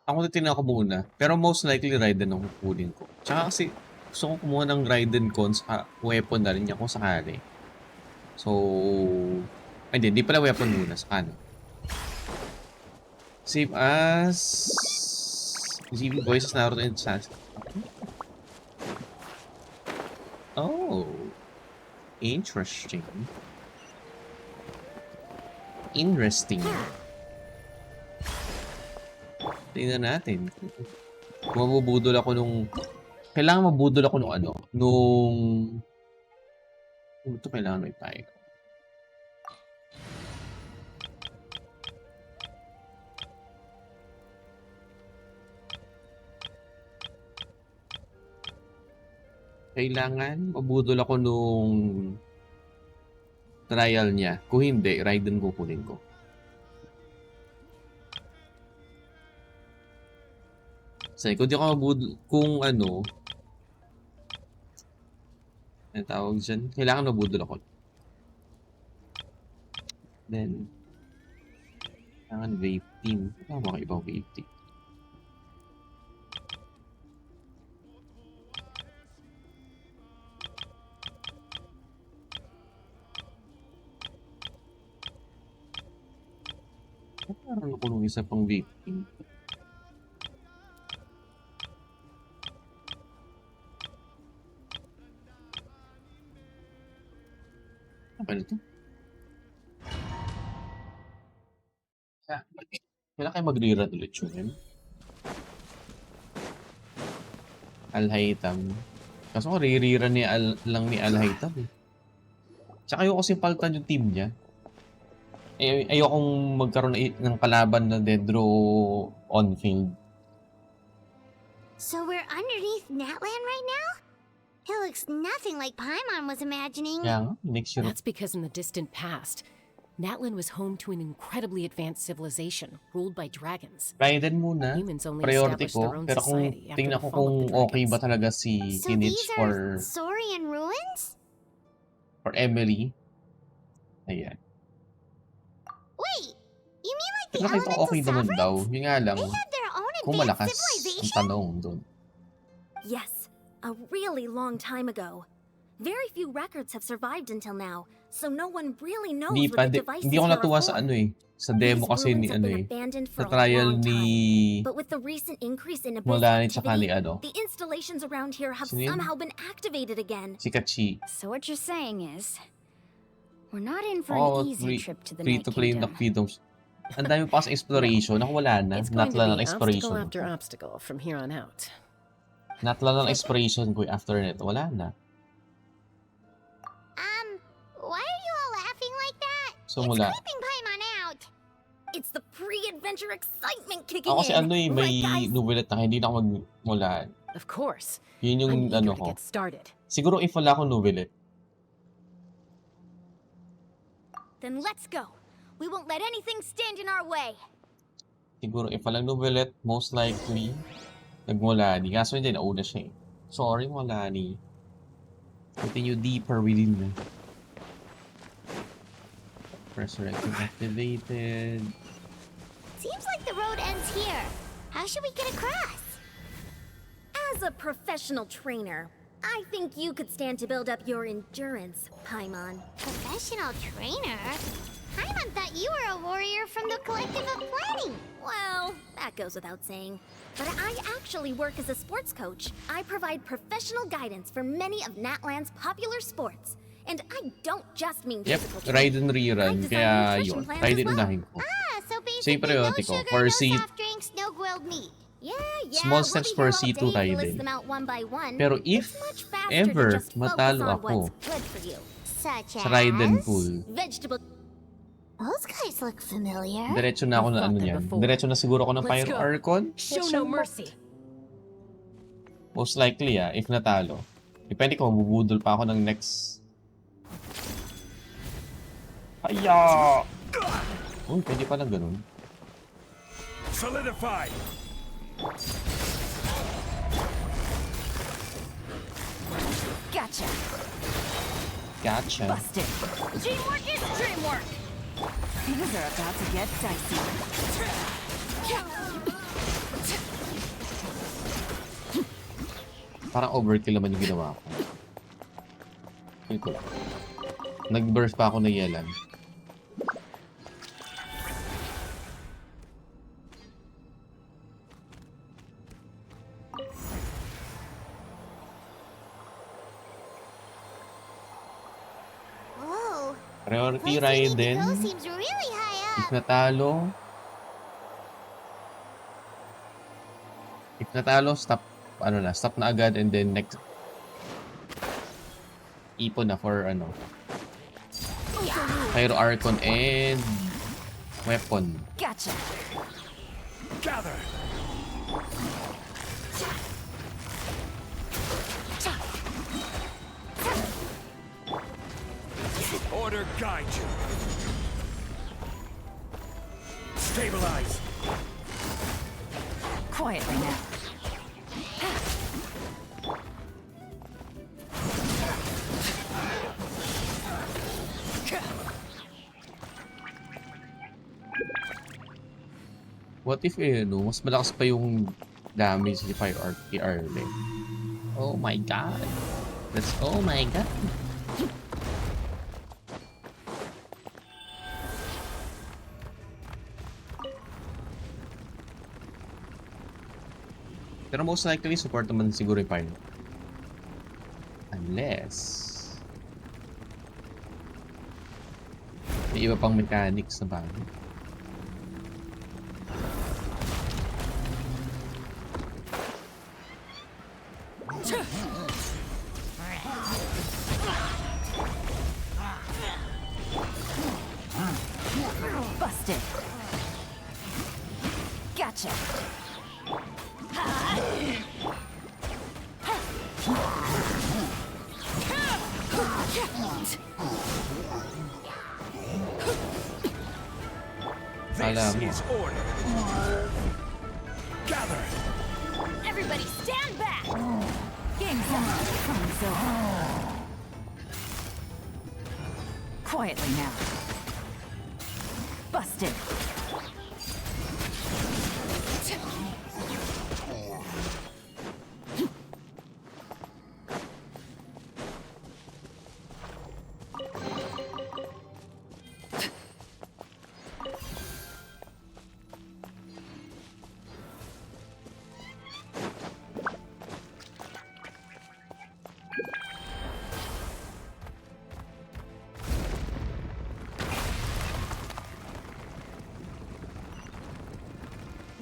Ako titignan ko muna. Pero most likely Raiden ang kukunin ko. Tsaka kasi gusto ko kumuha ng Raiden con sa weapon na rin niya kung sakali. So... Ay, hindi pala weapon muna. Saka ano. Same as... GB Voices Naruto and Sasuke. Oh. Interesting. Interesting. Tingnan natin. Kung mabubudol ako nung... Kailangan mabudol ako nung ano? Nung... Ito kailangan may tayo. Kailangan mabudol ako nung... trial niya. Kung hindi, Raiden kukunin ko. Kasi kung di ako mabudol, kung ano, ang tawag dyan, kailangan mabudol ako. Then, kailangan vape team. Ano mga ibang vape team? Parang ako nung isa pang vape team. Apa nito? Kailan kayo mag-rerun ulit yun? Al-Haytham. Kaso ko re-rerun lang ni Al-Haytham eh. Tsaka ayoko kasi palitan yung team niya. Eh, ayokong magkaroon ng kalaban na Dedro on-field. So we're underneath Natlan right now? It looks nothing like Paimon was imagining. Yeah, next year. That's because in the distant past, Natlan was home to an incredibly advanced civilization ruled by dragons. Raiden muna. Humans only Priority established their ko. own Pero kung society after tingnan the ko fall kung of the okay ba dragons. talaga si So Kinich these for are Saurian ruins? Emily. Ayan. Wait, you mean like the Pero nakita ko elemental okay naman sovereigns? daw. Yun nga lang, They had their own kung advanced malakas ang civilization? tanong doon. Yes, a really long time ago. Very few records have survived until now, so no one really knows Hindi pa, what the devices hindi ako here natuwa are sa for. ano eh. Sa demo These kasi ruins ni have ano been eh. abandoned Sa for a trial long ni time. But with the recent increase in abyss Mulani tsaka ni activity, ano. the installations around here have Sino yun? somehow been activated again. Si Kachi. So what you're saying is, we're not in for Oh, an easy trip to the free Night to play na Kingdom. Kingdoms. Ang dami pa sa exploration. Ako wala na. It's going to Natla ng be obstacle exploration. after obstacle from here on out. Natla ng exploration ko after nito. Wala na. Why are you all laughing like that? So It's mula. creeping Paimon out. It's the pre-adventure excitement kicking Ako kasi in. ano eh, may Right, guys? novelet na hindi na ako magmulaan. Of course. Yun yung I'm ano eager to ko. get started. Siguro if wala akong novelet. Then let's go. We won't let anything stand in our way. Siguro if walang novelet, most likely nagmulani. Kaso hindi, nauna siya eh. Sorry, Mulani. Continue deeper within me. Resurrection activated. Seems like the road ends here. How should we get across? As a professional trainer, I think you could stand to build up your endurance, Paimon. Professional trainer? Paimon thought you were a warrior from the Collective of Planning. Well, that goes without saying. But I actually work as a sports coach. I provide professional guidance for many of Natland's popular sports. And I don't just mean Yep, physical ride training. and rerun. I design Kaya nutrition yun, plans ride as and well. unahin ko. So Same basically, no priority ko. sugar, For no seed, soft drinks, no grilled meat. Yeah, small we'll steps be for here all C2 day to tayo list din. them out one by one. Pero if It's much faster ever to just focus matalo on ako what's good for you. Such sa ride and as... pool, Vegetable. Those guys look familiar. diretso na ako na ano niyan. Diretso na siguro ako ng Let's Pyro go. Archon. Show no mercy. Most likely if natalo. Depende kung mabubudol pa ako ng next. Aya! Uy, pwede pa lang ganun. Solidify! Gotcha. Gotcha. Busted. Teamwork is dreamwork. Things are about to get dicey. Parang overkill naman yung ginawa ko. Feel ko. Nag-burst pa ako na yelan. Whoa. Priority Place we ride need to din. go seems really high If up. natalo, stop, ano na, stop na agad and then next, ipon na for ano, Pyro Archon and weapon. Gotcha. Gather! Order guide you. Stabilize. Quietly now. What if no, mas malakas pa yung damage ni Pyro Archon? Oh my god. That's oh my god. Pero most likely, support naman siguro yung Pyro. Unless may iba pang mechanics na bago. Busted. Gotcha. Alam mo. This is order. Gather. Everybody stand back! Game's on. Fun over. Quietly now. Busted.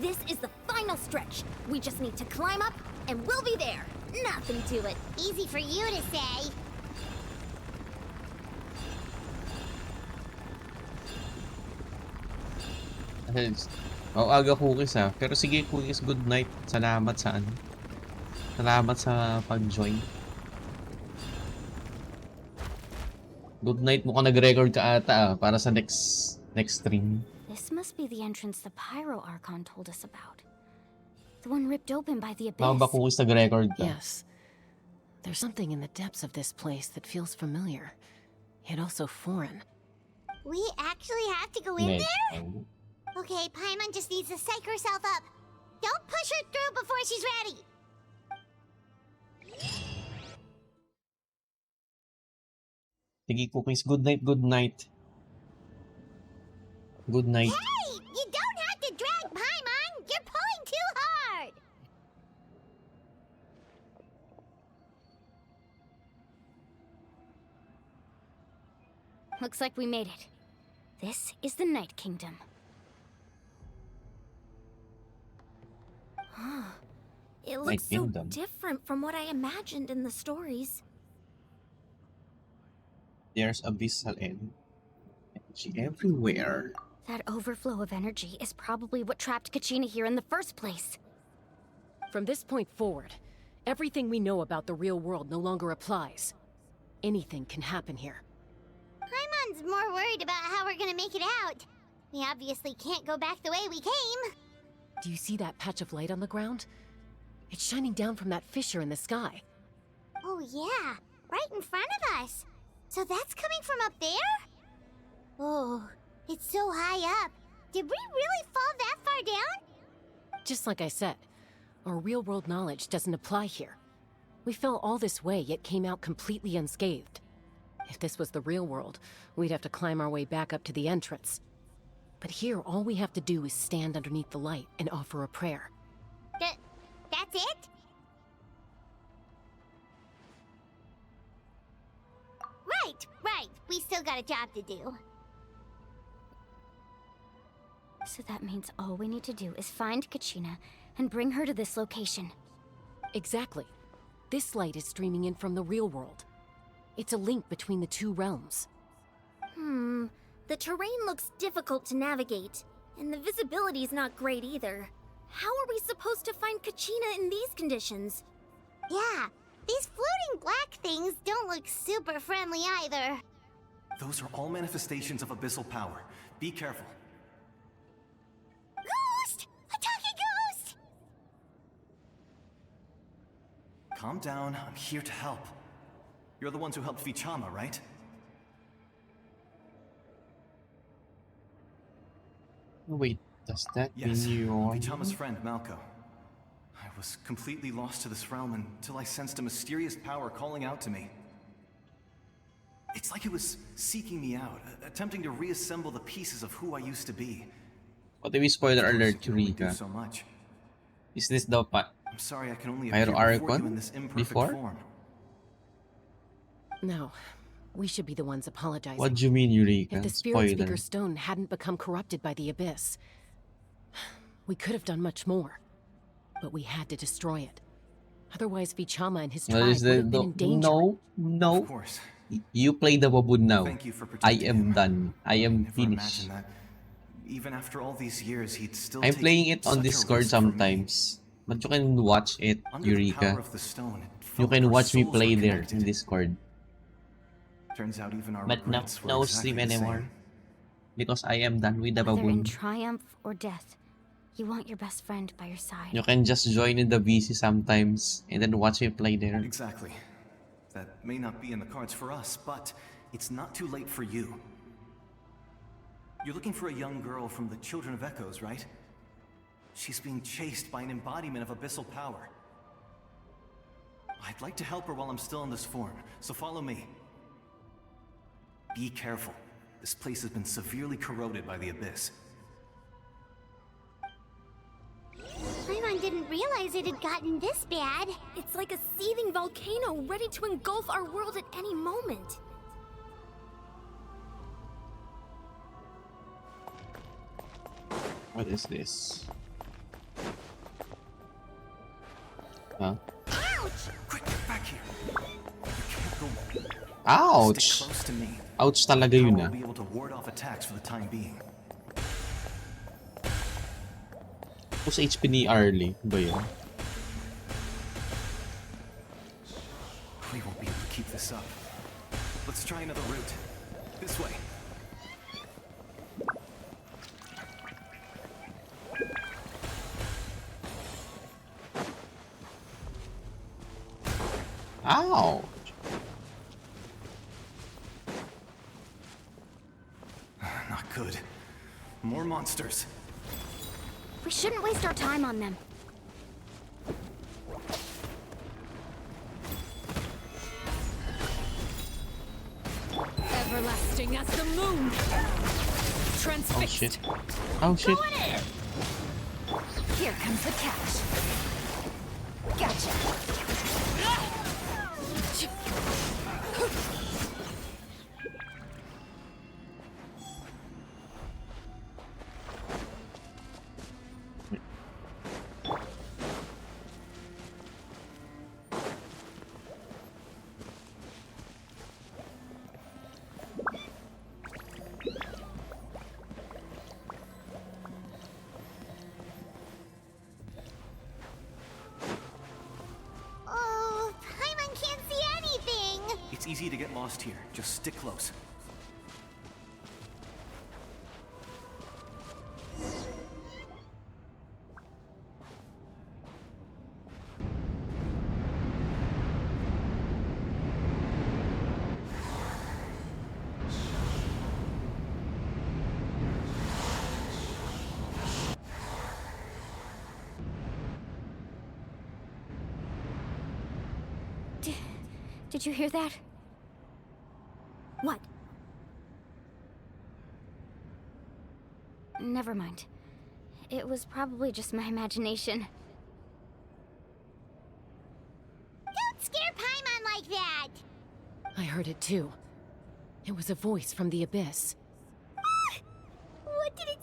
This is the final stretch. We just need to climb up, and we'll be there. Nothing to it. Easy for you to say. Aga Cookies ah. Pero sige Cookies, good night. Salamat sa ano. Salamat sa pag-join. Good night, mukhang nag-record ka ata ah, para sa next stream. This must be the entrance the Pyro Archon told us about. The one ripped open by the abyss. Baka ba Cookies nag-record ka? Yes. There's something in the depths of this place that feels familiar, yet also foreign. We actually have to go in there? Okay, Paimon just needs to psych herself up. Don't push her through before she's ready. Sige Cookies, good night, good night. Good night. Hey! You don't have to drag Paimon! You're pulling too hard! Looks like we made it. This is the Night Kingdom. It looks so different from what I imagined in the stories. There's abyssal energy everywhere. That overflow of energy is probably what trapped Kachina here in the first place. From this point forward, everything we know about the real world no longer applies. Anything can happen here. Paimon's more worried about how we're gonna make it out. We obviously can't go back the way we came. Do you see that patch of light on the ground? It's shining down from that fissure in the sky. Oh yeah, right in front of us. So that's coming from up there? Oh, it's so high up. Did we really fall that far down? Just like I said, our real-world knowledge doesn't apply here. We fell all this way, yet came out completely unscathed. If this was the real world, we'd have to climb our way back up to the entrance. But here, all we have to do is stand underneath the light and offer a prayer. That's it? Right. We still got a job to do. So that means all we need to do is find Kachina and bring her to this location. Exactly. This light is streaming in from the real world. It's a link between the two realms. The terrain looks difficult to navigate, and the visibility's not great either. How are we supposed to find Kachina in these conditions? Yeah, these floating black things don't look super friendly either. Those are all manifestations of abyssal power. Be careful. Ghost! A talking ghost! Calm down, I'm here to help. You're the ones who helped Vichama, right? Wait, does that Yes, mean you're... Vichama's friend, Malco. I was completely lost to this realm until I sensed a mysterious power calling out to me. It's like it was seeking me out, attempting to reassemble the pieces of who I used to be. What if we spoiler alert, It can only do Eureka? so much. Is this the I'm sorry I can only Pyro appear before you Archon in this imperfect before? form. No, we should be the ones apologizing. What do you mean, Eureka? If the Spirit Spoiler. Speaker Stone hadn't become corrupted by the Abyss, we could have done much more. But we had to destroy it. Otherwise, Vichama and his What tribe is would the... have been in danger. No. Of course. You play the baboon now. Thank you for I protecting am him. done. I am Never finished. imagined that. Even after all these years, he'd still I'm take playing it on such a Discord risk for me. sometimes. But you can watch it, Under the power Eureka. of the stone, it You felt can our watch me souls play were there connected. in Discord. Turns out even our But no, regrets were no exactly stream the same. anymore. Because I am done with the Whether in baboon. triumph or death, you want your best friend by your side. You can just join in the VC sometimes and then watch me play there. Exactly. That may not be in the cards for us, but it's not too late for you. You're looking for a young girl from the Children of Echoes, right? She's being chased by an embodiment of abyssal power. I'd like to help her while I'm still in this form, so follow me. Be careful. This place has been severely corroded by the Abyss. Paimon didn't realize it had gotten this bad. It's like a seething volcano ready to engulf our world at any moment. What is this? Huh? Ouch! Quick, get back here. You can't go. Ouch! Stay close to me. Ouch talaga yun I'll ah. be able to ward off attacks for the time being. Tapos HP ni Arlie. Ba yun? We won't be able to keep this up. Let's try another route. This way. Ow! Not good. More monsters. We shouldn't waste our time on them. Everlasting as the moon. Oh shit. Transfixed. Oh shit. Here comes the catch. Gotcha. Oh, Paimon can't see anything. It's easy to get lost here. Just stick close. Did you hear that? What? Never mind. It was probably just my imagination. Don't scare Paimon like that. I heard it too. It was a voice from the abyss. What did it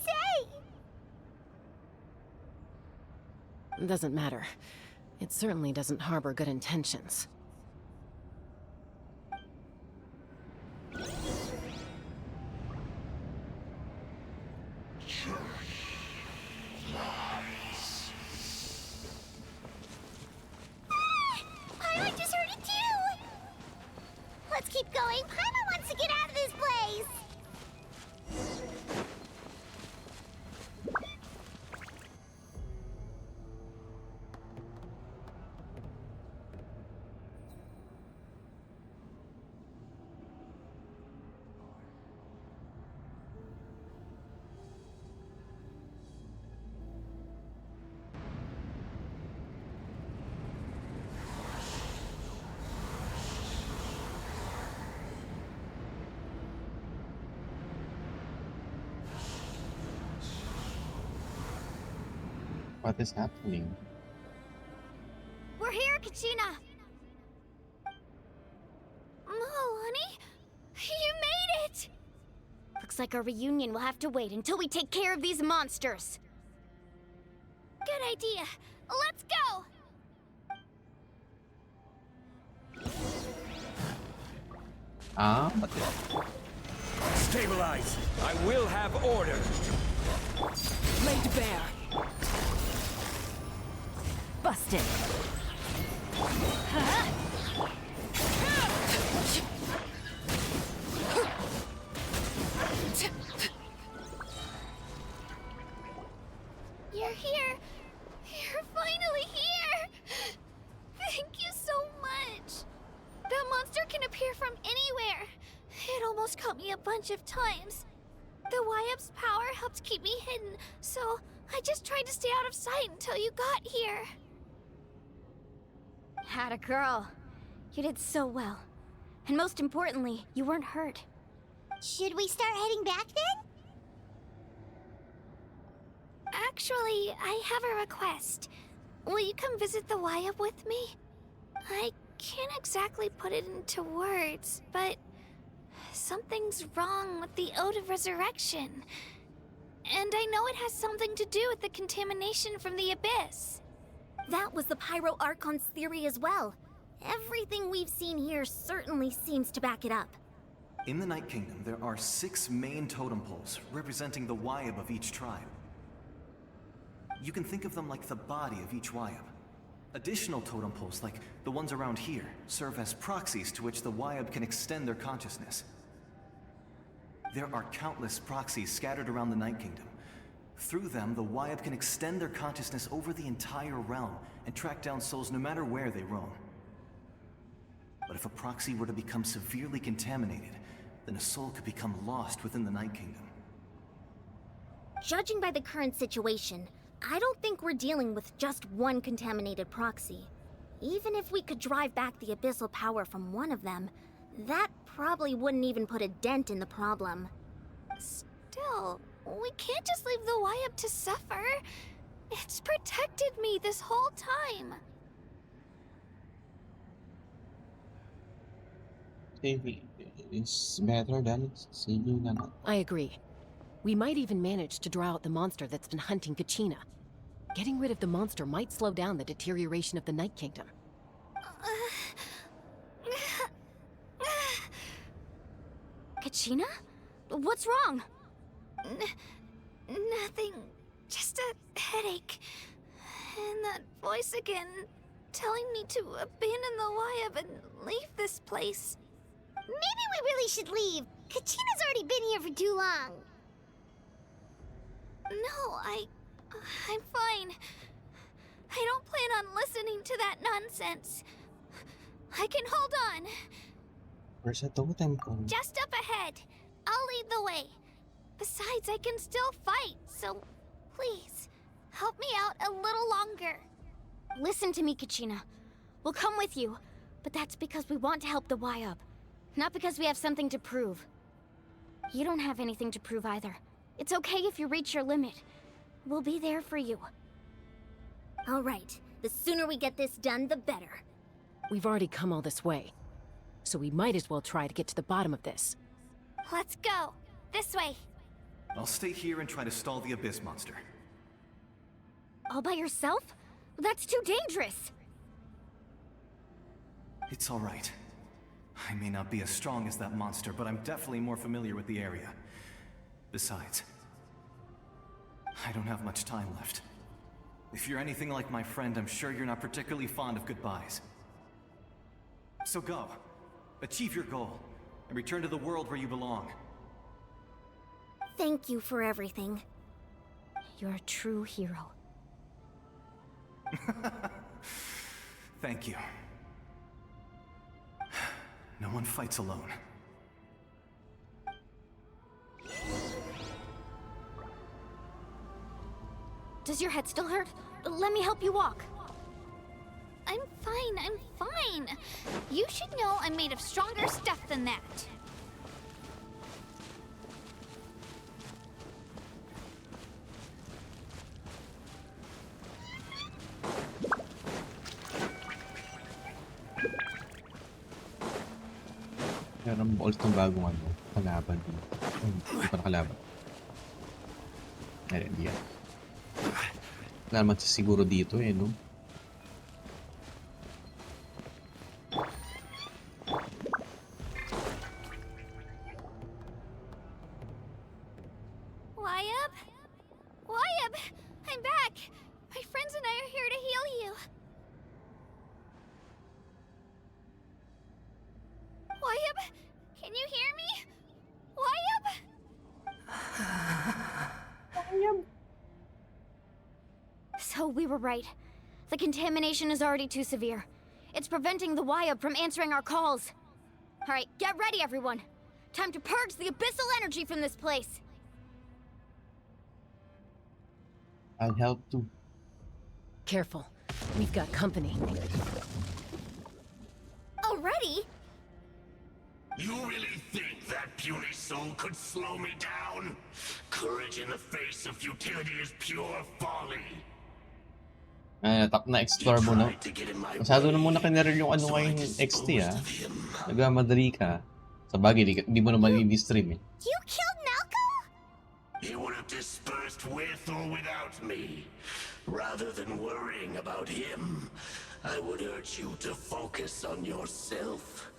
say? Doesn't matter. It certainly doesn't harbor good intentions. Paimon just heard it too. Let's keep going. Paimon wants to get out of this place. What is happening? We're here, Kachina! Oh, honey? You made it! Looks like our reunion will have to wait until we take care of these monsters. Good idea. Let's go! Ah, Stabilize. I will have order. Laid bare. Busted. You're here. You're finally here. Thank you so much. That monster can appear from anywhere. It almost caught me a bunch of times. The YF's power helped keep me hidden, so I just tried to stay out of sight until you got here. Had a girl. You did so well. And most importantly, you weren't hurt. Should we start heading back then? Actually, I have a request. Will you come visit the YF with me? I can't exactly put it into words, but something's wrong with the Ode of Resurrection. And I know it has something to do with the contamination from the Abyss. That was the Pyro Archon's theory as well. Everything we've seen here certainly seems to back it up. In the Night Kingdom, there are 6 main totem poles representing the Wyab of each tribe. You can think of them like the body of each Wyab. Additional totem poles, like the ones around here, serve as proxies to which the Wyab can extend their consciousness. There are countless proxies scattered around the Night Kingdom. Through them, the Wyab can extend their consciousness over the entire realm and track down souls no matter where they roam. But if a proxy were to become severely contaminated, then a soul could become lost within the Night Kingdom. Judging by the current situation, I don't think we're dealing with just one contaminated proxy. Even if we could drive back the abyssal power from one of them, that probably wouldn't even put a dent in the problem. Still, we can't just leave the Wyab to suffer. It's protected me this whole time. Saving is better than saving na. I agree. We might even manage to draw out the monster that's been hunting Kachina. Getting rid of the monster might slow down the deterioration of the Night Kingdom. Kachina? What's wrong? Nothing. Just a headache. And that voice again, telling me to abandon the Wyab and leave this place. Maybe we really should leave. Kachina's already been here for too long. No, I'm fine. I don't plan on listening to that nonsense. I can hold on. Where's the totem pole? Just up ahead. I'll lead the way. Besides, I can still fight, so please, help me out a little longer. Listen to me, Kachina. We'll come with you, but that's because we want to help the Wyab, not because we have something to prove. You don't have anything to prove either. It's okay if you reach your limit. We'll be there for you. All right, the sooner we get this done, the better. We've already come all this way, so we might as well try to get to the bottom of this. Let's go. This way. I'll stay here and try to stall the Abyss monster. All by yourself? That's too dangerous. It's all right. I may not be as strong as that monster, but I'm definitely more familiar with the area. Besides, I don't have much time left. If you're anything like my friend, I'm sure you're not particularly fond of goodbyes. So go. Achieve your goal, and return to the world where you belong. Thank you for everything. You're a true hero. Thank you. No one fights alone. Does your head still hurt? Let me help you walk. I'm fine. You should know I'm made of stronger stuff than that. Meron balls ng bagong kalaban din. Hindi pa nakalaban. Ay, hindi yan. Wala naman siguro dito no? Wyab? Wyab! I'm back! My friends and I are here to heal you. Wyab? Can you hear me? Wyab? So we were right. The contamination is already too severe. It's preventing the Wyab from answering our calls. All right, get ready, everyone. Time to purge the abyssal energy from this place. I'll help too. Careful. We've got company. Already? You really think that puny soul could slow me down? Courage in the face of futility is pure folly. Tap na explore mo na. Masyado na muna kinaril yung ngayon XT Nagmamadali ka. Sa bagay, di mo naman i-stream You killed Malco? He would have dispersed with or without me. Rather than worrying about him, I would urge you to focus on yourself.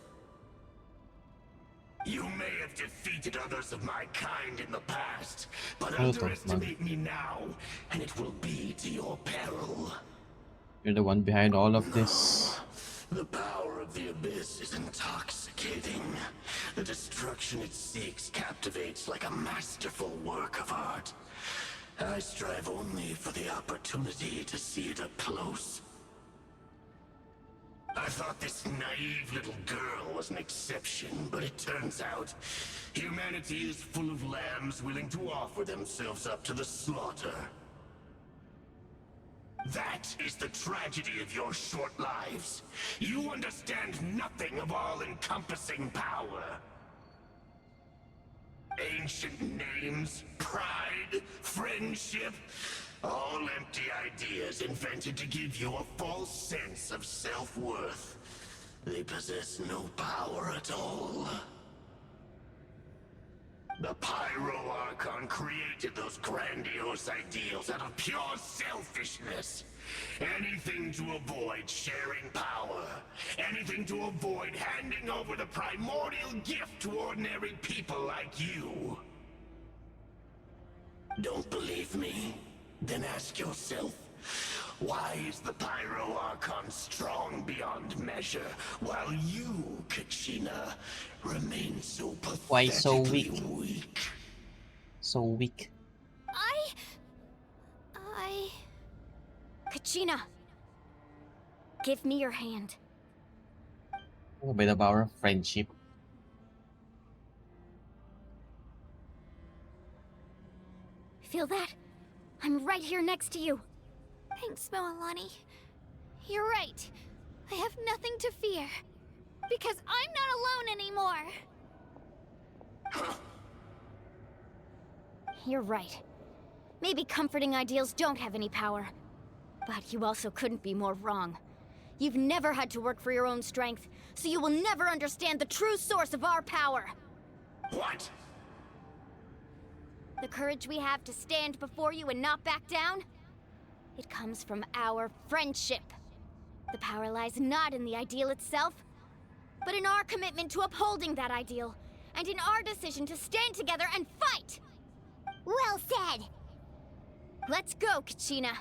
You may have defeated others of my kind in the past, but underestimate me now, and it will be to your peril. You're the one behind all of this. The power of the Abyss is intoxicating. The destruction it seeks captivates like a masterful work of art. I strive only for the opportunity to see it up close. I thought this naive little girl was an exception, but it turns out humanity is full of lambs willing to offer themselves up to the slaughter. That is the tragedy of your short lives. You understand nothing of all-encompassing power. Ancient names, pride, friendship, all empty ideas invented to give you a false sense of self-worth. They possess no power at all. The Pyro Archon created those grandiose ideals out of pure selfishness. Anything to avoid sharing power. Anything to avoid handing over the primordial gift to ordinary people like you. Don't believe me? Then ask yourself, why is the Pyro Archon strong beyond measure, while you, Kachina, remain so pathetically Why so weak? So weak. Kachina, give me your hand. Oh, by the power of friendship. Feel that? I'm right here next to you. Thanks, Moalani. You're right. I have nothing to fear. Because I'm not alone anymore. You're right. Maybe comforting ideals don't have any power. But you also couldn't be more wrong. You've never had to work for your own strength, so you will never understand the true source of our power. What? The courage we have to stand before you and not back down? It comes from our friendship. The power lies not in the ideal itself, but in our commitment to upholding that ideal, and in our decision to stand together and fight! Well said! Let's go, Kachina.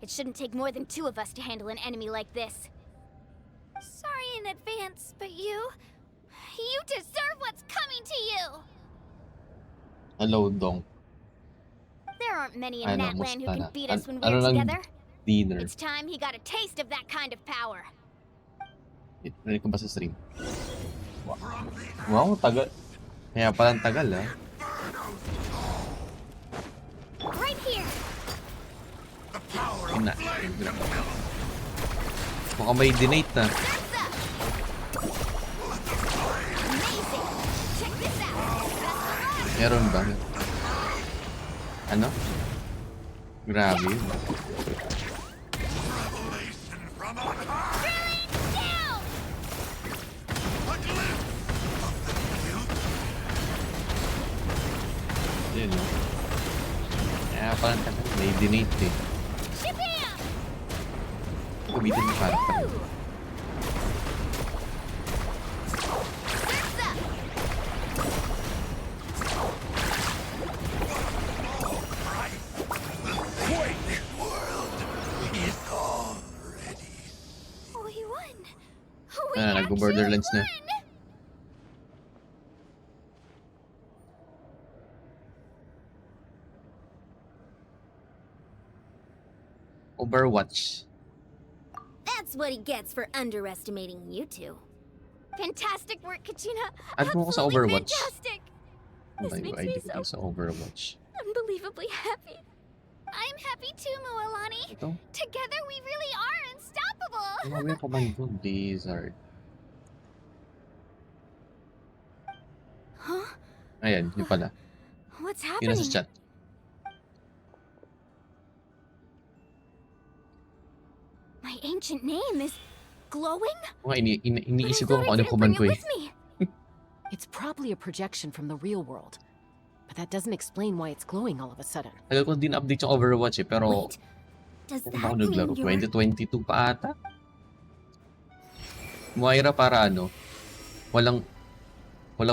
It shouldn't take more than 2 of us to handle an enemy like this. Sorry in advance, but you deserve what's coming to you! Hello, Dong. There aren't many in Ano, Natlan who musta can na? beat us when Ano we're lang together. dinner? It's time he got a taste of that kind of power. Narinig ko ba sa stream? Wow, tagal. Kaya palang tagal, ah. Right here! Ina. Mukhang may dinate na. Meron ba? Ano? Grabe yun. Yun, no? Kaya palang tagal. May dinate eh. Gamitin mo character. We won! Nag-borderlands na. Overwatch. That's what he gets for underestimating you two. Fantastic work, Kachina. Add mo ko sa Overwatch. Fantastic. This makes me so sa Overwatch. Unbelievably happy. I'm happy too, Moalani. Ito? Together we really are unstoppable. Ano ko man ito? Blizzard. Huh? Ayan, yun pala. What's Yun happening? nasa chat. My ancient name is glowing? Iniisip ko kung ano command ko eh. It's probably a projection from the real world. But that doesn't explain why it's glowing all of a sudden. Tagal ko din update yung Overwatch eh, pero does Kung ako that naglaro, mean you're... 2022 pa ata? Moira para ano, walang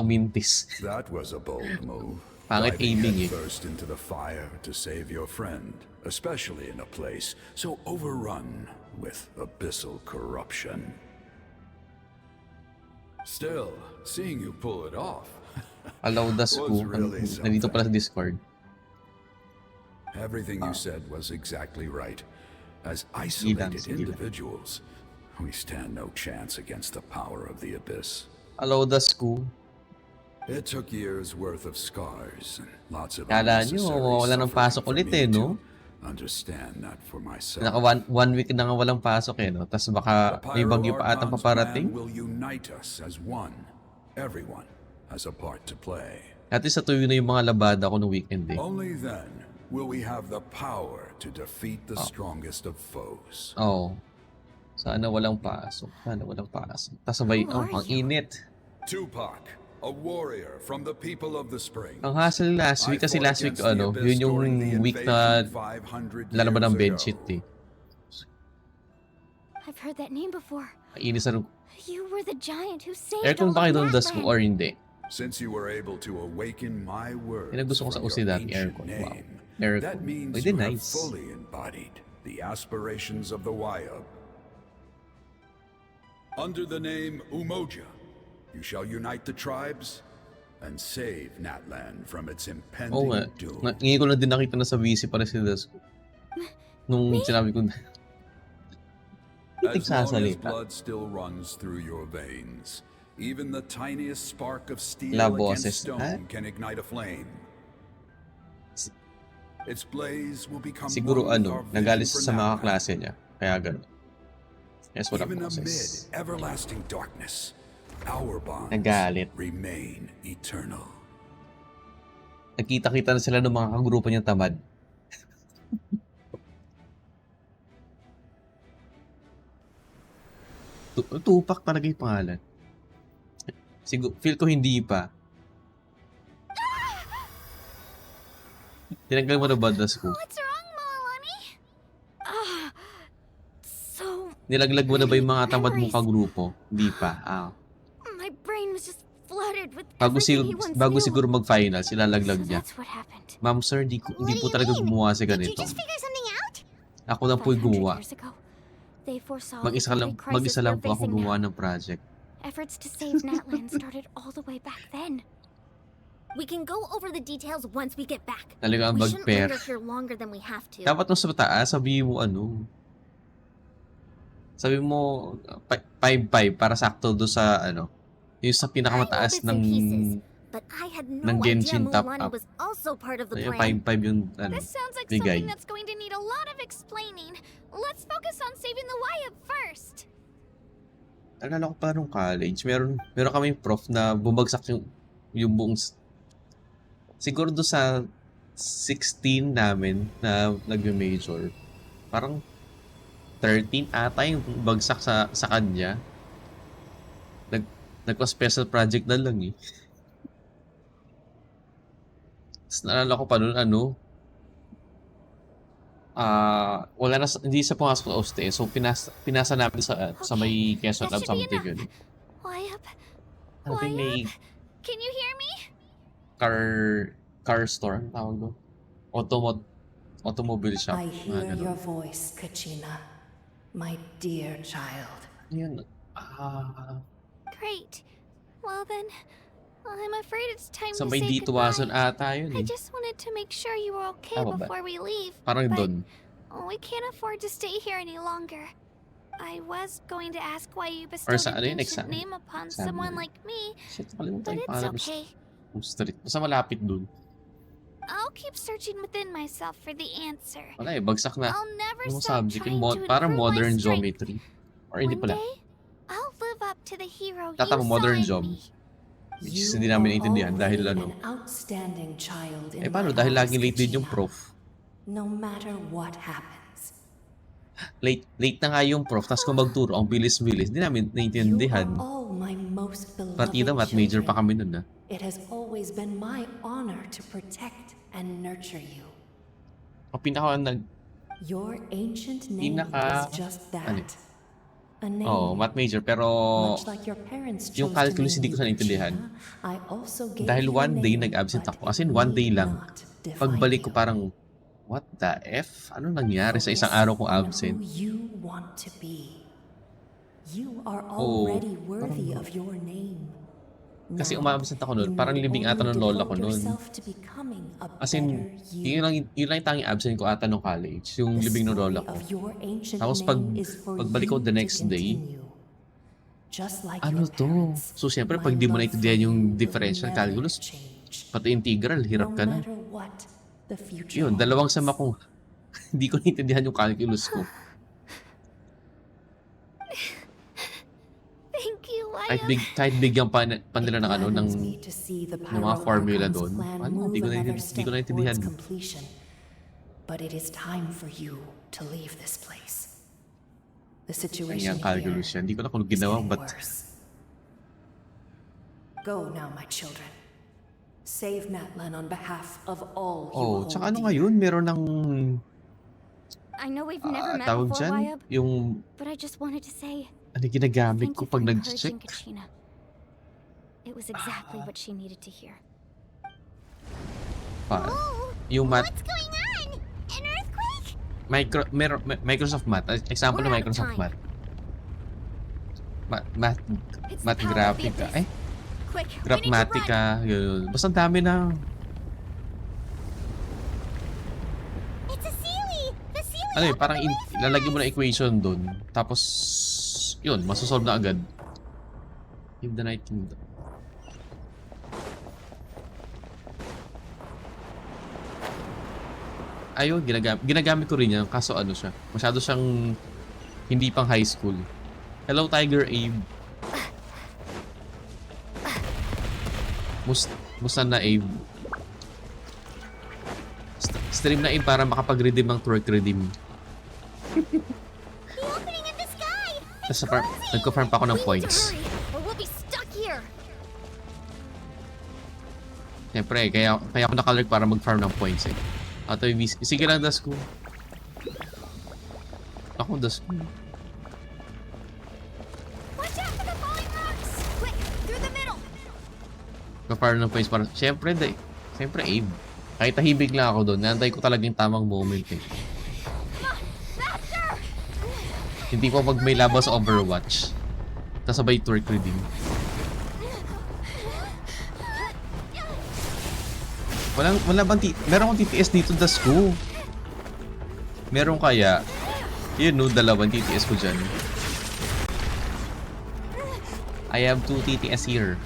mintis. That was a bold move. Pangit Diving aiming eh. headfirst into the fire to save your friend, especially in a place so overrun with abyssal corruption. Still, seeing you pull it off Allow the school. really Nandito pala sa Discord. Everything you said was exactly right. As isolated Sige lang. individuals, we stand no chance against the power of the abyss. Allow the school. It took years worth of scars and lots of Kala nyo, wala nang pasok ulit eh, no? Understand that for myself. Naka one week na nga walang pasok eh, no? Tapos baka may bagyo pa atang paparating. Will unite us as one. Everyone has a part to play. At least natuyo na yung mga labada ko no weekend eh. Only then will we have the power to defeat the strongest of foes. Oo. Sana walang pasok. Sana walang pasok. Tapos sabay, ang init. Tupac, a warrior from the people of the spring. Ang hassle last week kasi last week ano, yun yung week na lalaban ng bedsheet eh. I've heard that name before. Kainis na You were the giant who saved aircon all ba kayo of doon das Natland. or hindi? Since you were able to awaken my words Yan ang gusto ko sa from usi your dati, ancient aircon. Wow. name, Aircon. that means Pwede you have nice. fully embodied the aspirations of the Wayab. Under the name Umoja, you shall unite the tribes and save Natland from its impending Oo nga. doom. Ngayon ko na din nakita na sa VC para si Dasko. Nung sinabi ko na. Hindi As long as sasalita. blood still runs through your veins, even the tiniest spark of steel La against boses. stone can ignite a flame. Its blaze will become Siguro one with ano, our vision nagalis for sa mga Natland. klase niya. Kaya gano'n. Yes, walang Even boses. amid everlasting darkness, our bonds Nagalit. remain eternal. Nagkita-kita na sila ng mga kagrupo niyang tamad. Tupac talaga yung pangalan. Siguro, feel ko hindi pa. Tinanggal mo na ba das ko? What's wrong, Malani? So, Nilaglag mo na ba yung mga tamad mong kagrupo? Hindi pa. my brain was just flooded with Bago, everything he once bago knew. siguro mag-final, silalaglag So niya. that's what happened. Ma'am sir, hindi po talaga gumawa sa Did you ganito. just figure something out? Ako lang po yung 500 gumawa. years ago, they foresaw Mag-isa the lang, very crisis mag-isa lang we're po ako facing gumawa now. ng project. Efforts to save Natland started all the way back then. We can go over the details once we get back. Talaga ang We shouldn't mag-pair. linger here longer than we have to. Dapat nung sa taas, sabihin mo ano. Sabi mo, 5-5 para sakto do sa ano. Yung sa pinakamataas ng But I had no ng idea Genshin top Mulan up. was also part of the Yung plan. 5-5 yung ano, This sounds like bigay. something that's going to need a lot of explaining. Let's focus on saving the Wayab first. Alala ko pa nung college, meron kami prof na bumagsak yung buong siguro do sa 16 namin na nagme-major. Parang 13 ata yung bagsak sa kanya. Nagpa-special project na lang eh. Tapos naalala ko pa nun ano, wala na, hindi siya pumasok sa OSTE. So pinasa namin sa may Quezon Lab something yun. Wayab, Sabi may can you hear me? car store, ang tawag doon. Automobile shop. I mga hear ganun. your voice, Kachina. My dear child. Yun. Great. Well then, I'm afraid it's time Sa to may say Dituwason goodbye. ata yun I eh. just wanted to make sure you were okay Tama ba? before we leave. Parang but doon. we can't afford to stay here any longer. I was going to ask why you Or bestowed sa an ano yun, ancient exam. name upon Exam someone na yun. like me, Shit, nakalimutan but yung it's pangalan. okay. Street. Basta malapit doon. I'll keep searching within myself for the answer. Wala eh, bagsak na. I'll never Yung stop subject, trying yung to parang improve my modern strength. geometry. Or hindi One pala. day, I'll live up to the hero you Tatama saw modern in job. me. Which is hindi namin naintindihan dahil already ano. an outstanding child in Eh paano? my Dahil house, laging late din yung Kachina. prof. No matter what happens, Late na nga yung prof. Tapos kung magturo, ang bilis-bilis. Hindi namin naintindihan. all my most beloved Partida math major pa kami nun ah. It has always been my honor to protect and nurture you. Ang pinaka Your ancient name is just Ano that. A name. Oo, math major. Pero, Much like your parents yung chose to calculus hindi name ko you sa naintindihan. Kuchina, I also gave Dahil you a one day name, nag-absent but ako. As it in, one day need lang. not define Pagbalik ko you. parang, what the F? Ano nangyari sa isang Focus araw kong on absent? who you want to be. You are Oo, already worthy parang, of your name. kasi Now, umabsent ako you noon. Parang need libing ata only ng lola devote ko noon. yourself to becoming a As in, better you. yun lang yung tanging absent ko ata nung college. Yung The libing ng story lola ko. of your ancient Tapos name is for pagbalik ko you the to next day, continue. Just like ano your to? parents, So, syempre, my pag di mo love for naintindihan you yung will differential never calculus, change. pati integral, No hirap ka na. matter what the future Yun, dalawang holds. sama kong hindi ko naintindihan yung calculus ko. Thank you, Kahit bigyan pa nila ng ano, ng Gladdens me to see the ng mga formula Archon's doon. plan Ano, move another hindi ko step naintindihan. towards completion. But it is time for you to leave this place. The situation Kanyang calculus here yan. Hindi ko na kung is ginawa, getting but worse. Go now, my children. Save Natlan on behalf of all you oh, hold tsaka ano dear. ngayon, meron ng I know we've never met tawag before, dyan, Wyatt, yung but I just wanted to say ano ginagamit thank ko you for pag encouraging nag-check. Kachina. It was exactly what she needed to hear. Yung math, What's going on? An earthquake? Microsoft Math. Example ng We're out of Microsoft time. Math. It's Math the power of the Graphica. abyss. Quick, we need to run. Grapmatica. Yun. Basta ang dami na. It's a Sealy! The Sealy Ano opened parang the way for ilalagay mo us. na equation doon. Tapos, yun, masosolve na agad. In the Night Kingdom. Ayun, ginagamit ko rin yan. Kaso ano siya, masyado siyang hindi pang high school. Hello, Tiger Abe. Musta na Abe? Stream na Abe para makapag-redeem ng twerk redeem. The opening in the sky! Tapos nagko-farm pa ako ng points. Or we'll be stuck here! Siyempre, kaya ako nakalark para mag-farm ng points eh. Ato yung sige lang, das ko. Ako, das ko. Watch out for the falling rocks! Quick, through the middle! Mag-farm ng points para, siyempre, Abe. Kahit tahimik lang ako doon, naantay ko talaga yung tamang moment eh. Hindi ko pag may labas sa Overwatch. Tapos sabay twerk redeem. Wala bang meron akong TTS dito, das ko. Meron kaya? Yun no, dalawang TTS ko dyan. I have 2 TTS here.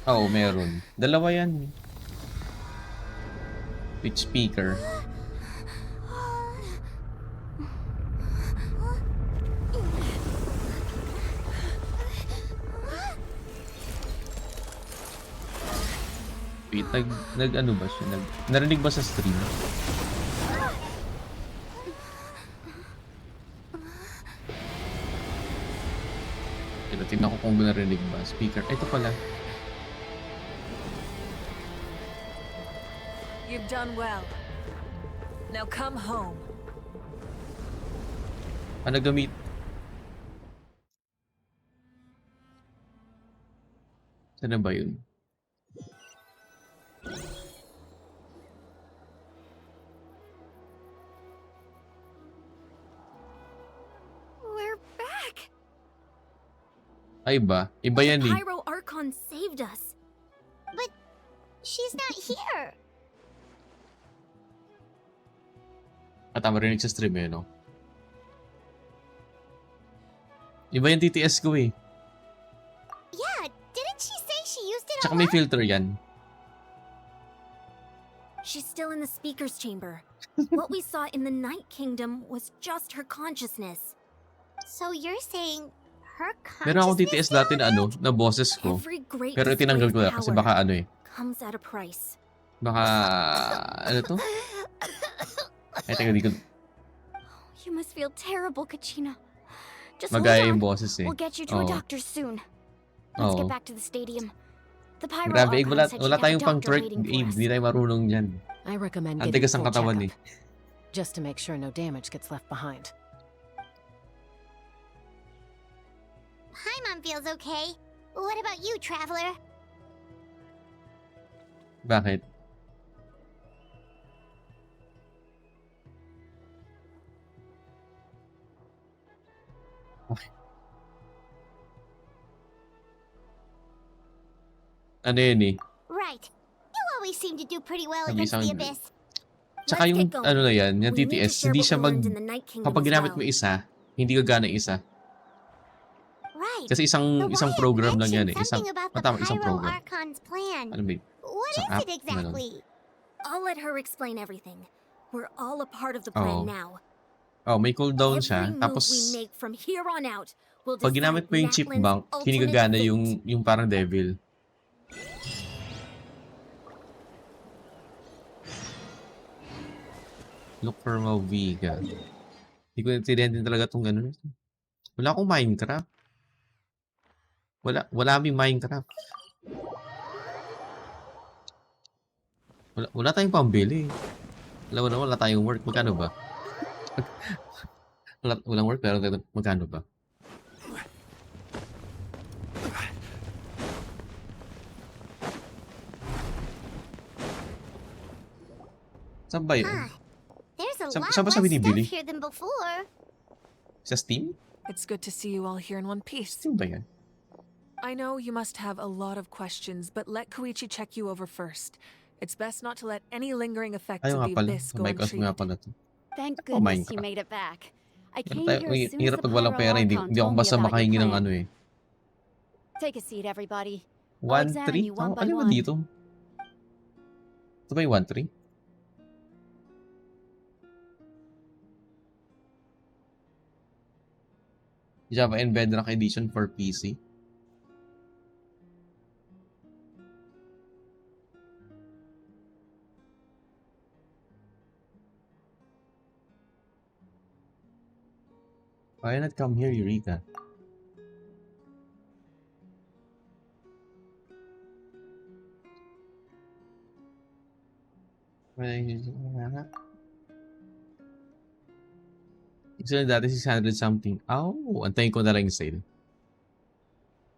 Oo, meron. Dalawa yan. Which speaker? Wait, nag ano ba siya? Narinig ba sa stream? Tingnan ko kung narinig ba. Speaker. Ito pala. You've done well. Now come home. Nagamit. Saan na ba yun? We're back! Ay ba? Iba yan eh. Pyro Archon saved us. But she's not here. At marinig sa stream eh, no? Iba yung TTS ko eh. Yeah, didn't she say she used it Tsaka a may lot? filter yan. She's still in the speaker's chamber. What we saw in the Night Kingdom was just her consciousness. So you're saying her Meron akong consciousness TTS dati na ano, na bosses ko. Every great Pero itinanggal ko na kasi baka ano eh. comes at a price. Baka, ano to? Ay, teka, di ko. You must feel terrible, Kachina. Just hold Magaya yung on. boses eh. We'll get you to a Oo. doctor soon. Let's get Oo. back to the stadium. The Pyro Grabe, Archon wala, said wala she'd have a tayong pang doctor twerk, waiting for Abe. us. Hindi tayo marunong yan. I recommend Ang getting a tigas ng full katawan checkup, eh. just to make sure no damage gets left behind. Paimon feels okay. What about you, Traveler? Bakit? Okay. Ano yun eh? Right. You always seem to do pretty well Sabi against the isang... Abyss. Tsaka Let's yung get going. ano na yan, yung We need to TTS, share hindi what siya we mag... learned in the Night Kingdom Kapag as ginamit well. mo isa, hindi gagana isa. Right. Kasi isang program lang yan eh. Isang, Something about the matama, isang Pyro program. Archon's plan. Ano ba yun? What Isang is app? it exactly? I'll let her explain everything. We're all a part of the Oo. plan now. Oh, may cooldown siya. Every move Tapos, we make from here on out will pag decide ginamit mo yung chip Natlan's bank, hindi ultimate gagana fate. yung parang devil. Look for Maviga. Hindi ko naintindihan din talaga itong gano'n. Wala akong Minecraft. Wala kaming Minecraft. Wala tayong pambili. Wala tayong work. Magkano ba? Walang work pero magkano ba? Saan ba yun? There's a Saan lot ba less siya binibili? stuff here than before. Sa Steam? It's good to see you all here in one piece. Steam ba yan? I know you must have a lot of questions, but let Koichi check you over first. It's best not to let any lingering effects Ayaw of nga the pala. abyss Sa go Minecraft nga untreated. pala to. Thank Oh, goodness you Minecraft. made it back. I Hirap came tayo, here as soon as hirap the pag walang Pyro pera. Hindi Archon ako told me basta about your makahingi ng plan. ano eh. Take a seat, everybody. I'll examine 1-3? you one by Ano ba one. dito? Ito ba yung 1-3? Java and Bedrock Edition for PC. Why not come here, Eureka? Isa dati 600 something. Oh, antayin ko na lang yung sale.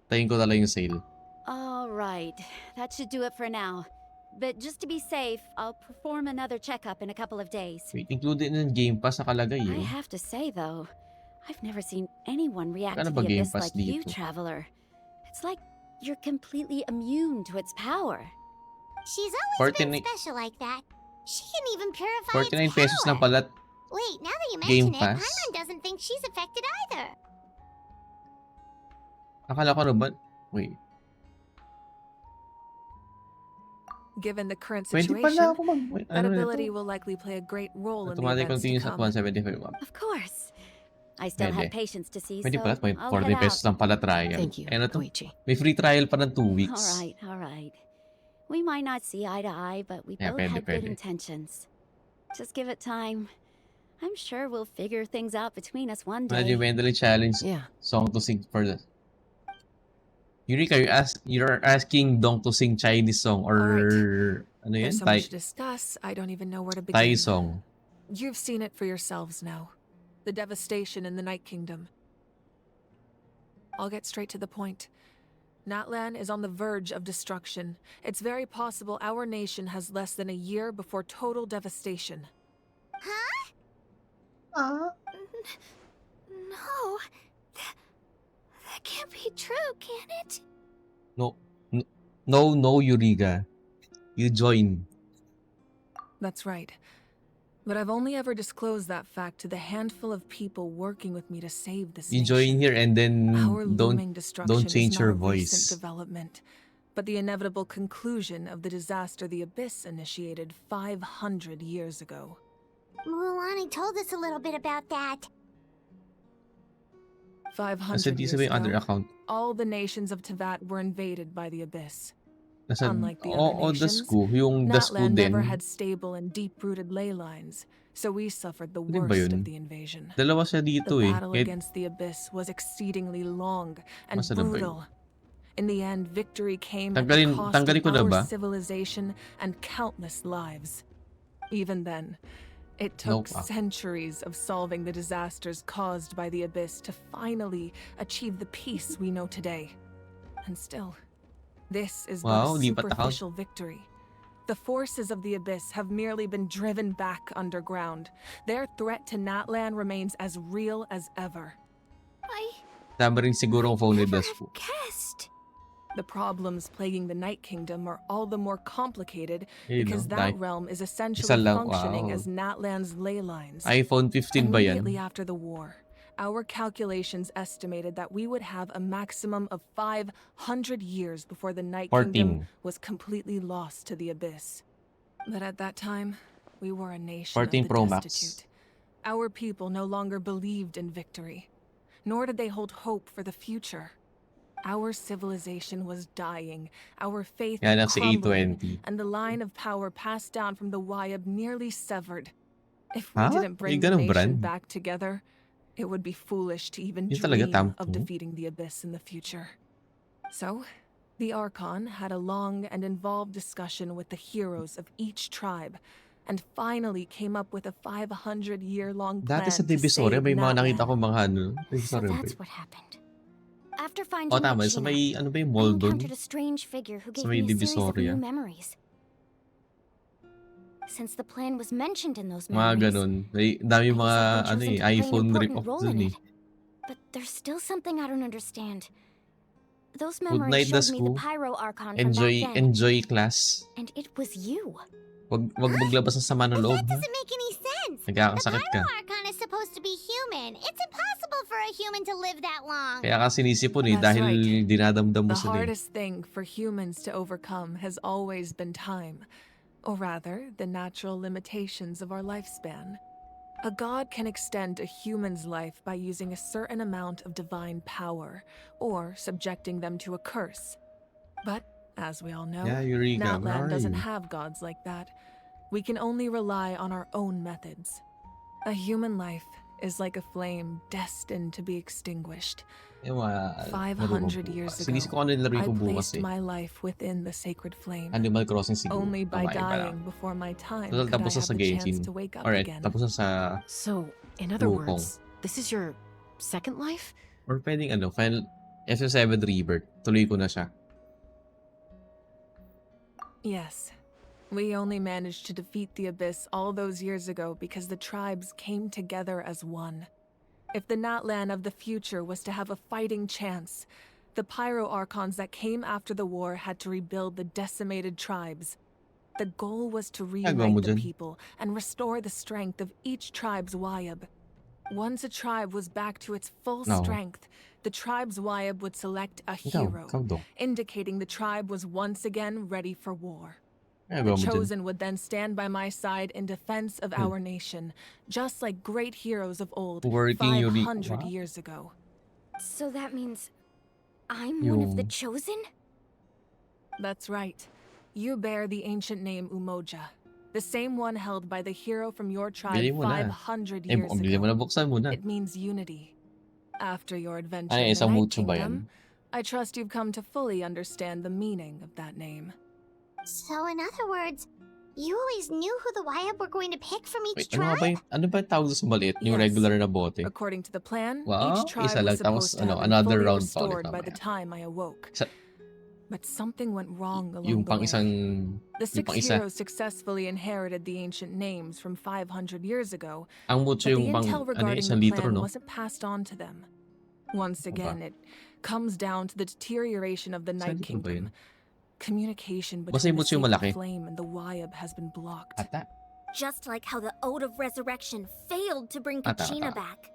Antayin ko na lang yung sale. All right, that should do it for now. But just to be safe, I'll perform another checkup in a couple of days. Wait, included in Game Pass nakalagay I eh. have to say, though, I've never seen anyone react Ano to ba the Game abyss Pass like you, dito? Traveler. It's like you're completely immune to its power. She's always been 49 special like that. She can even purify its 49 pesos lang power. pala. Wait, now that you Game mention it, Pass? Paimon doesn't think she's affected either. Akala ko ba? Wait. Given the current 20 situation, pala ako wait, that ano na ability ito? will likely play a great role in the Automatic events to continues at come. 175. Of course. I still Pwede. have patience to see, Pwede so pala. I'll 40 head pesos out. lang pala trial. Thank you, Ano to? Koichi. May free trial pa ng 2 weeks. All right. We might not see eye to eye, but we Yeah, both pwede, had good pwede. intentions. Just give it time. I'm sure we'll figure things out between us one day. Imagine mentally challenged Yeah. song to sing for the... Eureka, you're asking Dong to sing Chinese song or ano There's yan? so much to discuss, I don't even know where to begin. Thai song. You've seen it for yourselves now. The devastation in the Night Kingdom. I'll get straight to the point. Natlan is on the verge of destruction. It's very possible our nation has less than a year before total devastation. No. That can't be true, can it? No, Eureka. You join. That's right. But I've only ever disclosed that fact to the handful of people working with me to save this You nation. join here and then Our looming destruction don't change is your not a recent voice. development, but the inevitable conclusion of the disaster the Abyss initiated 500 years ago. Mulani told us a little bit about that. 500 Kasi di years sabi yung other ago, account. all the nations of Tevat were invaded by the Abyss. Unlike the other nations, Dasku. Yung Dasku Natlan never din. had stable and deep-rooted ley lines, so we suffered the Ano ba worst yun? of the invasion. Dalawa siya dito The eh. battle against the Abyss was exceedingly long and Masa na ba yun? brutal. In the end, victory came at the cost of tanggalin ko na our ba? civilization and countless lives. Even then, it took Nope. centuries of solving the disasters caused by the Abyss to finally achieve the peace we know today. And still, this is but Wow, a di pa takot. superficial victory. The forces of the Abyss have merely been driven back underground. Their threat to Natlan remains as real as ever. Tama rin siguro ang phone ni Dasku. Guessed. The problems plaguing the Night Kingdom are all the more complicated Hey, because no? that Night- realm is Isa essentially lang, functioning wow. as Natlan's ley lines. iPhone 15 ba yan? Immediately after the war, our calculations estimated that we would have a maximum of 500 years before the Night 14. Kingdom was completely lost to the Abyss. But at that time, we were a nation 14 of the Pro Max. destitute. Our people no longer believed in victory, nor did they hold hope for the future. Our civilization was dying, our faith Yan ang si crumbling, A20. and the line of power passed down from the Wayab nearly severed. If we Ha? didn't bring May the ganun nation brand? back together, it would be foolish to even Yun talaga, dream Tampo? of defeating the Abyss in the future. So, the Archon had a long and involved discussion with the heroes of each tribe, and finally came up with a 500-year-long plan Dati sa to Divisoria, save may mga Natlan. nakita ko mga ano. So Divisoria ba that's yun? what happened. After finding Oh, tama. Sa Kachina, may, ano ba yung I mall doon? encountered a strange figure who Sa gave may me a series of Divisoria. new memories. Since the plan was mentioned in those Mga memories, ganun. May dami I mga, guess I've ano been chosen eh, to play an iPhone important rip-off role dun in eh. it. But there's still something I don't understand. Those Good memories night, showed me the Dasku. Pyro Archon from back then, Enjoy class. and it was you. Wag maglabas ng sama ng loob. Ha? Doesn't make any sense. Nagkakasakit ka. Archon is supposed to be human. It's impossible for a human to live that long. Kaya ka sinisipon eh, That's dahil right. dinadamdam mo The sila eh. hardest thing for humans to overcome has always been time, or rather, the natural limitations of our lifespan. A god can extend a human's life by using a certain amount of divine power, or subjecting them to a curse. But, as we all know, Yeah, Eureka, where Natlan are doesn't you? have gods like that. We can only rely on our own methods. A human life is like a flame destined to be extinguished. Yung mga 500 years ago, Sinisip ko ano yung laro I ko bukas placed eh. my life within the sacred flame. Animal Crossing siguro. Only by Babae pa lang. dying before my time Total could I tapos na have sa the chance Genshin. to wake up Alright, again. tapos na sa So, in other Wukong. words, this is your second life? Or pwedeng ano, Final FF7 Rebirth. Tuloy ko na siya. Yes. We only managed to defeat the Abyss all those years ago because the tribes came together as one. If the Natlan of the future was to have a fighting chance, the Pyro Archons that came after the war had to rebuild the decimated tribes. The goal was to Nagawa mo reunite the dyan. people and restore the strength of each tribe's Wayab. Once a tribe was back to its full No. strength, the tribe's Wayab would select a Ikaw, hero, ikaw daw. indicating the tribe was once again ready for war. Nagawa The mo dyan. chosen would then stand by my side in defense of our nation, just like great heroes of old Working Yuri. 500 What? years ago. So that means I'm one of the Yung- chosen? That's right. You bear the ancient name Umoja, the same one held by the hero from your tribe Bili mo na. 500 Eh, years bili mo ago. na, buksan mo na. It means unity. After your adventure Ay, in sa the Night mucho ba Kingdom, yan? I trust you've come to fully understand the meaning of that name. So, in other words, you always knew who the Wayab were going to pick from each Wait, ano nga tribe? ba yung, ano ba yung tawag sa maliit? Yung Yes. regular na bote? According to the plan, Wow, each tribe isa lang. was Tapos, supposed to have been another fully round pa ulit restored by the mamaya. time I awoke. Sa- But something went wrong along Yung the pang way. isang, The yung six pang isa. heroes successfully inherited the ancient names from 500 years ago, Ang but mucho the yung pang, intel ano, regarding isang the litro, plan no? wasn't passed on to them. Once Ano again, ba? it comes down to the deterioration of the Isang Night litro ba yun? Kingdom. Communication Basta between yung the mucho yung sacred malaki. flame and the Wayab has been blocked. Ata. Just like how the Ode of Resurrection failed to bring Ata, Kachina ata. back.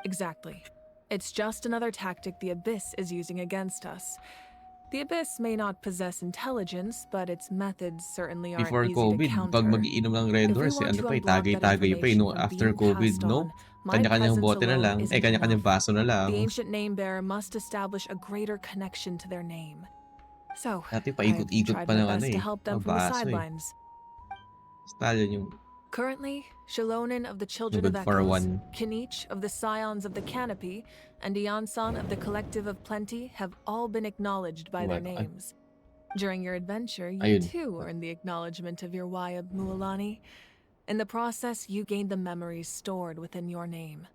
Exactly. It's just another tactic the Abyss is using against us. The Abyss may not possess intelligence, but its methods certainly aren't Before easy COVID, to counter. pag mag-iinom ng Red If we Doors, want ano to pa eh, unblock that tagay-tagay pa eh. information No, from after being COVID, passed no? on, my Kanya-kanyang presence bote na alone lang. isn't Kanya-kanyang enough. baso na lang. The ancient name bearer must establish a greater connection to their name. So, Dati I've paikot-ikot tried pa my ng best to help them from the pabaso sidelines. Stallion yung Currently, Shilonen of the Children good of for Echoes, one. Kinich of the Scions of the Canopy, and Iansan of the Collective of Plenty have all been acknowledged by their names. During your adventure, you Ayun. too earned the acknowledgement of your Wayab Mualani. In the process, you gained the memories stored within your name.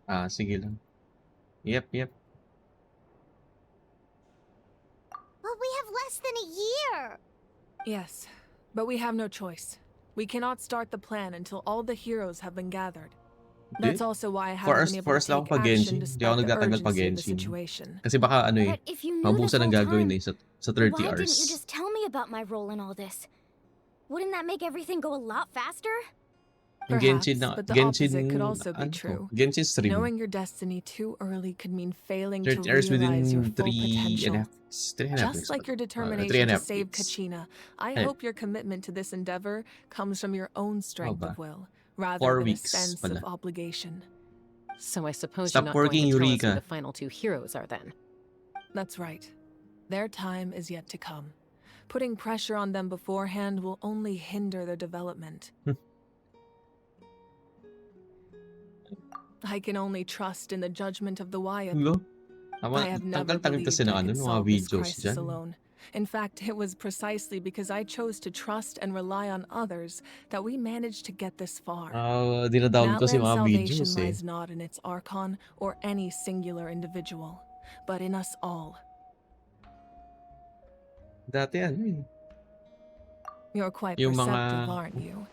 Sige lang. Yep. But we have less than a year. Yes, but we have no choice. We cannot start the plan until all the heroes have been gathered. That's also why I haven't been able to Lang take pag action Genshin. Hindi despite ako the nagtatagal pag urgency of the Genshin. situation. Kasi baka But if you knew this mabusan ang whole gagawin time, sa 30 why hours. didn't you just tell me about my role in all this? Wouldn't that make everything go a lot faster? Perhaps, but the opposite could also be true. Genshin stream. Knowing your destiny too early could mean failing 30 to hours realize your within full 3.5 potential. weeks. Just like your 3 determination and a to half save weeks. Kachina, I Hey. hope your commitment to this endeavor comes from your own strength of will, 4 rather than a weeks sense pala. of obligation. So I suppose Stop you're not going working, to tell us who Eureka. the final two heroes are then. That's right. Their time is yet to come. Putting pressure on them beforehand will only hinder their development. I can only trust in the judgment of the Wyatt. I have never believed I could solve this crisis alone. In fact, it was precisely because I chose to trust and rely on others that we managed to get this far. Dinadown ko si Natlan's mga salvation videos lies not in its Archon or any singular individual, but in us all. Dati You're quite Yung perceptive, mga- aren't you?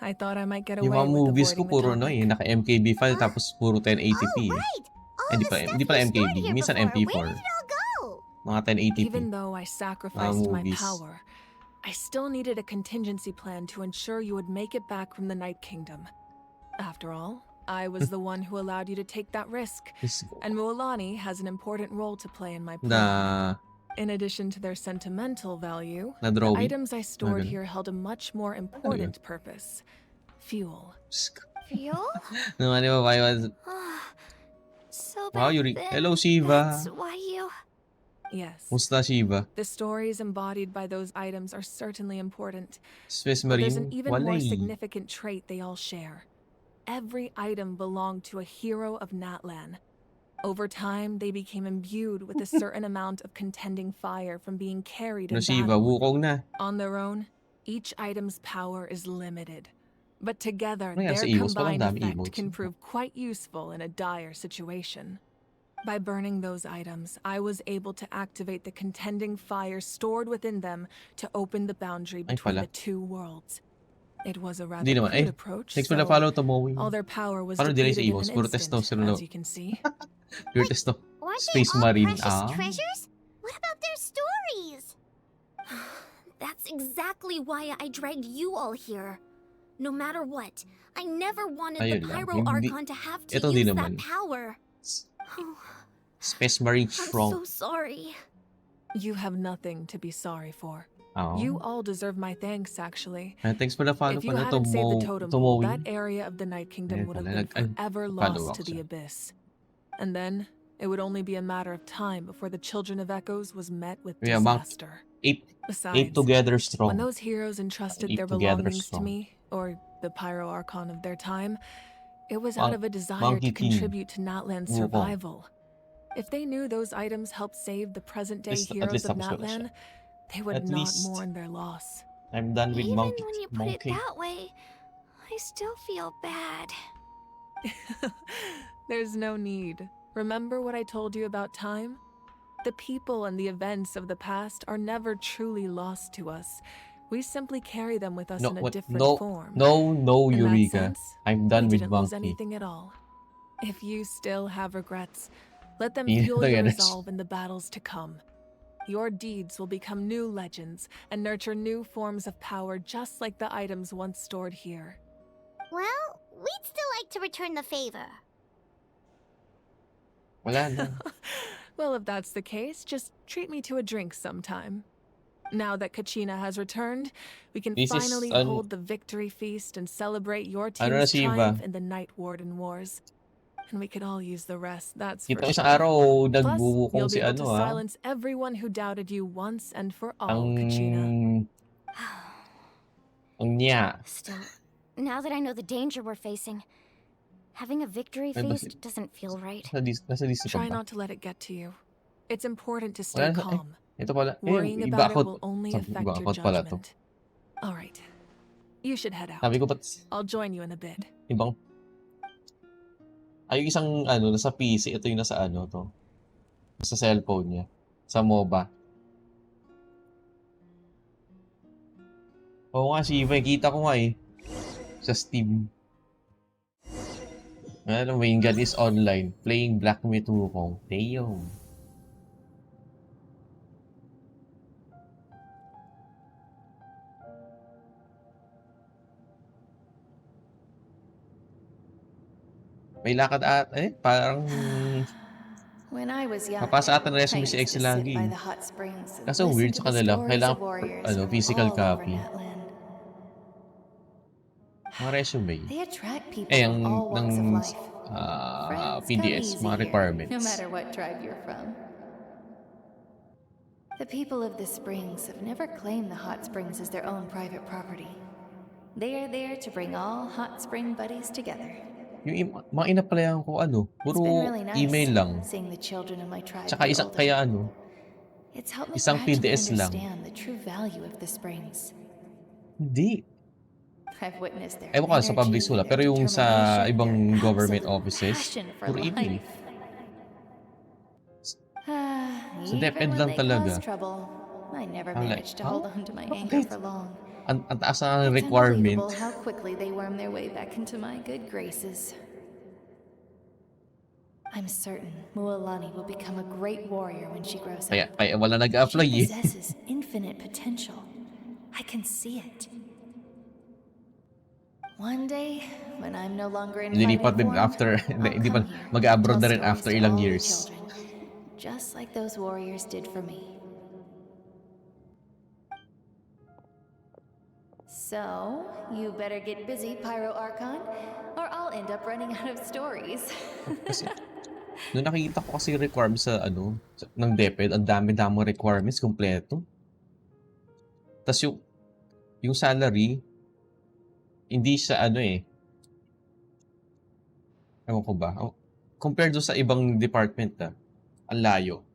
I thought I might get Yung away mga with movies ko avoiding the puro topic. naka MKB file tapos puro 1080p. Hindi pala MKB, minsan MP4. Mga 1080p. Even though I sacrificed my movies. power, I still needed a contingency plan to ensure you would make it back from the Night Kingdom. After all, I was the one who allowed you to take that risk, and Mualani has an important role to play in my plan. In addition to their sentimental value, the drawing? items I stored ganun. here held a much more important purpose. Fuel. Fuel? No, ano ba So Wow, back Yuri. then, Hello, Shiva. that's why you... Yes. Musta, Shiva? The stories embodied by those items are certainly important. Space But there's an Marine, even more walay. significant trait they all share. Every item belonged to a hero of Natlan. Over time, they became imbued with a certain amount of contending fire from being carried in No, Shiva, battle. wukong na. On their own, each item's power is limited. But together, Kaya sa their emotes, combined walang dami effect emotes. can prove quite useful in a dire situation. By burning those items, I was able to activate the contending fire stored within them to open the boundary between pala. the two worlds. It was a rather Hindi naman. crude Ay, approach, thanks for the so follow, Tomoe. all their power was Paano delay sa depleted in emotes? an Puro instant, testosterone. as you can see. Pure testo. Weren't Space they all Marine. precious treasures? What about their stories? That's exactly why I dragged you all here. No matter what, I never wanted Ayun the lang. Pyro Hindi- Archon to have to ito di use naman. that power. Space Marine I'm so strong. sorry. You have nothing to be sorry for. Oh. You all deserve my thanks, actually. Thanks for the follow If you pala, hadn't saved the totem pole, Tomoe. that area of the Night Kingdom Ayun would have pala, been forever follow lost to ako the siya. abyss. And then, it would only be a matter of time before the Children of Echoes was met with Yeah, Monk. disaster. Eight Besides, together strong. when those heroes entrusted Eight their together belongings to strong. me, or the Pyro Archon of their time, it was Mon- out of a desire Monkey to King. contribute to Natlan's Wukong. survival. If they knew those items helped save the present-day At heroes least of tapos ko na siya. Natlan, they would At not least. mourn their loss. I'm done with Even Monkey. when you put Monkey. it that way, I still feel bad. There's no need. Remember what I told you about time? The people and the events of the past are never truly lost to us. We simply carry them with us No, in a what? different No, form. no, In that Eureka. sense, I'm done we with didn't lose Monkey. anything at all. If you still have regrets, let them Yeah, fuel your yes. resolve in the battles to come. Your deeds will become new legends and nurture new forms of power just like the items once stored here. Well, we'd still like to return the favor. Wala na. Well, if that's the case, just treat me to a drink sometime. Now that Kachina has returned, we can This is finally hold the victory feast and celebrate your Ano na, team's Shiva? triumph in the Night Warden Wars. and we could all use the rest, that's for Kita ko isang sure. araw, Plus, nagbubukong you'll si be able to ano silence everyone who doubted you once and for all, ang... Kachina. Ang niya. Still, now that I know the danger we're facing, having a victory Ay, feast doesn't feel right. Nasa Disney pa Try ba? not to let it get to you. It's important to Wala stay na, calm. ito pala. Worrying Iba about it account. will only Sabi, affect iba your account pala to. judgment. All right. You should head out. Sabi ko ba't I'll join you in a bit. ibang... Ay, yung isang ano, nasa PC, ito yung nasa ano to. Sa cellphone niya. Sa MOBA. Oo nga, si Iva, kita ko nga eh. Sa Steam. Ano, Wayne God is online. Playing Black Myth Wukong. Damn. May lakad at parang When I was young, papasa ata ng I resume used si to X sit lagi. by the hot springs and Kaso listen weird to sa the kanila. stories Kailangan of warriors ano, from physical all over copy. Natland. Mga resume. They attract people Ang from all walks of life. Friends come PDS, easy mga here, requirements. no matter what tribe you're from. The people of the springs have never claimed the hot springs as their own private property. They are there to bring all hot spring buddies together. Yung mga inaplayan ko ano, It's puro been really nice email lang. seeing the children of my tribe Tsaka grow isang, older. kaya ano, It's helped me isang gradually PDS lang. understand the true value of the springs. Hindi. I've witnessed their Ewan ko sa public school, pero yung sa determination, ibang their government absolute offices, passion for puro email. life. So, DepEd Even lang when they talaga. cause trouble, I never I'm like, managed to hold on to my anger for long. Ang taas na ng It's requirement. unbelievable how quickly they worm their way back into my good graces. I'm certain Mualani will become a great warrior when she grows up. Kaya wala nag-apply She eh. possesses infinite potential. I can see it. One day, when I'm no longer in Lilipat fighting din form, after, I'll hindi pa, come here mag-abroad and na tell rin after stories to ilang all the years. children, just like those warriors did for me. So, you better get busy, Pyro Archon, or I'll end up running out of stories. Kasi, nung nakikita ko kasi yung requirements sa ano, ng DepEd, ang dami-dami requirements, kompleto. Tapos yung salary, hindi sa ano eh. Ewan ko ba? Compared do sa ibang department ang layo.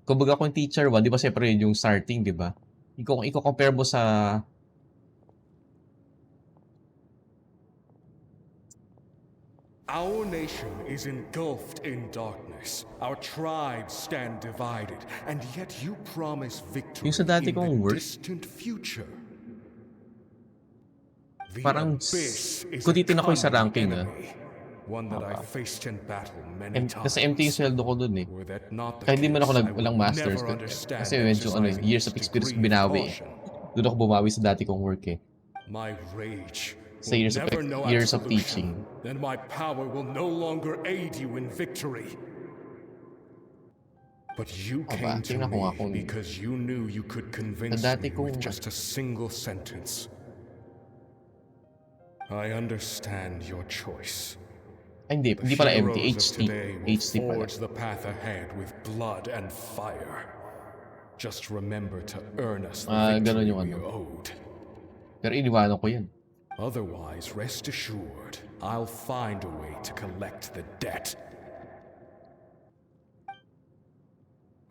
Kumbaga kung teacher 1, di ba siyempre yun yung starting, di ba? Kung i-compare mo sa Our nation is engulfed in darkness. Our tribes stand divided, and yet you promise victory yung sa dati in kong the work, distant future. The parang abyss is kung a titignan ko yung sa cunning ranking enemy, one that I faced in battle many times. kasi empty yung sweldo ko dun eh. Were that not the Kaya hindi man ako case, I walang would masters. never understand Kasi medyo exercising years this of experience ko degree of binawi eh. caution. Doon ako bumawi sa dati kong work eh. My rage Sa will years of never know years of absolution, teaching. and my power will no longer aid you in victory. But you came to tingnan ko nga me kung because you knew you could convince dati me kong with just a single sentence. I understand your choice. Ay, hindi. Hindi pala MT. HT. HT pala. Forge the path ahead with blood and fire. Just remember to earn us the Ganun victory yung we ano. owed. Pero iniwanan ko yan. Otherwise, rest assured, I'll find a way to collect the debt.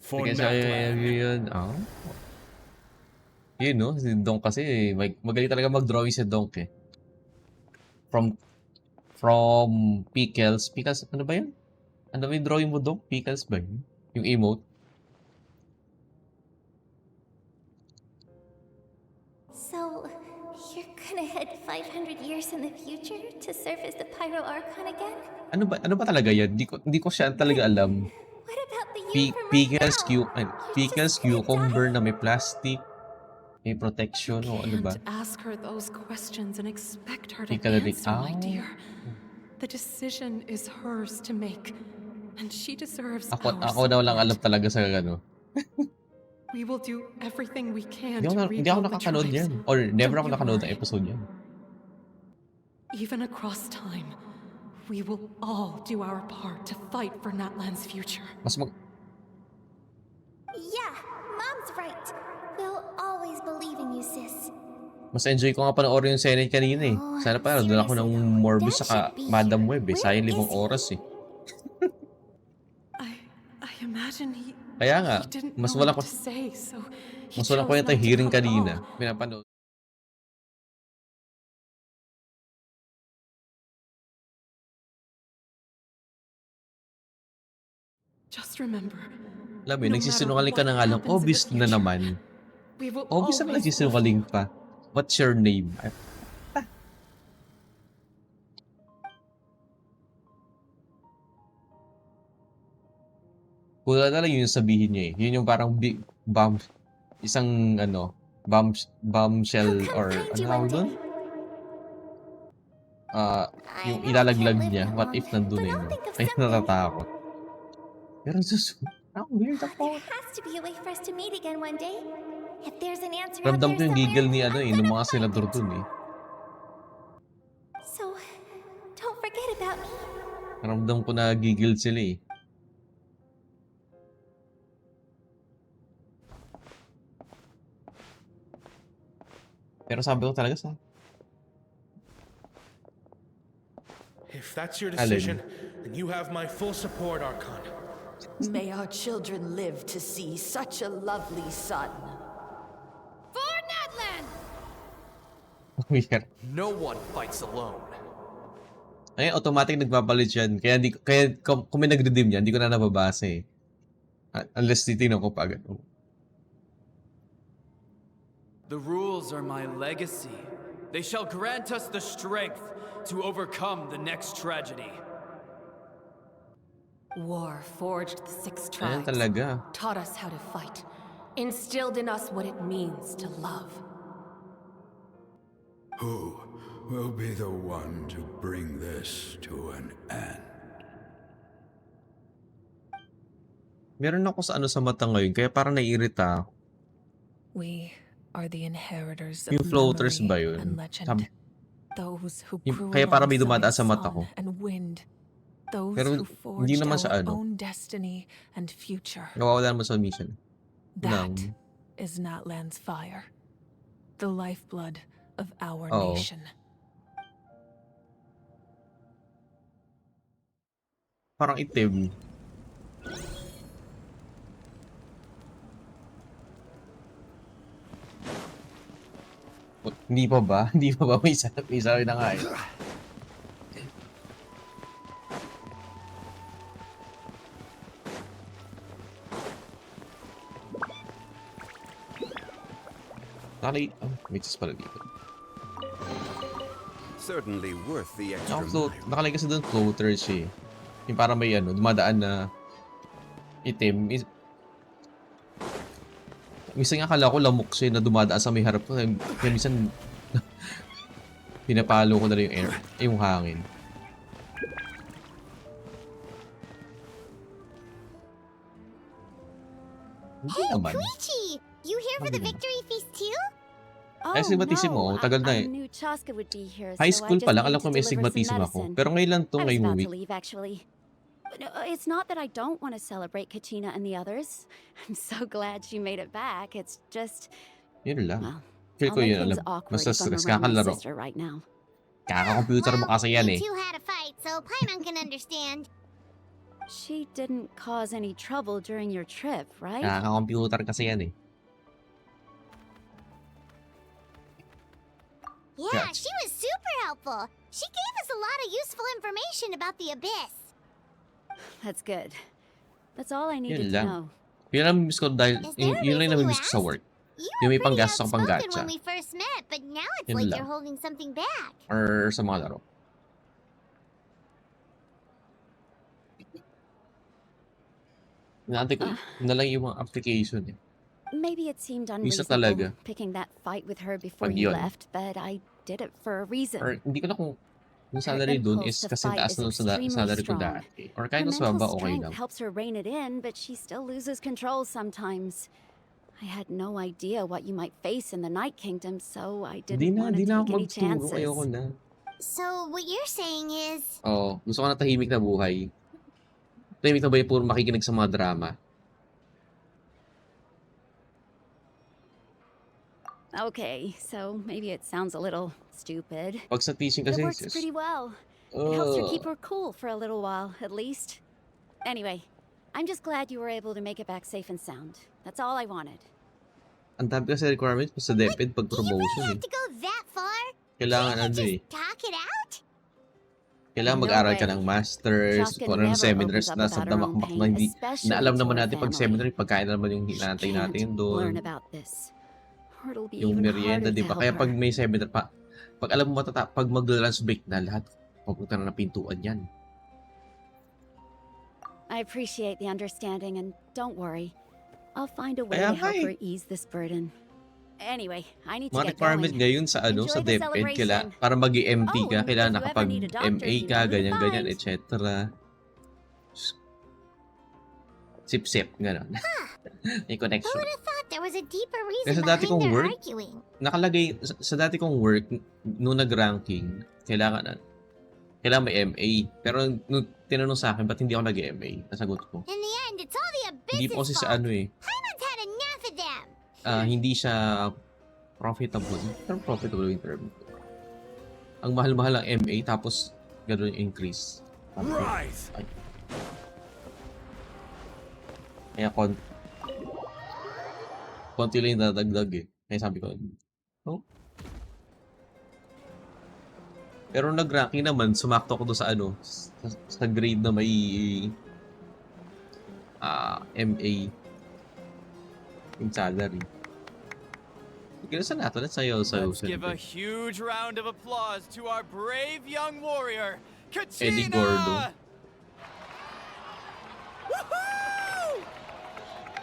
For Kasi Natlan, yun, yun no, si Donk kasi, magaling talaga mag-drawing si Donk eh. From Pickles, ano ba yun? Ano ba yung drawing mo, Donk? Pickles ba yun? Yung emote? So, you're gonna head 500 years in the future to serve as the Pyro Archon again? Ano ba talaga yan? Hindi ko siya talaga alam. What about the you from right Pickles cucumber na may plastic, may protection, o ano ba? Can't ask her those questions and expect her to Pickle answer, my dear. The decision is hers to make, and she deserves Ako our na lang alam talaga sa ano. We will do everything we can Hindi to ako rebuild the nakakanood tribes. yan. Or never Don't ako you nakanood ng worry. episode yan. Even across time, we will all do our part to fight for Natlan's future. Yeah, Mom's right. We'll always believe in you, sis. Mas enjoy ko nga panoorin yung Senate kanina eh. Sana pa doon ako ng Morbius saka Madam Web eh. Sayang 5 oras eh. I imagine he Kaya nga, didn't mas know wala what ko to say, so he mas wala chose ko yung not to hearing come at kanina. all. Pinapanood. Just remember, Alam mo, no nagsisinungaling matter ka na what nga lang. happens in the Obvious na future, naman. we will Obvious naman always nagsisinungaling pa. What's your name? Wala na lang yun yung sabihin niya eh. Yun yung parang big bomb, isang bombshell or ano tawag doon? Yung ilalaglag niya. What if nandun na yun? Kaya natatakot. Pero sus, ang weird ako. There has to be a way for us to meet again one day. If there's an answer out Ramdam ko there yung somewhere, giggle ni ano eh, I'm ng gonna mga find senador it. dun eh. So, don't forget about me. Ramdam ko na giggle sila eh. Pero sabi ko talaga sa If that's your Alin? decision, then you have my full support, Archon. May our children live to see such a lovely son. For Natlan! weird. No one fights alone. Ay, automatic nagpapalit yan. Kaya kung may nag-redeem yan, hindi ko na nababasa eh. Unless titignan ko pa agad. The rules are my legacy. They shall grant us the strength to overcome the next tragedy. War forged the 6 Ayan tribes, talaga. taught us how to fight, instilled in us what it means to love. Who will be the one to bring this to an end? Meron ako sa sa mata ngayon, kaya parang naiirita ako. We are the inheritors Yung of floaters memory ba yun? and legend. Those who grew Kaya parang may alongside dumadaan sa mata ko. song and wind. Those Pero who hindi forged naman our siya ano. own destiny and future. Nawawala naman sa mission. That is Natlan's fire. The lifeblood of our Oo. nation. Parang itim. Hindi pa ba? Hindi pa ba? May isa na nga eh. May cheese pala dito. Certainly worth the extra Nakalagay kasi doon floaters eh. Yung parang may dumadaan na itim. Minsan nga akala ko lamok siya na dumadaan sa may harap ko. Kaya minsan pinapalo ko na lang yung air, yung hangin. Hindi Hey, naman. Koichi! You here for the victory feast too? Ay, sigmatismo. Tagal na eh. I knew Chaska would be here, High so I school just pa lang, came alam ko to may deliver some sigmatismo ako. medicine. Pero ngayon lang to, I was ngayong about week. to leave, actually. No, it's not that I don't want to celebrate Kachina and the others. I'm so glad she made it back. It's just, Yun lang. well, Feel I'll ko make yun, things alam. awkward Basta if I'm stress, around my kakalaro. sister right now. Kaka-computer mo kasi yan eh. You two had a fight, so Paimon can understand. She didn't cause any trouble during your trip, right? Kaka-computer kasi yan eh. Yeah, she was super helpful. She gave us a lot of useful information about the Abyss. That's good. That's all I Yun needed to lang. know. Yun lang miss ko dahil, yun lang naman miss ko sa work. Yung may panggastos ako pang Spoken gacha. when we first met, but now it's Yun like lang. you're holding something back. Or sa mga laro. Natin ko, na lang yung mga application eh. Maybe it seemed Isa talaga. unreasonable picking that fight with her before Pag you yun. left, but I did it for a reason. Or hindi ko na kung yung salary dun is impulse to kasi fight taas is na sa extremely salary ko strong. dati. Or kahit Her mas baba, mental okay strength lang. helps her rein it in, but she still loses control sometimes. I I had no idea what you might face in the Night Kingdom, so I Di didn't want to na take ako any magturo. Ayoko chances. na. So, what you're saying is... Oo, gusto ko na tahimik na buhay. Tahimik na buhay, puro makikinig sa mga drama. Okay, so maybe it sounds a little stupid. Pag sa teaching It kasi, works pretty well. It helps her keep her cool for a little while, at least. Anyway, I'm just glad you were able to make it back safe and sound. That's all I wanted. ang dami kasi requirements pa sa DepEd pag promotion eh. To go that far? Kailangan ano eh. Talk it out? Kailangan No mag-aral ka way. ng masters, Jessica kung ano ng never seminars opens up na about sa her own damakmak pain, na hindi especially na alam to naman her natin pag family. seminary, pagkain naman yung hinantay natin Learn doon. about this. Or it'll be Yung even merienda, harder di to ba? help Kaya her. pag may seminar pa, pag alam mo pag mag-lunch break na, lahat papunta na ng pintuan yan. I appreciate the understanding, and don't worry. I'll find a way Kaya to help nga her ease this burden. Anyway, I need to Mga get requirement going. ngayon sa ano sa Enjoy the DepEd, celebration. para mag-MT Oh, ka, and kailangan if you ever nakapag need a doctor, MA you ka, know who to ganyan-ganyan, find. etc. Sip-sip, gano'n. May connection. Who would have thought there was a deeper reason Kasi dati behind kong their work, arguing? nakalagay, sa dati kong work, nung nag-ranking, kailangan may MA. Pero nung tinanong sa akin, ba't hindi ako nag-MA? Nasagot ko. In the end, it's all the Hindi po kasi abyss's sa fault. ano eh. Paimon's had enough of them. Hindi siya profitable. Pero profitable yung term. Ang mahal-mahal ang MA, tapos gano'n yung increase. Rise! Ay. Kaya konti lang yung dadagdag eh. Kaya sabi ko, oh. Pero nag-ranking naman, sumakto ko doon sa ano, sa grade na may MA yung salary. Kinasan natin, let's say also. Let's give a huge round of applause to our brave young warrior, Kachina! Eddie Gordo.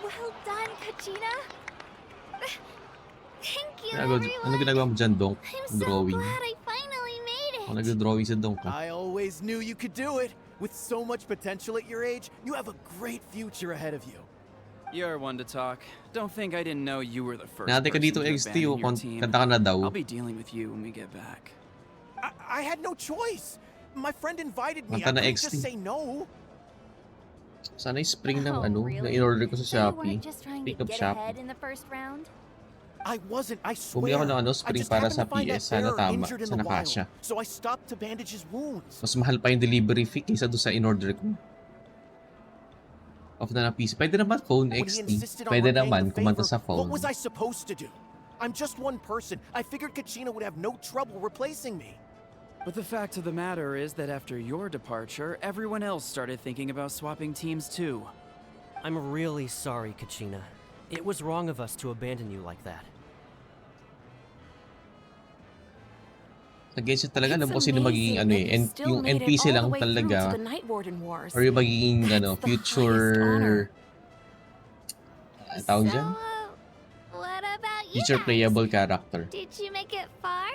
Well done, Kachina. Thank you, Ano everyone. ginagawa mo dyan, Donk? I'm so Drawing. glad I finally made it. Ako nag-drawing si Donk. I always knew you could do it. With so much potential at your age, you have a great future ahead of you. You're one to talk. Don't think I didn't know you were the first Nate ka person dito, to XT, abandon your team. kanta ka na daw. I'll be dealing with you when we get back. I had no choice. My friend invited me. Kanta I na couldn't XT. just say no. Sana yung spring ng Oh, ano, really? na in-order ko sa So you Shopee. weren't just trying to Pick up get Shopee. ahead in the first round? I wasn't, I swear. Bumili ako ng ano, I spring just para happened sa to find that PS. Sana bearer tama. injured in Sana the wild, kasya. So I stopped to bandage his wounds. Mas mahal pa yung delivery fee kaysa doon sa in-order ko. Off na ng PC. Pwede naman phone When he XT. insisted on Pwede repaying naman the kumanta sa favor, phone. what was I supposed to do? I'm just one person. I figured Kachina would have no trouble replacing me. But the fact of the matter is that after your departure, everyone else started thinking about swapping teams too. I'm really sorry, Kachina. It was wrong of us to abandon you like that. Sa Genshin talaga, alam ko It's sino magiging ano eh. amazing that you still Yung made it NPC all lang the way through talaga. to the Night Warden Wars. Or yung magiging ano, That's the future... Tawag dyan? What about you Future guys? playable character. Did you make it far?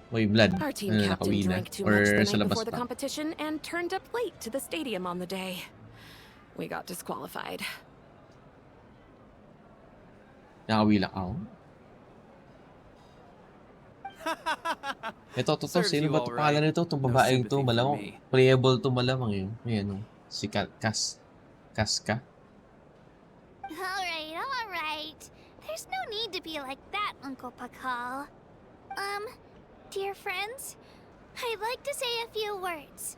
May blood. Our team Ano, captain nakawin na. drank too Or much the sa night labas before the pa. competition and turned up late to the stadium on the day. We got disqualified. Nakawila ako. Ito, Serves sino you ba all ito? right. Pangalan nito, itong No babaeng to, sympathy for malamang. me. Playable to malamang yun. Ayan o. Si Kaska. All right. There's no need to be like that, Uncle Pakal. Dear friends, I'd like to say a few words.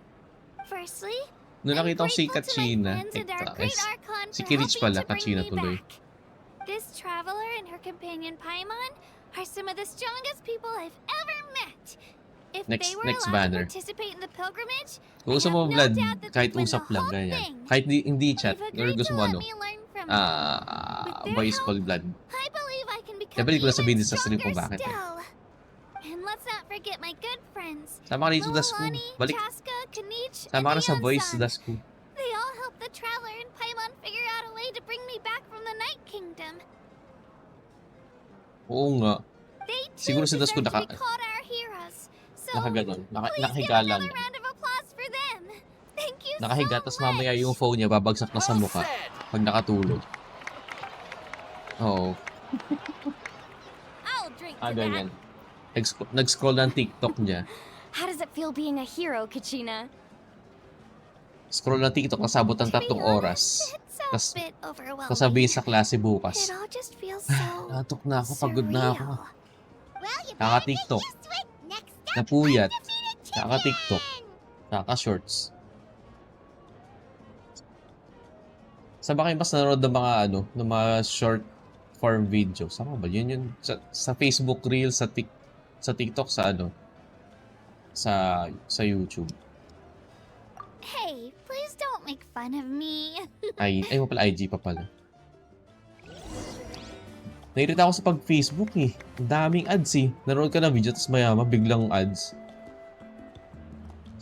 Firstly, Nung nakita ko si grateful to my Kachina, friends and our great Archon si for Kirich helping pala, to bring Kachina me tuloy. back. This traveler and her companion Paimon are some of the strongest people I've ever met. If they were Next allowed banner. to participate in the pilgrimage, Kung gusto mo no blood, doubt that kahit they'd win usap the lang, whole ganyan. thing. Kahit hindi chat, They've or agreed gusto to mo let ano, me learn from them. With their voice call help, blood. I believe I can become Kaya balik ko na even sabihin sa sarili ko stronger bakit eh. still. And let's not forget my good friends. Sama ka dito, Dasku. Lolani, Balik. Chaska, Kanich, Sama ka and na sa voice, Leon-san. Dasku. They all helped the traveler and Paimon figure out a way to bring me back from the Night Kingdom. Oo nga. They too Siguro si Dasku deserve to be called our heroes. So, nakaganon. please give Nakahiga lang. another round of applause for them. Thank you Nakahiga, so tas much. mamaya yung phone niya babagsak na sa mukha pag nakatulog. Oo. I'll drink to that. Ganyan. Nag-scroll ng TikTok niya. How does it feel being a hero, Kachina? Scroll ng TikTok, nasabot ng 3 oras. Tapos, sasabihin sa klase bukas. It all just feels so Natok na ako, pagod na ako. Well, you better get Kaka-TikTok. used to it. Next up, Napuyat. undefeated champion. Kaka-TikTok. Kaka-shorts. Saan ba kayo mas nanonood ng mga ng mga short form videos? Saan ba? Yun sa Facebook Reels, sa TikTok, sa YouTube. Hey, please don't make fun of me. Ay mo pala, IG pa pala. Nairita ako sa pag-Facebook eh. Ang daming ads eh. Nanonood ka ng video tapos mayama biglang ads.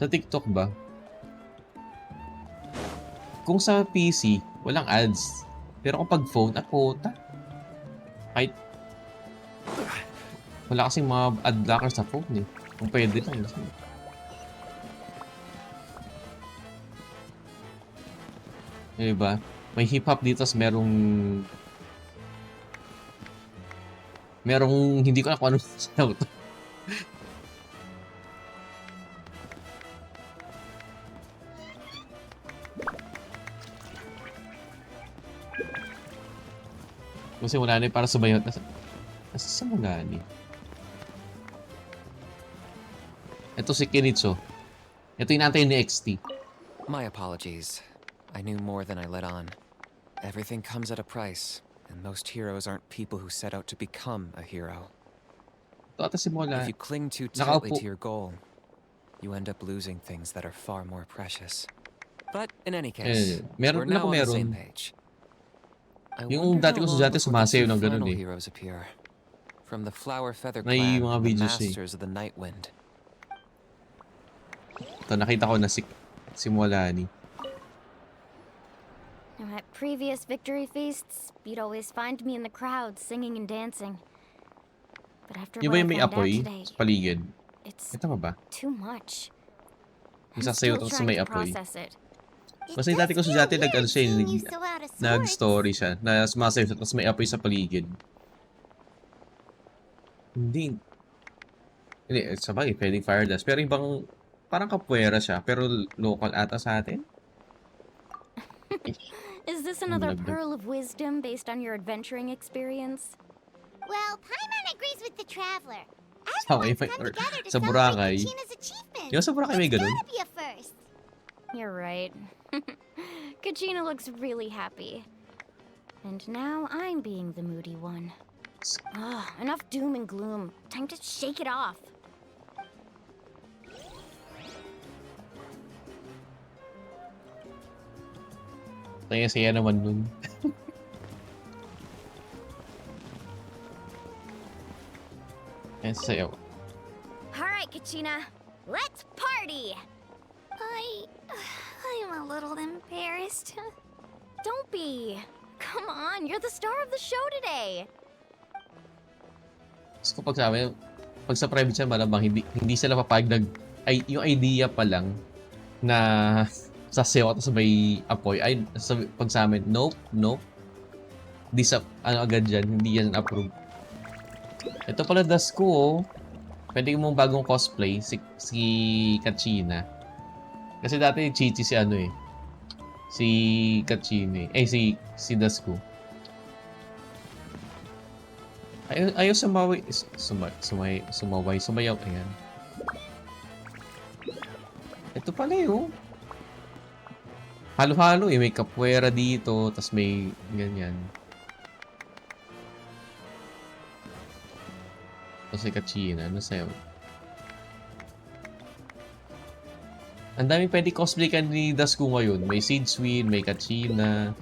Sa TikTok ba? Kung sa PC, walang ads. Pero kung pag phone, puta. Kahit wala kasing mga ad blocker sa phone eh. Kung pwede lang. Diba? May hip-hop dito tapos merong hindi ko na kung anong sasayaw to. Kasi wala na para sumayaw. Nasa mo gani? Ito si Kiritsu. Ito yung natin ni XT. My apologies. I knew more than I let on. Everything comes at a price, and most heroes aren't people who set out to become a hero. If you cling too tightly to your goal, you end up losing things that are far more precious. But in any case, we're now on the same page. Yung dati ko estudyante sumasayaw ng ganun eh. Heroes appear. From the Flower Feather May Clan mga and the videos eh. Masters of the Night Wind. Ito, nakita ko na si Molani. Now, at previous victory feasts, you'd always find me in the crowd singing and dancing. But after Yung what ba I yung may found out apoy today, sa paligid? it's Ito ba? too much. Yung I'm sasayaw still tapos trying may to apoy. process it. Kasi dati ko estudyante nag-story siya na sumasayaw tapos may apoy sa paligid. Hindi, sabagay, pwedeng fire dust. Pero ibang, parang kapwera siya, pero local ata sa atin. Is this another Malagdag. pearl of wisdom based on your adventuring experience? Well, Paimon agrees with the traveler. Sa sa Boracay. Kachina's achievement. Yung sa Boracay may ganun. Gotta be a first. You're right. Kachina looks really happy. And now I'm being the moody one. Enough doom and gloom. Time to shake it off. Kaya siya naman nun. Kaya sayaw. Alright, Kachina. Let's party! I'm a little embarrassed. Don't be. Come on, you're the star of the show today. Tapos kapag sabi, pag sa private siya, malamang hindi sila papayag yung idea pa lang na sasayaw at may apoy. Ay, pag sa amin, nope. Hindi agad dyan, hindi yan approve. Ito pala das ko, oh. Pwede mong bagong cosplay, si Kachina. Kasi dati Chichi si Kachina eh. Si Dasku. Ayaw sumayaw. Ayan. Ito pala yun. Halo-halo eh. May capoeira dito, tas may ganyan. Tapos si Kachina, ano sayaw? Ang dami pwede cosplay ka ni Dasku ngayon. May Seed Swin, may Kachina.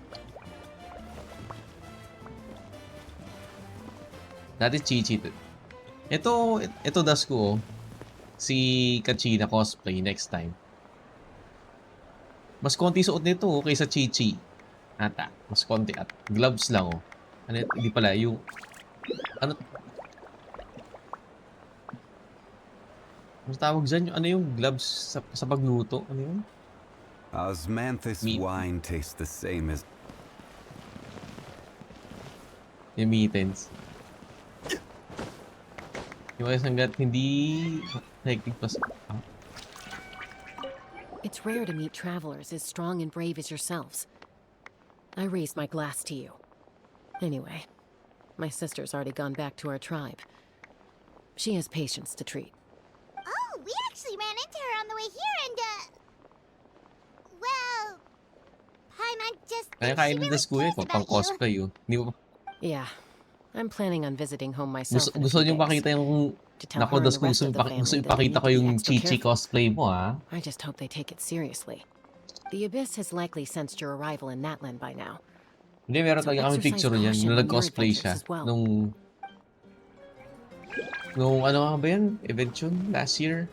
Dati Chichi. Ito Dasku, oh. Si Kachina cosplay next time. Mas konti suot nito, oh, kaysa Chichi. Ata, mas konti at gloves lang, oh. Ano, hindi pala, yung... Ano tawag dyan? Ano yung gloves sa pagluto? Ano yun? Osmanthus wine tastes the same as... Yung mittens. Yung hanggat hindi hectic pa. It's rare to meet travelers as strong and brave as yourselves. I raised my glass to you. Anyway, my sister's already gone back to our tribe. She has patients to treat. Oh, we actually ran into her on the way here and, well, Paimon just Kaya kain ng das kuya ko, pang cosplay yun. Hindi mo Yeah, I'm planning on visiting home myself. gusto niyo makita yung nako das gusto ipakita ko yung Chichi cosplay mo ha. I just hope they take it seriously. The Abyss has likely sensed your arrival in Natlan by now. Hindi, meron talaga kami picture niyan nung nag-cosplay siya. Nung ano nga ba yan? Event yun? Last year?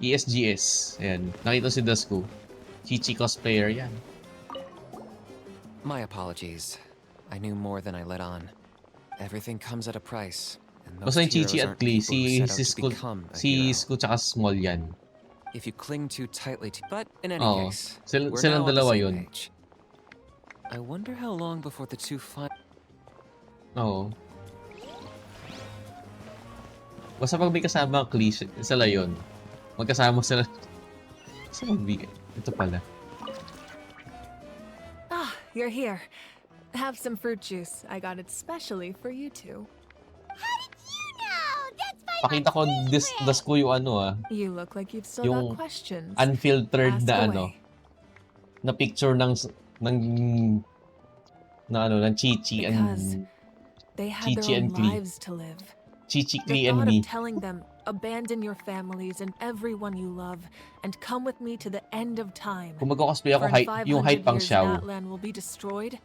ESGS. Ayan. Nakita si Dasku. Chichi cosplayer yan. My apologies. I knew more than I let on. Everything comes at a price. Basta yung Chichi at Klee, si Sku tsaka Small yan. If you cling too tightly to, but in any case, silang dalawa yun. I wonder how long before the two find. Oo. Basta pag may kasama ang Klee, sila yun. Magkasama sila. Basta ito pala. Ah, you're here. Have some fruit juice. I got it specially for you two. How did you know? That's my Pakita ko das ko yung ano You look like you've still yung got questions. unfiltered Ask na away. ano na picture ng Chichi Because and they had Chichi their own and Klee. lives to live. Chichi, The Klee, and thought me. of telling them, abandon your families and everyone you love, and come with me to the end of time. Kung mag-cosplay ako, For in yung 500 height pang years, Xiao. Natlan will be destroyed.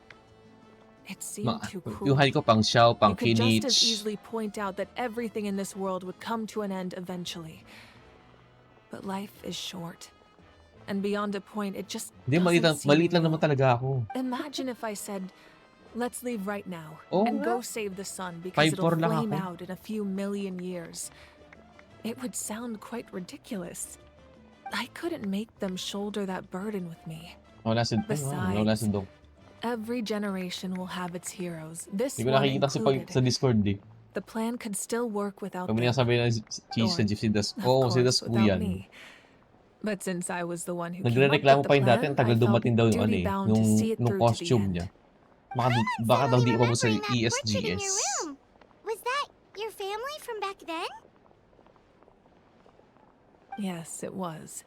It seemed too cruel. Yung height ko pang Xiao, pang You could just as Kinich. easily point out that everything in this world would come to an end eventually. But life is short. And beyond a point, it just Hindi, maliit lang naman talaga ako. Imagine if I said, let's leave right now Oh, and go save the sun because it'll 5'4" lang flame ako. out in a few million years. It would sound quite ridiculous. I couldn't make them shoulder that burden with me. Wala si Besides, Dong. every generation will have its heroes. This Hindi ko one nakikita included. sa Discord eh. The plan could still work without Pag may them. nasabi na si Das. Oo, si Das po without yan. me. But since I was the one who came up Nagre-reklamo with pa the yung dati, plan, ang tagal I felt dumating daw yung ano eh, duty-bound to see it nung through to the costume end. niya. Baka daw di pa mo sa Portrait in your ESGS. room. Was that your family from back then? Yes, it was.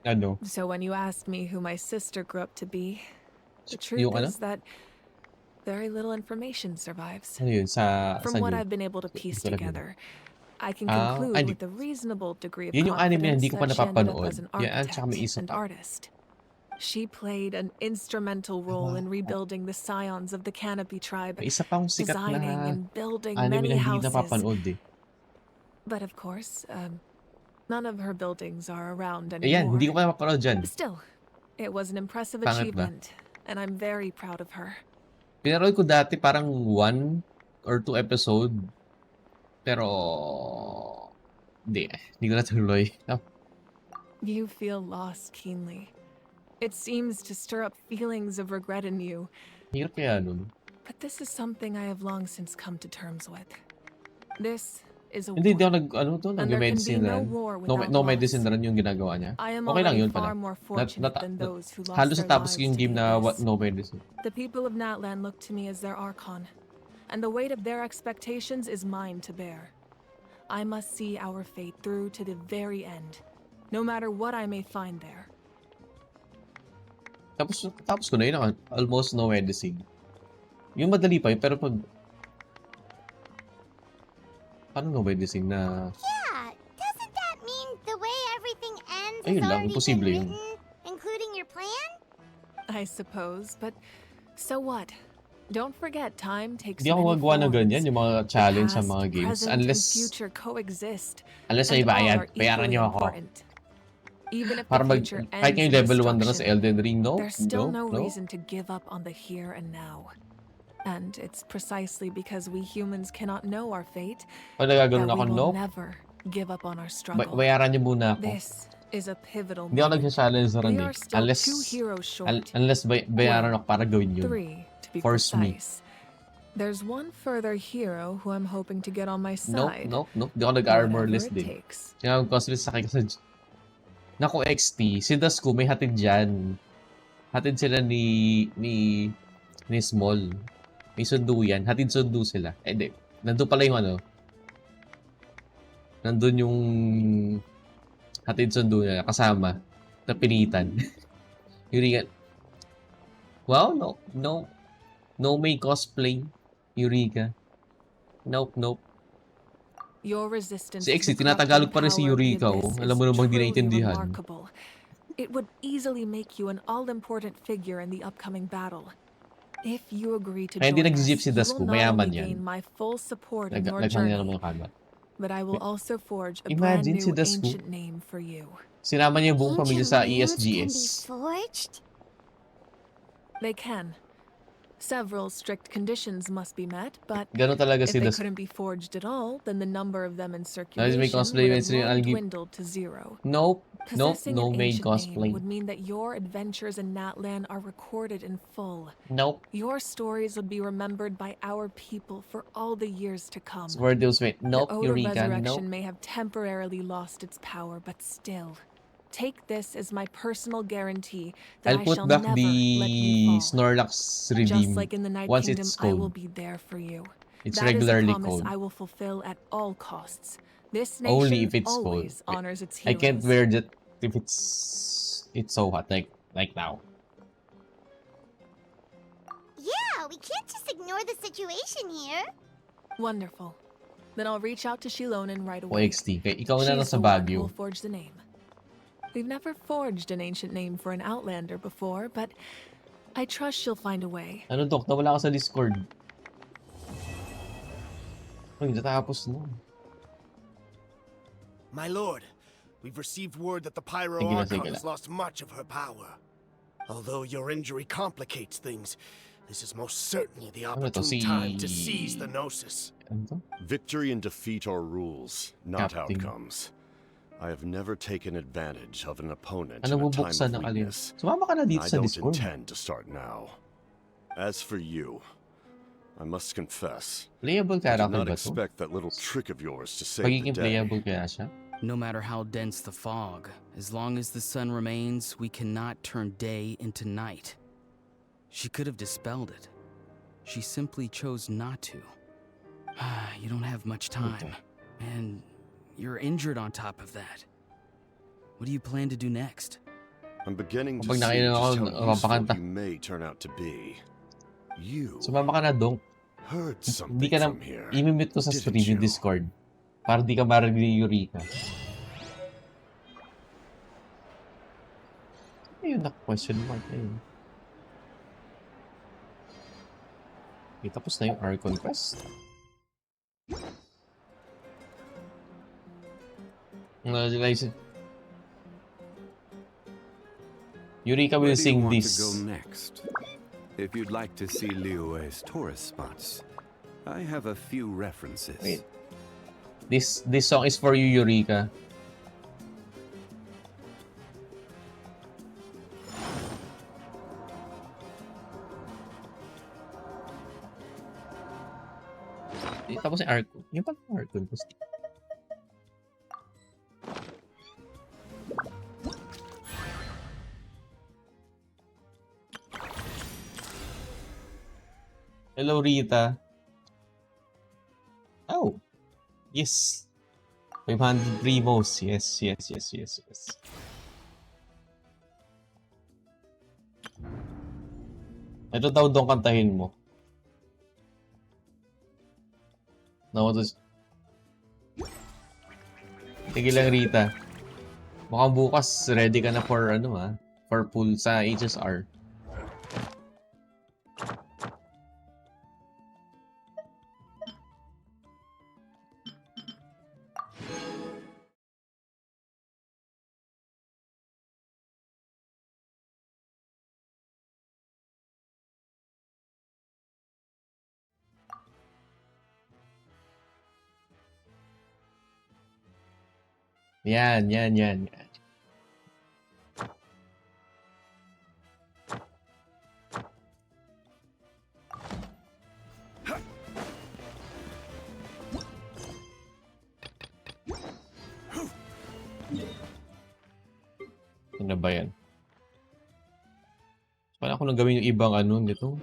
Ano? So when you asked me who my sister grew up to be, the truth Yung ano? is that very little information survives. Ano yun? From saan what yun? I've been able to piece Hindi ko alam yun. together, I can Ah, conclude ay, with a reasonable degree of Yun yung anime na confidence hindi ko pa that she ended up napapanood. as an Yan, tsaka may architect isa and pa. artist. She played an instrumental role in rebuilding the scions of the Canopy tribe, May isa pang sikat designing na and building anime many na hindi houses. napapanood eh. But of course, none of her buildings are around Ayan, anymore. hindi ko pa napapanood dyan. Still, it was an impressive Pangit ba? achievement, and I'm very proud of her. Pinarood ko dati parang 1 or 2 episode. Pero hindi ko natuloy. You feel lost keenly. It seems to stir up feelings of regret in you. Hirap kaya nun. But this is something I have long since come to terms with. This is a Hindi war. ako And there can be nag-medicine no ran. war No, without no loss. medicine run yung ginagawa niya. I am Okay lang already yun pala. far more fortunate than those who lost Halos their natapos ko lives yung to game the na abyss. no medicine. The people of Natlan look to me as their Archon, and the weight of their expectations is mine to bear. I must see our fate through to the very end, no matter what I may find there. Tapos ko na yun, almost no medicine. Yung madali pa yun, pero pag... Paano no medicine na... Yeah, doesn't that mean the way everything ends Ayun has lang, already imposible been yun. written, including your plan? I suppose, but so what? Don't forget, time takes Hindi ako many gagawa ng forms. ganyan, yung mga challenge sa Past, mga games. present, Unless and future coexist. may and all bayad, are bayaran equally niyo ako. important. Even if Para the future kahit ends ngayon in level 1 na sa destruction, Elden Ring, no? there's still no No? reason to give up on the here and now. And it's precisely because we humans cannot know our fate Pag that nagaganon we ako, will no? never give up on our struggle. Bayaran niyo muna ako. This is a pivotal Hindi ako moment. nag-challenge na rin We eh. are still 2 heroes short. Unless bayaran ako para gawin yun. 3, to be Force me. precise. There's one further hero who I'm hoping to get on my side. Nope. Di ako nag-armor Whatever list it din. takes. Kaya mag-cosplay sa akin kasi... Naku, XT. Si Dasku may hatid dyan. Hatid sila ni Small. May sundo yan. Hatid sundo sila. Eh, di. Nandun pala yung ano. Nandun yung hatid sundo nila. Kasama. Napilitan. Eureka. Wow, no may cosplay. Eureka. Nope. Your resistance Si to Exit, the tinatagalog corrupting pa rin si power of the Eureka, oh. abyss Alam mo is namang di truly naintindihan. remarkable. It would easily make you an all-important figure in the upcoming battle. If you agree to Kaya hindi join nag-jeep us, si you Dasku, will not mayaman only yan. gain my full support in your Nagkanya journey, naman yung kabat. but I will also forge a brand Imagine si new Dasku. ancient name for you. Sinama niya yung buong pamilya sa Ancient names can be ESGS. forged? They can. Several strict conditions must be met, but Ganun talaga if si they Dasku. couldn't be forged at all, then the number of them in Guys, may circulation cosplay would have mention yung long Algi. dwindled to zero. Nope. Possessing No an maid ancient cosplay. name would mean that your adventures in Natlan are recorded in full. Nope. Your stories would be remembered by our people for all the years to come. Swordios, wait. Nope, the Ode of Eureka, Resurrection nope. may have temporarily lost its power, but still, take this as my personal guarantee that I'll I put shall back never let the you fall. Snorlax Just redeem like in the Night once Kingdom, it's I will code. be there for you. It's That is a regularly promise code. I will fulfill at all costs. This Only nation if it's code. always honors its I heroes. can't wear that if it's so hot like now. Yeah, we can't just ignore the situation here. Wonderful. Then I'll reach out to Shilonen right O away. XT, kaya ikaw na lang She's sa the one who Baguio. will forge the name. We've never forged an ancient name for an Outlander before, but I trust she'll find a way. Ano, Dok? Nawala ka sa Discord. Ay, natapos na. My lord, we've received word that the Pyro Sige na, Archon sige na. has lost much of her power. Although your injury complicates things, this is most certainly the Ano to, opportune time to seize the Gnosis. Ano to? Victory and defeat are rules, not Captain. outcomes. I have never taken advantage of an opponent Ano in a time bubuksan of ng alin? weakness. Sumama ka na dito I sa don't Discord. intend to start now. As for you, I must confess, Playable I did character not ba to? expect that little trick of yours to save the Pagiging day. playable kaya siya? No matter how dense the fog, as long as the sun remains, we cannot turn day into night. She could have dispelled it. She simply chose not to. You don't have much time. And you're injured on top of that. What do you plan to do next? I'm beginning to Kapag see nakailan ako, just how useful mapakanta. you may turn out to be. You Sumama ka na, Dong. heard Hindi something ka na, from here. imimute ko sa didn't stream yung you? Discord. Para di ka marinig ni Eureka. Ayun, question mark. Ayun. Okay, tapos na yung Archon quest. Na-realize it. Eureka will Where do you sing want this. to go next? If you'd like to see Liyue's tourist spots, I have a few references. Wait. This song is for you, Eureka. Tapos yung Archon. Yung pala yung Archon. Hello, Rita. Oh. Yes. 500 primos. Yes. Ito daw doon kantahin mo. Nawatos. Sige lang, Rita. Mukhang bukas ready ka na for for pool sa HSR. Yan. ba yan? Paano ko nang gawin yung ibang ano nito?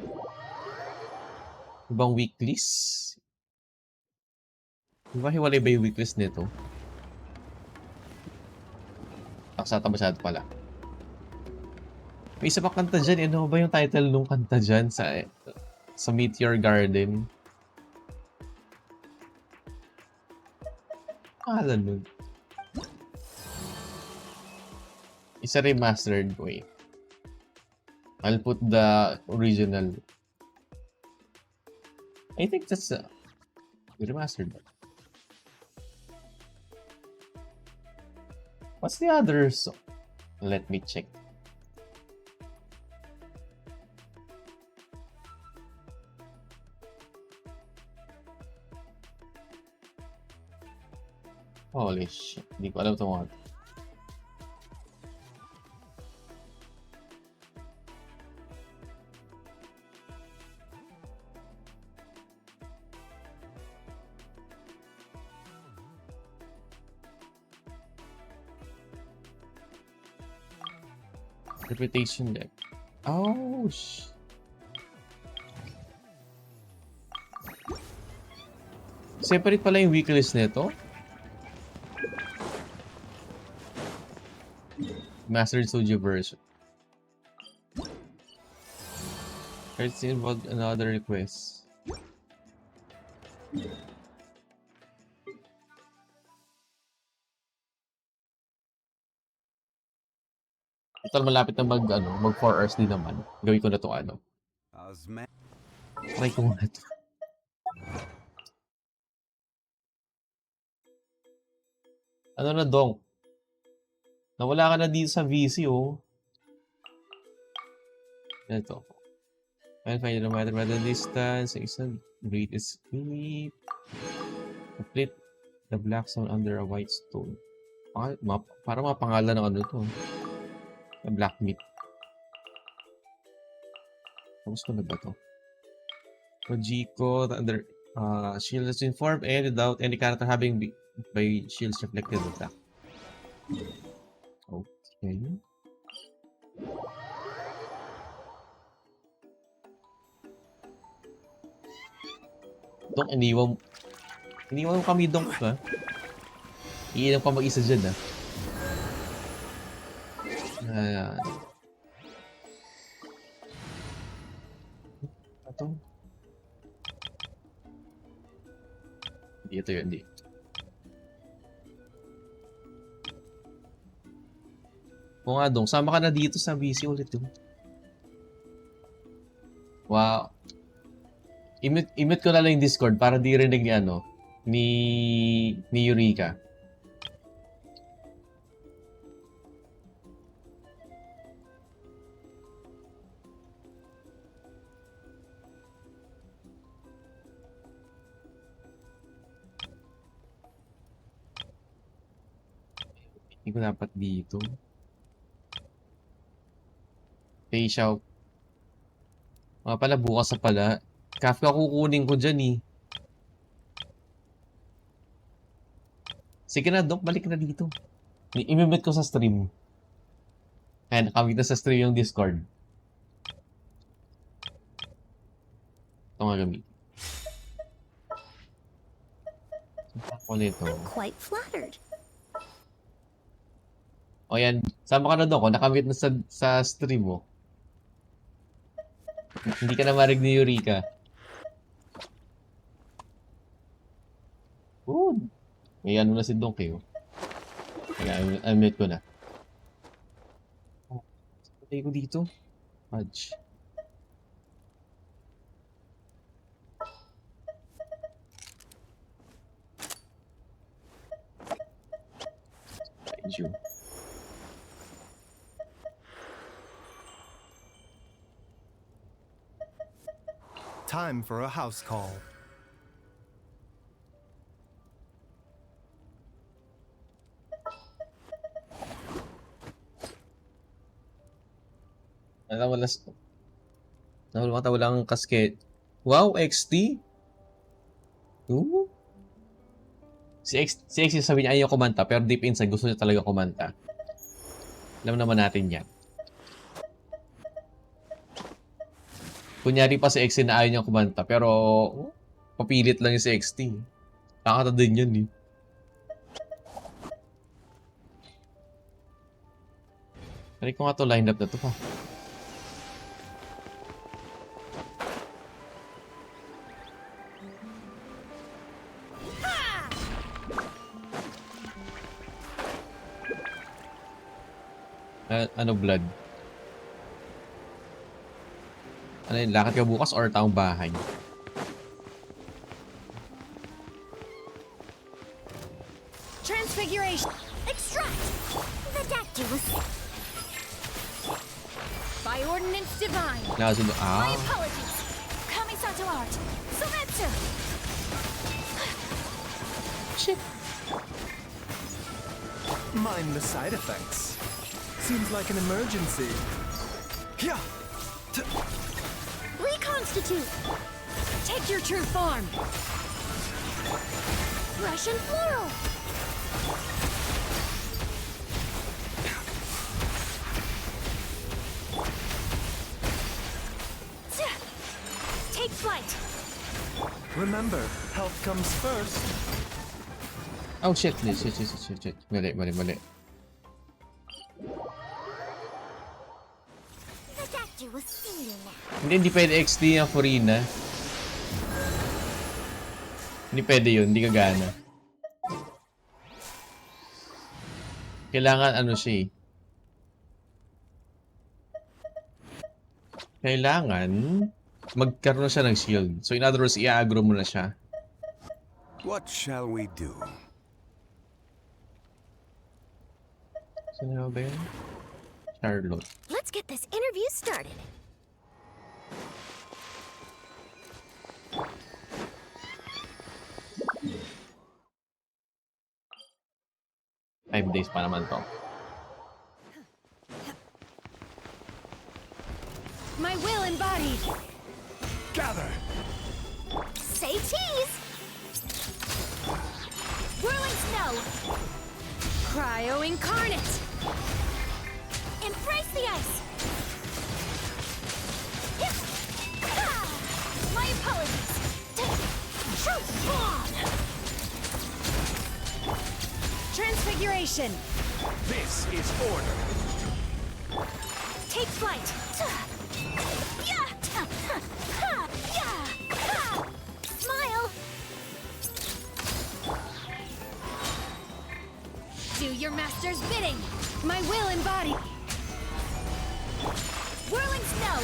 Ibang weeklies? Diba hiwalay ba yung weeklies nito? Taksata masyado pala. May isa pa kanta dyan. Ano ba yung title nung kanta dyan sa Meteor Garden? Pangalan nun. Isa remastered. Wait. I'll put the original. I think that's remastered. What's the other song? Let me check. Holy shit. Hindi ko alam ito mga. Reputation deck. Oh, separate pala yung weeklies nito. Mastered Studio version. Let's involve another request. Total malapit na mag 4 hours din naman. Gawin ko na to ano. Try ko muna to. Ano na dong? Nawala ka na dito sa VC oh. Ito. I'll find no matter the distance. Isang greatest sleep. Complete the black stone under a white stone. Para mapangalan ng ano to. The black meat. Tapos ko na ba to? Rojiko, under shield is informed and without any character having by shields reflected with that. Okay. Dong, iniwan mo kami dong, ha? Iilang pa mag-isa dyan, ha? Ayan. Ito. Hindi, ito yun, hindi. O nga dong, sama ka na dito sa BC ulit yun. Wow. I-mute ko na lang yung Discord para di rinig ni Eureka. Hindi ko dapat dito. Face out. Mga pala, bukas na pala. Kafka kukunin ko dyan eh. Sige na, Dok. Balik na dito. I-mute ko sa stream. Kaya nakamit na sa stream yung Discord. Ito nga gamit. Ako nito. Quite flattered. O yan. Sama ka na, Dok. Nakamit na sa stream mo. Hindi ka na marig ni Eureka. May ano na si Donkey, oh. Kaya, unmute ko na. Oh, patay ko dito. Fudge. Kaiju. Time for a house call. Nawala ang kasket. Wow, XT? Ooh. Si XT sabi niya ayaw kumanta, pero deep inside gusto niya talaga kumanta. Alam naman natin yan. Kunyari pa si XT na ayaw niyang kumanta, pero papilit lang yung si XT. Nakakata din yun eh. Try ko nga to lined up na to pa. Ano blood? Ano yun? Lakad ka bukas or taong bahay? Transfiguration. Extract. Ridiculous. By ordinance divine. Nakasunod. My apologies. Kamisato art. Sumetsu. Shit. Mind the side effects. Seems like an emergency. Yeah. Reconstitute. Take your true form. Fresh and floral. Take flight. Remember, health comes first. Oh shit. Shit. Mali. The doctor will see you now. Hindi pwede XD ang Furina. Hindi pwede yun, hindi kagana. Kailangan ano siya eh. Kailangan magkaroon siya ng shield. So in other words, i-aggro mo na siya. What shall we do? Sino ba yun? Charlotte. Let's get this interview started. 5 days pa naman to. My will embodied. Gather. Say cheese. Whirling snow. Cryo incarnate. Embrace the ice. My apologies. Transfiguration. This is order. Take flight. Smile. Do your master's bidding. My will embodied. Whirling snow.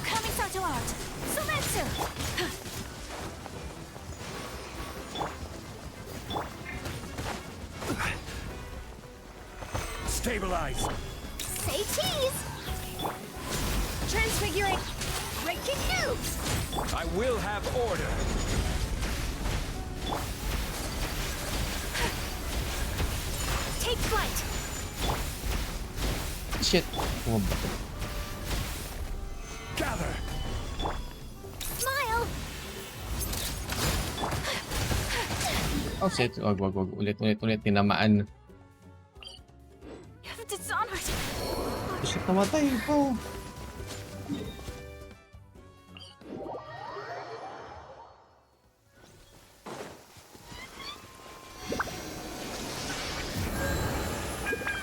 Coming Sato art. Sumetsu. Stabilize. Say cheese. Transfigurate. Breaking news. I will have order. Take flight. Shit. Gather. Smile. Oh shit. Wag. Ulit. Tinamaan. You've dishonored. Shit, namatay po.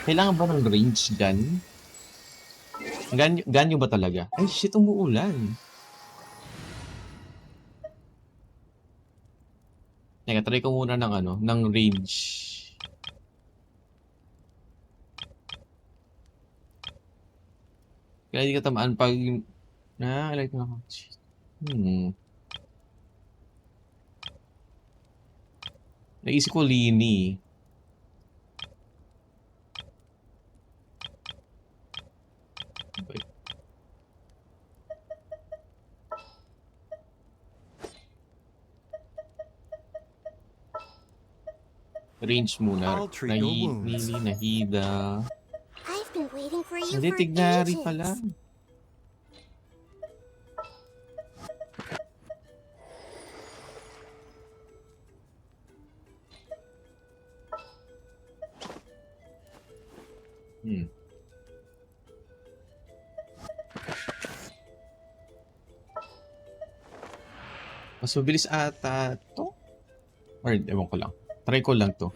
Kailangan ba ng range gun? Ganyo ba talaga? Ay shit, umuulan. Teka, try ko muna ng range. Kaya hindi ka tamaan pag... I like na ako. Naisip ko Lini. Wait. Range muna. Lini, Nahida. I've been waiting for you Hindi, for Tignari ages. pala. Mas mabilis ata to? Or ewan ko lang. Try ko lang to.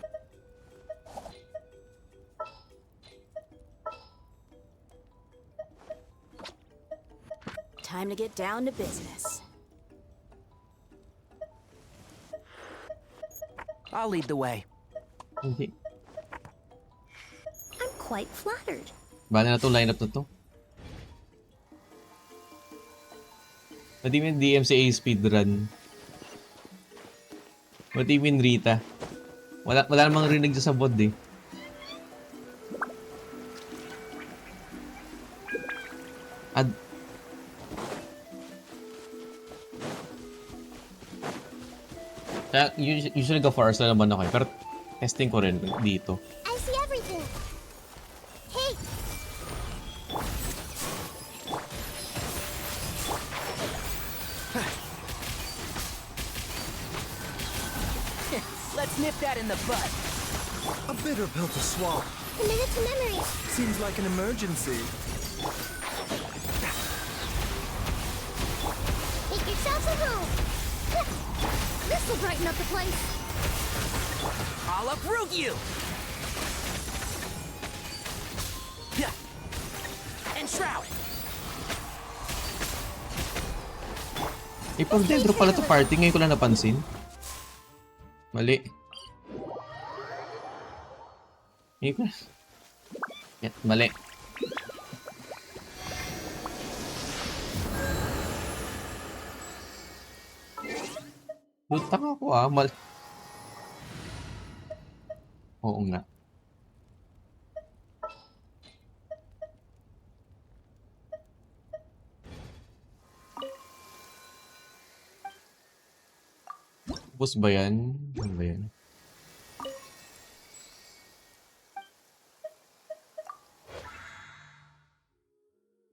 Time to get down to business. I'll lead the way. Hindi. I'm quite flattered. Bala na to, lineup na to. Pwede mo yung DMCA speedrun. Pwede mo yung Rita. Wala namang rinig dyan sa bod eh. Kaya usually go for hours na naman ako eh. Pero testing ko rin dito. I see everything. Hey! Let's nip that in the bud. A bitter pill to swallow. Committed to memory. Seems like an emergency. Make yourselves at home. This'll brighten up the place. I'll uproot you! And shroud! Pag dendro pala to party, ngayon ko lang napansin. Mali. Ngayon ko yeah, mali. Lutang ako Oo nga. Tapos ba yan? Ano ba yan?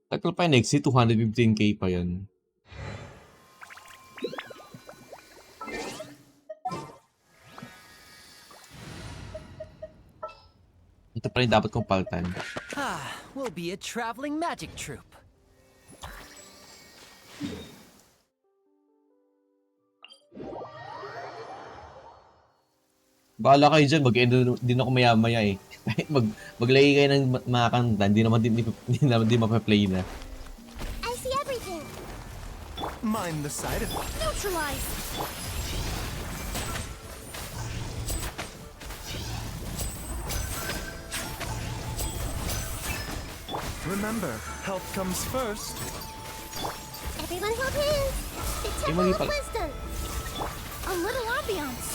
Tagal pa yung exit, 215k pa yan. Ito pa rin dapat kong paltan. We'll be a traveling magic troupe. Bahala kayo dyan, mag-end din ako maya-maya eh. Kahit maglagay kayo ng mga kanta, hindi naman din mapaplay na. I see everything. Mind the side of it. Neutralize. Remember, health comes first. Everyone hold hands. The temple of wisdom. A little ambiance.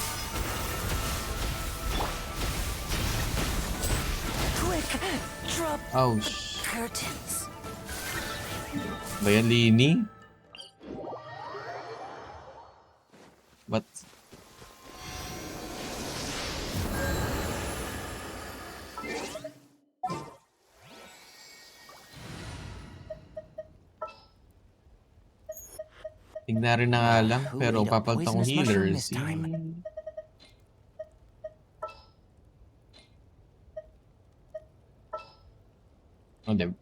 Quick, drop curtains. Bayan Lini? But tignan rin na nga lang, pero ang papagtang kong healer si... Oh, diba?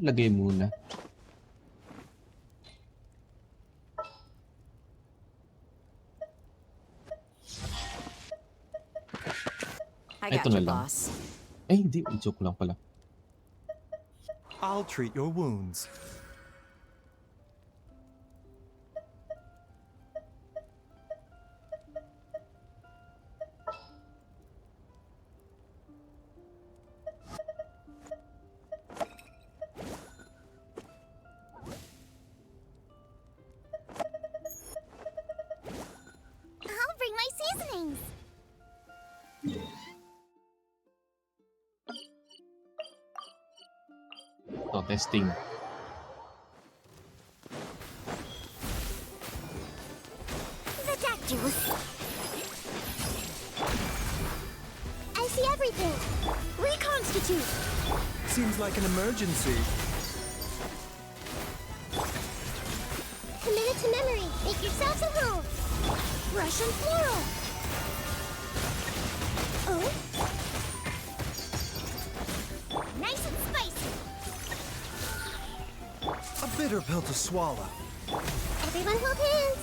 Lagay muna. Ito na lang. Ay, hindi. Joke lang pala. I'll treat your wounds. I'll bring my seasonings. So, testing. The cactus. I see everything. Reconstitute. Seems like an emergency. Committed to memory. Make yourselves at home. Russian floral. Oh? bitter pill to swallow. Everyone hold hands.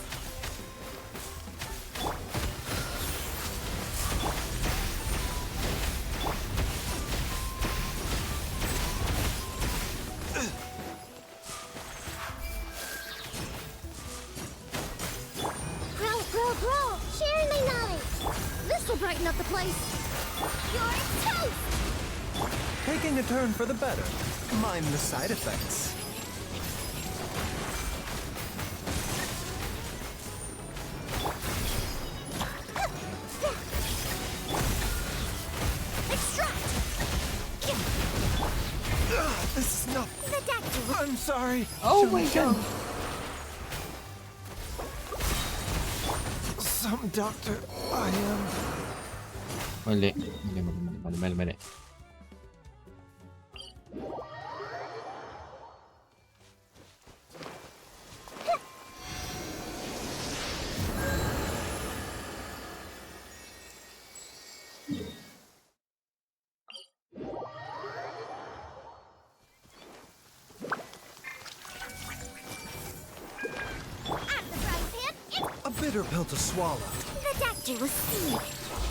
Grow! Sharing my knowledge! This will brighten up the place! You're toast! Taking a turn for the better. Mind the side effects. Extract! This is not... The Dactyl! I'm sorry. Oh my god. Some doctor I am. Mali. A bitter pill to swallow. The Dactyl seed!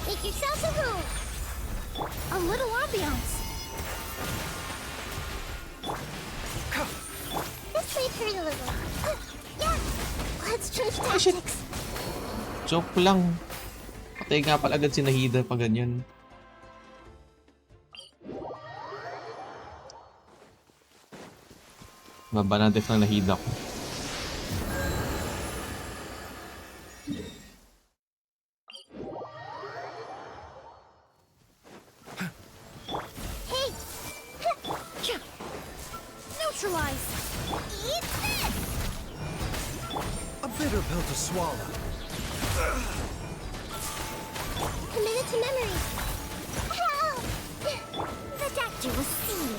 Make yourselves a room! A little ambiance! This may hurt a little. Yeah! Let's change tactics! Joke lang. Patay nga pala agad si Nahida pa ganyan. Baba ng def ng Nahida ko. Hey! Neutralize! Eat this! A bitter pill to swallow. Committed to memory! Help! The Dactyl seed!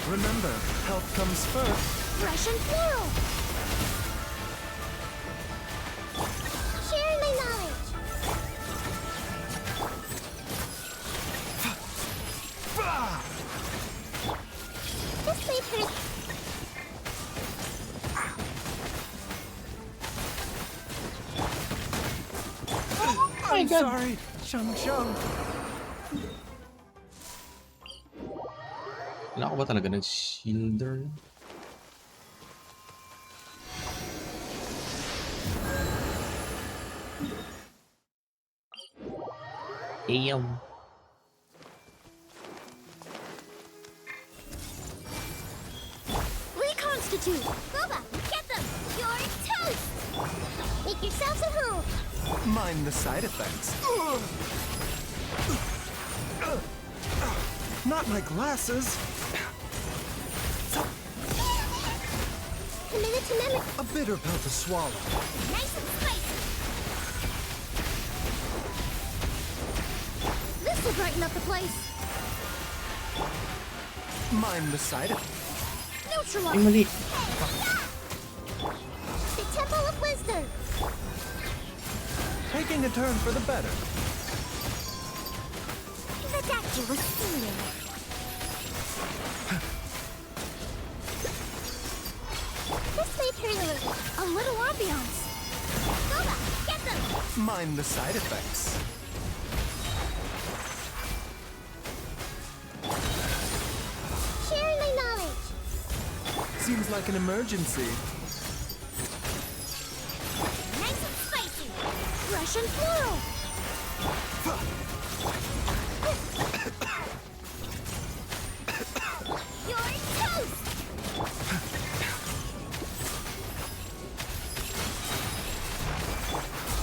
Remember, health comes first. Russian plural! Sharing my knowledge! This may hurt. I'm sorry. Chum chum. Wala ko ba talaga ng shielder? Ayaw. Reconstitute! Boba, get them! You're toast! Make yourselves a home! Mind the side effects. Not my glasses. Committed to memory. A bitter pill to swallow. Nice and spicy. This will brighten up the place. Mind the side effects. Neutralize. Ay, mali. The Temple of Wisdom. Taking a turn for the better. The Dactyl seed. This may turn a little ambiance. Boba, get them! Mind the side effects. Sharing my knowledge. Seems like an emergency. Nice and spicy. Russian plural. You're toast!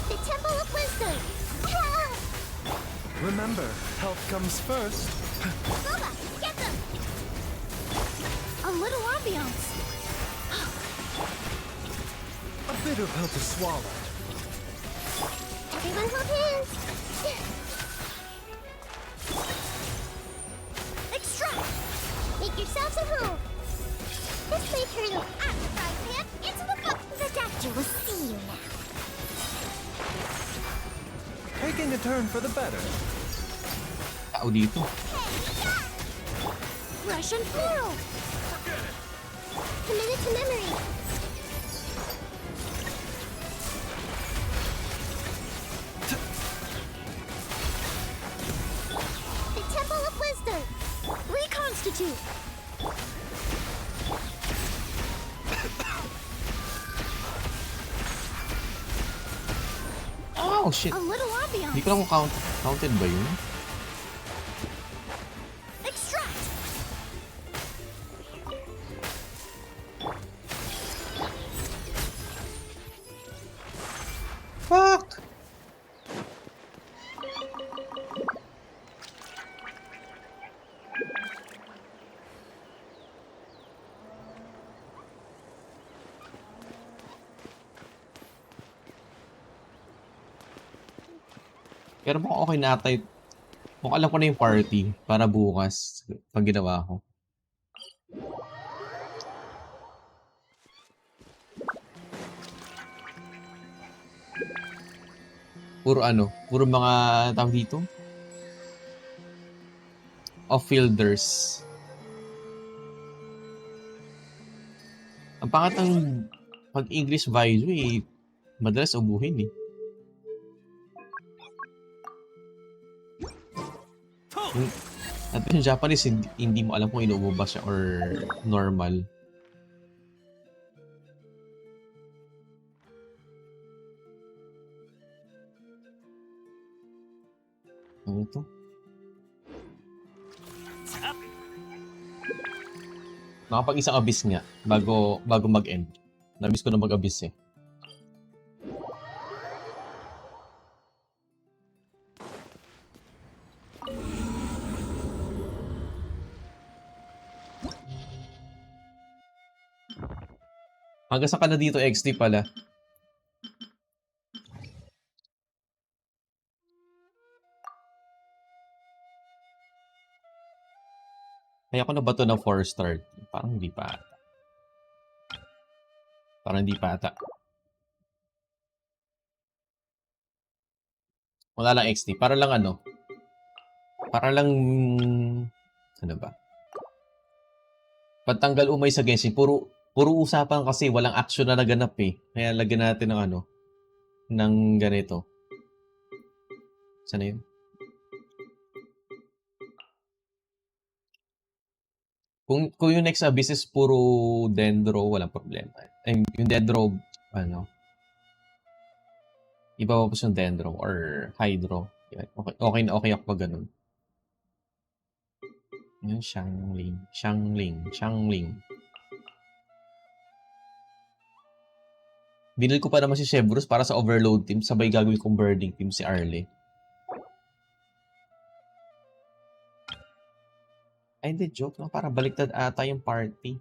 The Temple of Wisdom. Remember, health comes first. Boba, get them! A little ambiance. A bitter pill to swallow. Everyone hold hands. Extract! Make yourselves a home. This may turn out the frying pan into the book. The Dactyl will see you now. Taking a turn for the better. Tao dito. Russian plural. Forget it. Committed to memory. The Temple of Wisdom. Reconstitute. Oh, shit. A little ambiance. Hindi ko lang kung counted ba yun? Extract. Fuck! Pero mukhang okay na ata yung... Mukhang alam ko na yung party para bukas pag ginawa ko. Puro ano? Puro mga tawag dito? Off-fielders. Ang pangat ng pag-English value eh, madalas ubuhin eh. At yung Japanese, hindi mo alam kung inuubo ba siya or normal. Ano ito? Nakapag isang abyss nga bago mag-end. Na-miss ko na mag-abyss eh. Hanggang sa ka na dito, XD pala. Kaya ko na ba ito ng 4-star? Parang hindi pa ata. Parang hindi pa ata. Wala lang XD. Para lang ano? Para lang... Ano ba? Pagtanggal umay sa Genshin. Puro usapan kasi walang action na naganap eh. Kaya lagyan natin ng ano? Ng ganito. Sana yun? Kung yung next abyss is puro dendro, walang problema. Ay, yung dendro, ano? Ibabapos yung dendro or hydro. Okay ako pag ganun. Yun, Xiangling. Binil ko pa naman si Chevros para sa overload team. Sabay gagawin kong birding team si Arle. Ay, hindi. Joke lang. Para baliktad ata yung party.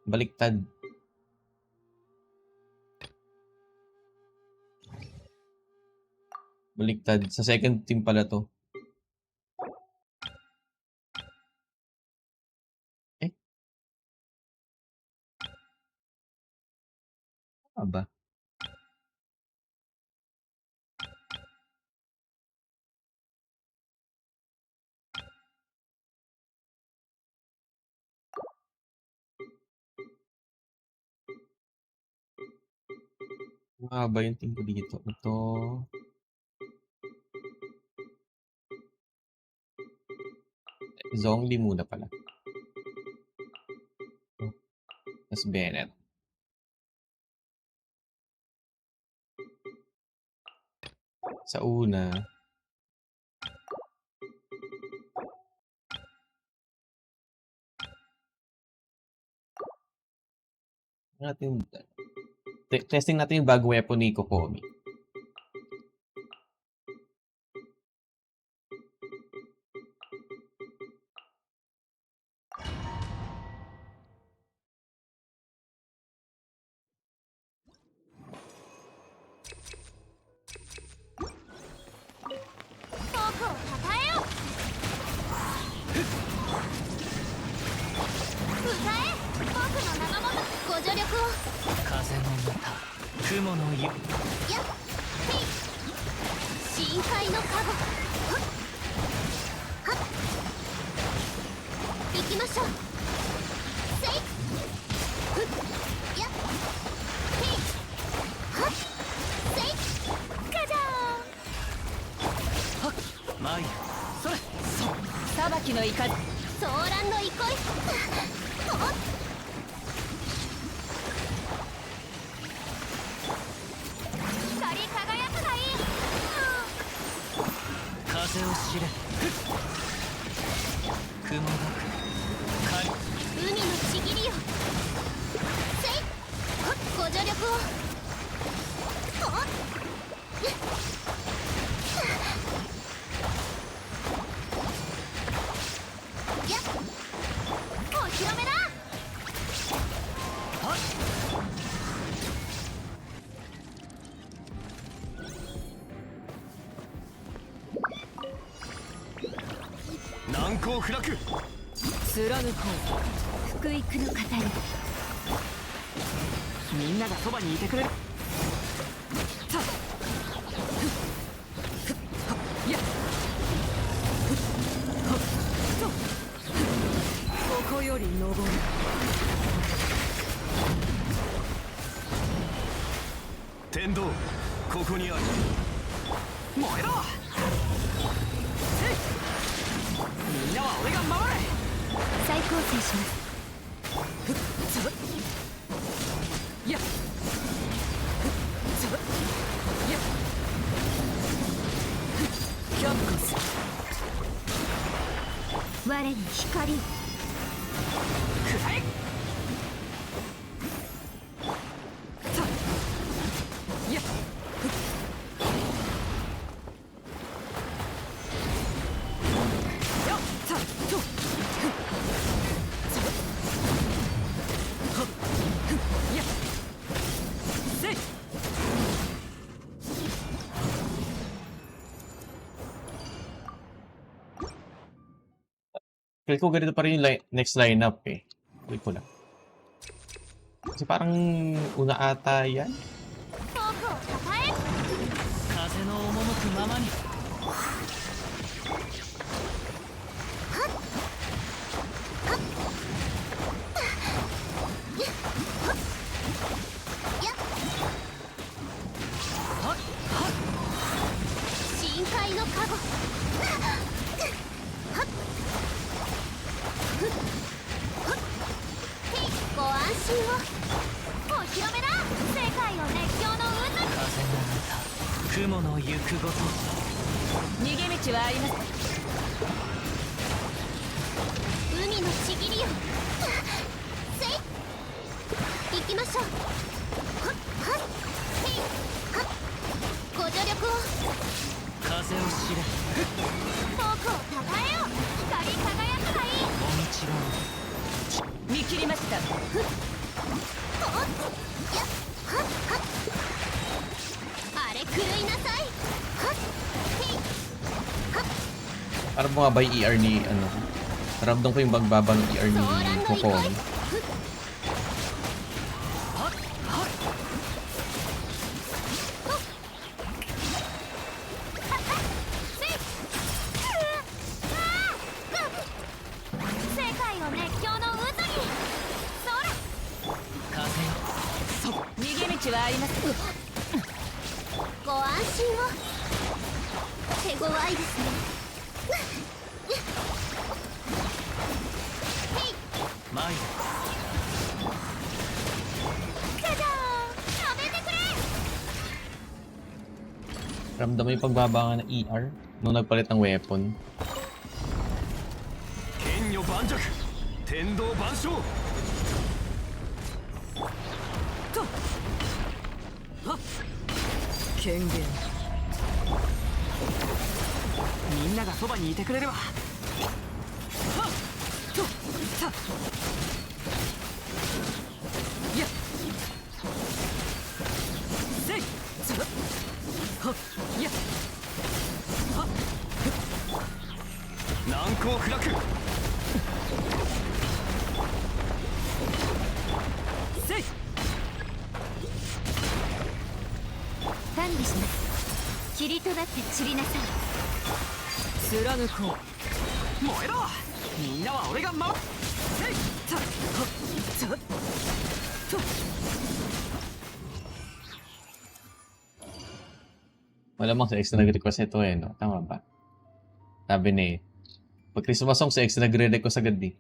Baliktad. Baliktad. Sa second team pala to. Eh? Aba. Mahaba yung team ko dito. Ito. Zhongli muna pala. Tapos Bennett. Sa una. Testing natin yung bag weapon ni Kokomi. マイヤそれ裁きの怒りソーランの憩い光り輝くがいい風を知れ雲が海のちぎりよせいご助力をやっお披露目だ難攻不落貫こう福育の語りみんながそばにいてくれるここより登る天道ここにある燃えろみんなは俺が守れ再構成しますやっキャプコス我に光くらえやっFeel ko ganito pa rin yung next lineup eh. Feel ko lang. Kasi parang una ata yan. 風の赴くままに深海の加護ご安心をお披露目だ世界を熱狂の渦風がまた雲の行くごと逃げ道はあります海のちぎりよせい行きましょうご助力を風を知れ僕をたたえよ光り輝くがいいもみちろ見切りましたあれ狂いなさい Parang bumaba yung ER ni ano. Naramdam ko yung bagbaba ng ER ni Kokon.ご安心を手強いですねマイじゃじゃーんやめてくれ Ramdam mo yung pagbaba nga ng ER nung nagpalit ng weapon. 剣女盤石天道万象権限みんながそばにいてくれればやっせいやっ難攻不落せい管理します霧となって散りなさい貫こう燃えろみんなは俺が守るせいMalamang sa extra nag-request ito eh, no? Tama ba? Sabi na eh. Pag Christmas song sa ex, nagre-request agad eh.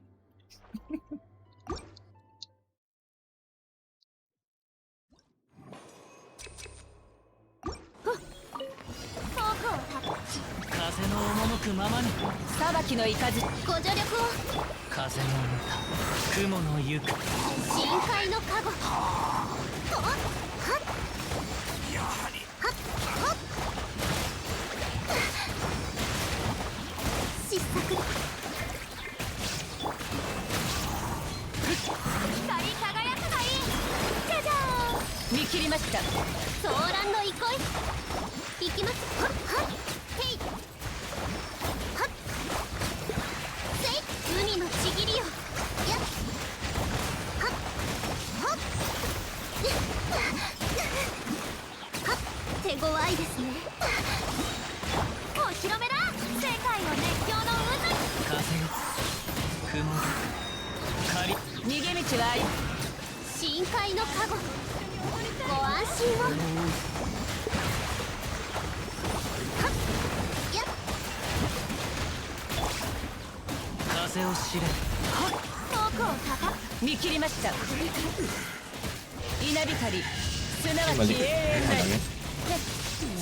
Balik.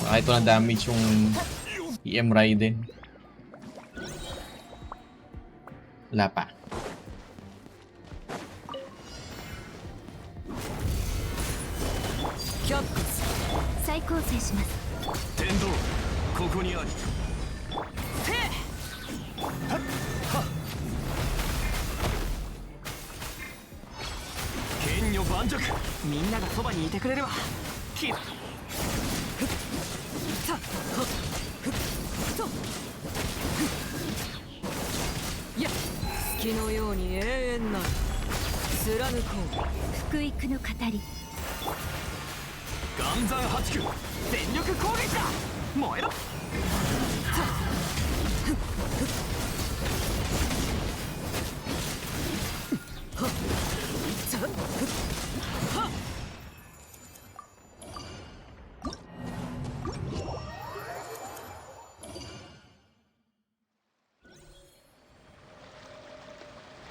Kahit walang damage yung EM Raiden. Wala pa.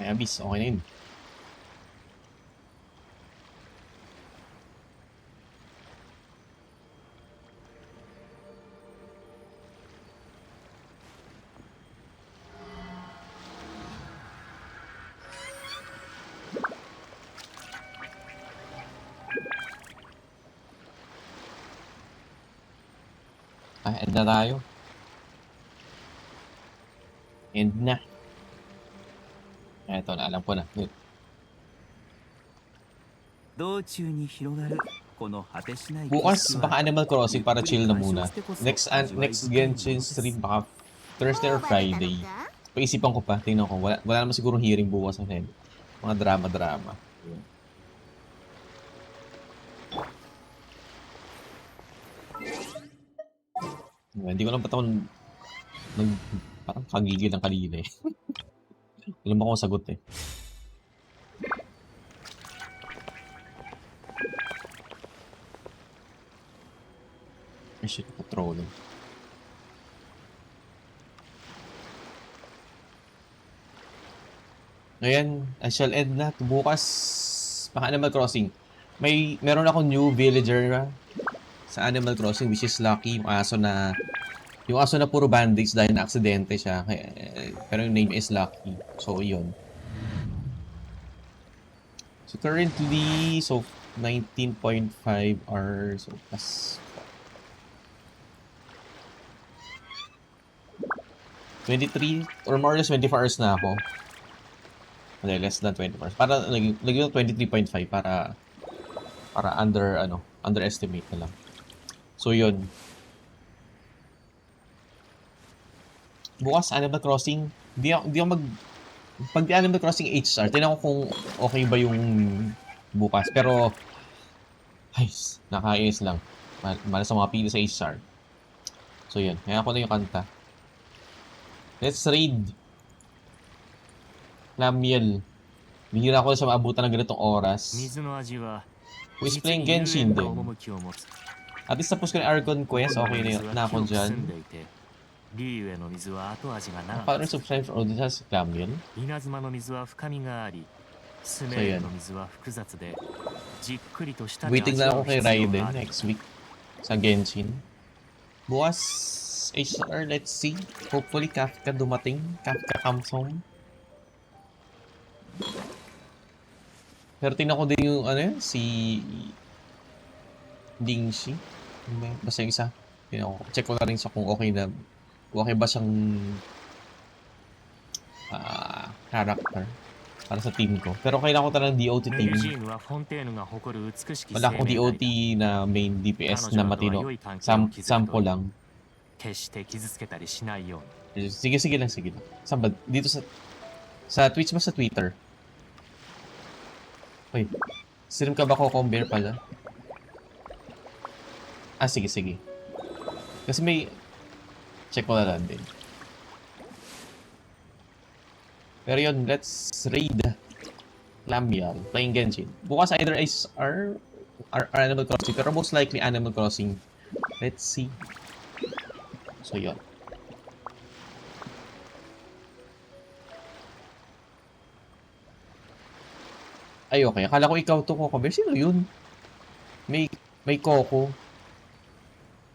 May abyss, okay na yun. End na tayo. End na. Eto na, alam ko na. Bukas baka Animal Crossing para chill na muna. Next Genshin stream baka Thursday or Friday. Paisipan ko pa, tingnan ko. Wala naman siguro hearing bukas na mga drama-drama. Hindi ko lang ba't ako parang kagigil ng kanina eh. Alam mo kung sagot eh. Ay shit, patrolling. Ayan, I shall end na. Bukas, baka Animal Crossing. Meron akong new villager sa Animal Crossing which is Lucky, yung aso na puro bandage dahil na-aksidente siya. Pero yung name is Lucky. So, yun. So, currently, 19.5 hours. So, plus 23 or more or less 24 hours na ako. Okay, less than 24 hours. Para, lagyan 23.5 para underestimate na lang. So, yun. Bukas Animal Crossing, di ako pag di Animal Crossing HSR, tingnan ko kung okay ba yung bukas. Pero, nakakainis lang. Malas sa mga pili sa HSR. So yun, kaya ako na yung kanta. Let's raid. Lamiel. Bihira ko sa maabutan ng ganitong oras. Who is playing Genshin din. At least tapos ko na Archon quest, okay na ako dyan. リーウェの水は後味がなか Paano った。 subscribe for audience clam yun? 稲妻の水は深みがあり、スメールの水は複雑で、じっくりと舌で Waiting 味 na わ ako う kay 必要 Raiden がある。 next week sa Genshin. Bukas HR, let's see. Hopefully Kafka dumating. Kafka comes home. Pero tingnan ko din yung ano yun, si Dingshi. Basta yung isa. Tingnan ko. Check ko na rin siya kung okay na. Okay ba siyang character para sa team ko. Pero kailangan ko talagang DOT メ team. ルジーヌはフォンテーヌが誇る美しき Wala 生 akong 命体 DOT だ。 na main DPS 彼 na 女らとは matino. 良い関係を築く Sampo といい。 lang. 決して傷つけたりしないように。 Sige, sige lang, sige lang. Saan ba? Dito sa Twitch ba sa Twitter? Uy, stream ka ba ko Bear pala? Sige, sige. Kasi may... Check ko na lang din. Pero yun, let's raid Lambial, playing Genshin. Bukas either SR or Animal Crossing, pero most likely Animal Crossing. Let's see. So yun. Ay, okay. Akala ko ikaw to, Coco Bear. Sino yun? May Coco.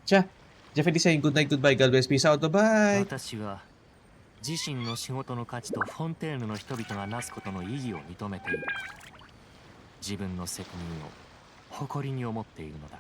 Tja. Jeffrey saying good night, goodbye, God bless. Peace out, bye-bye. 私は自身の仕事の価値とフォンテーヌの人々がなすことの意義を認めている。自分の責任を誇りに思っているのだ。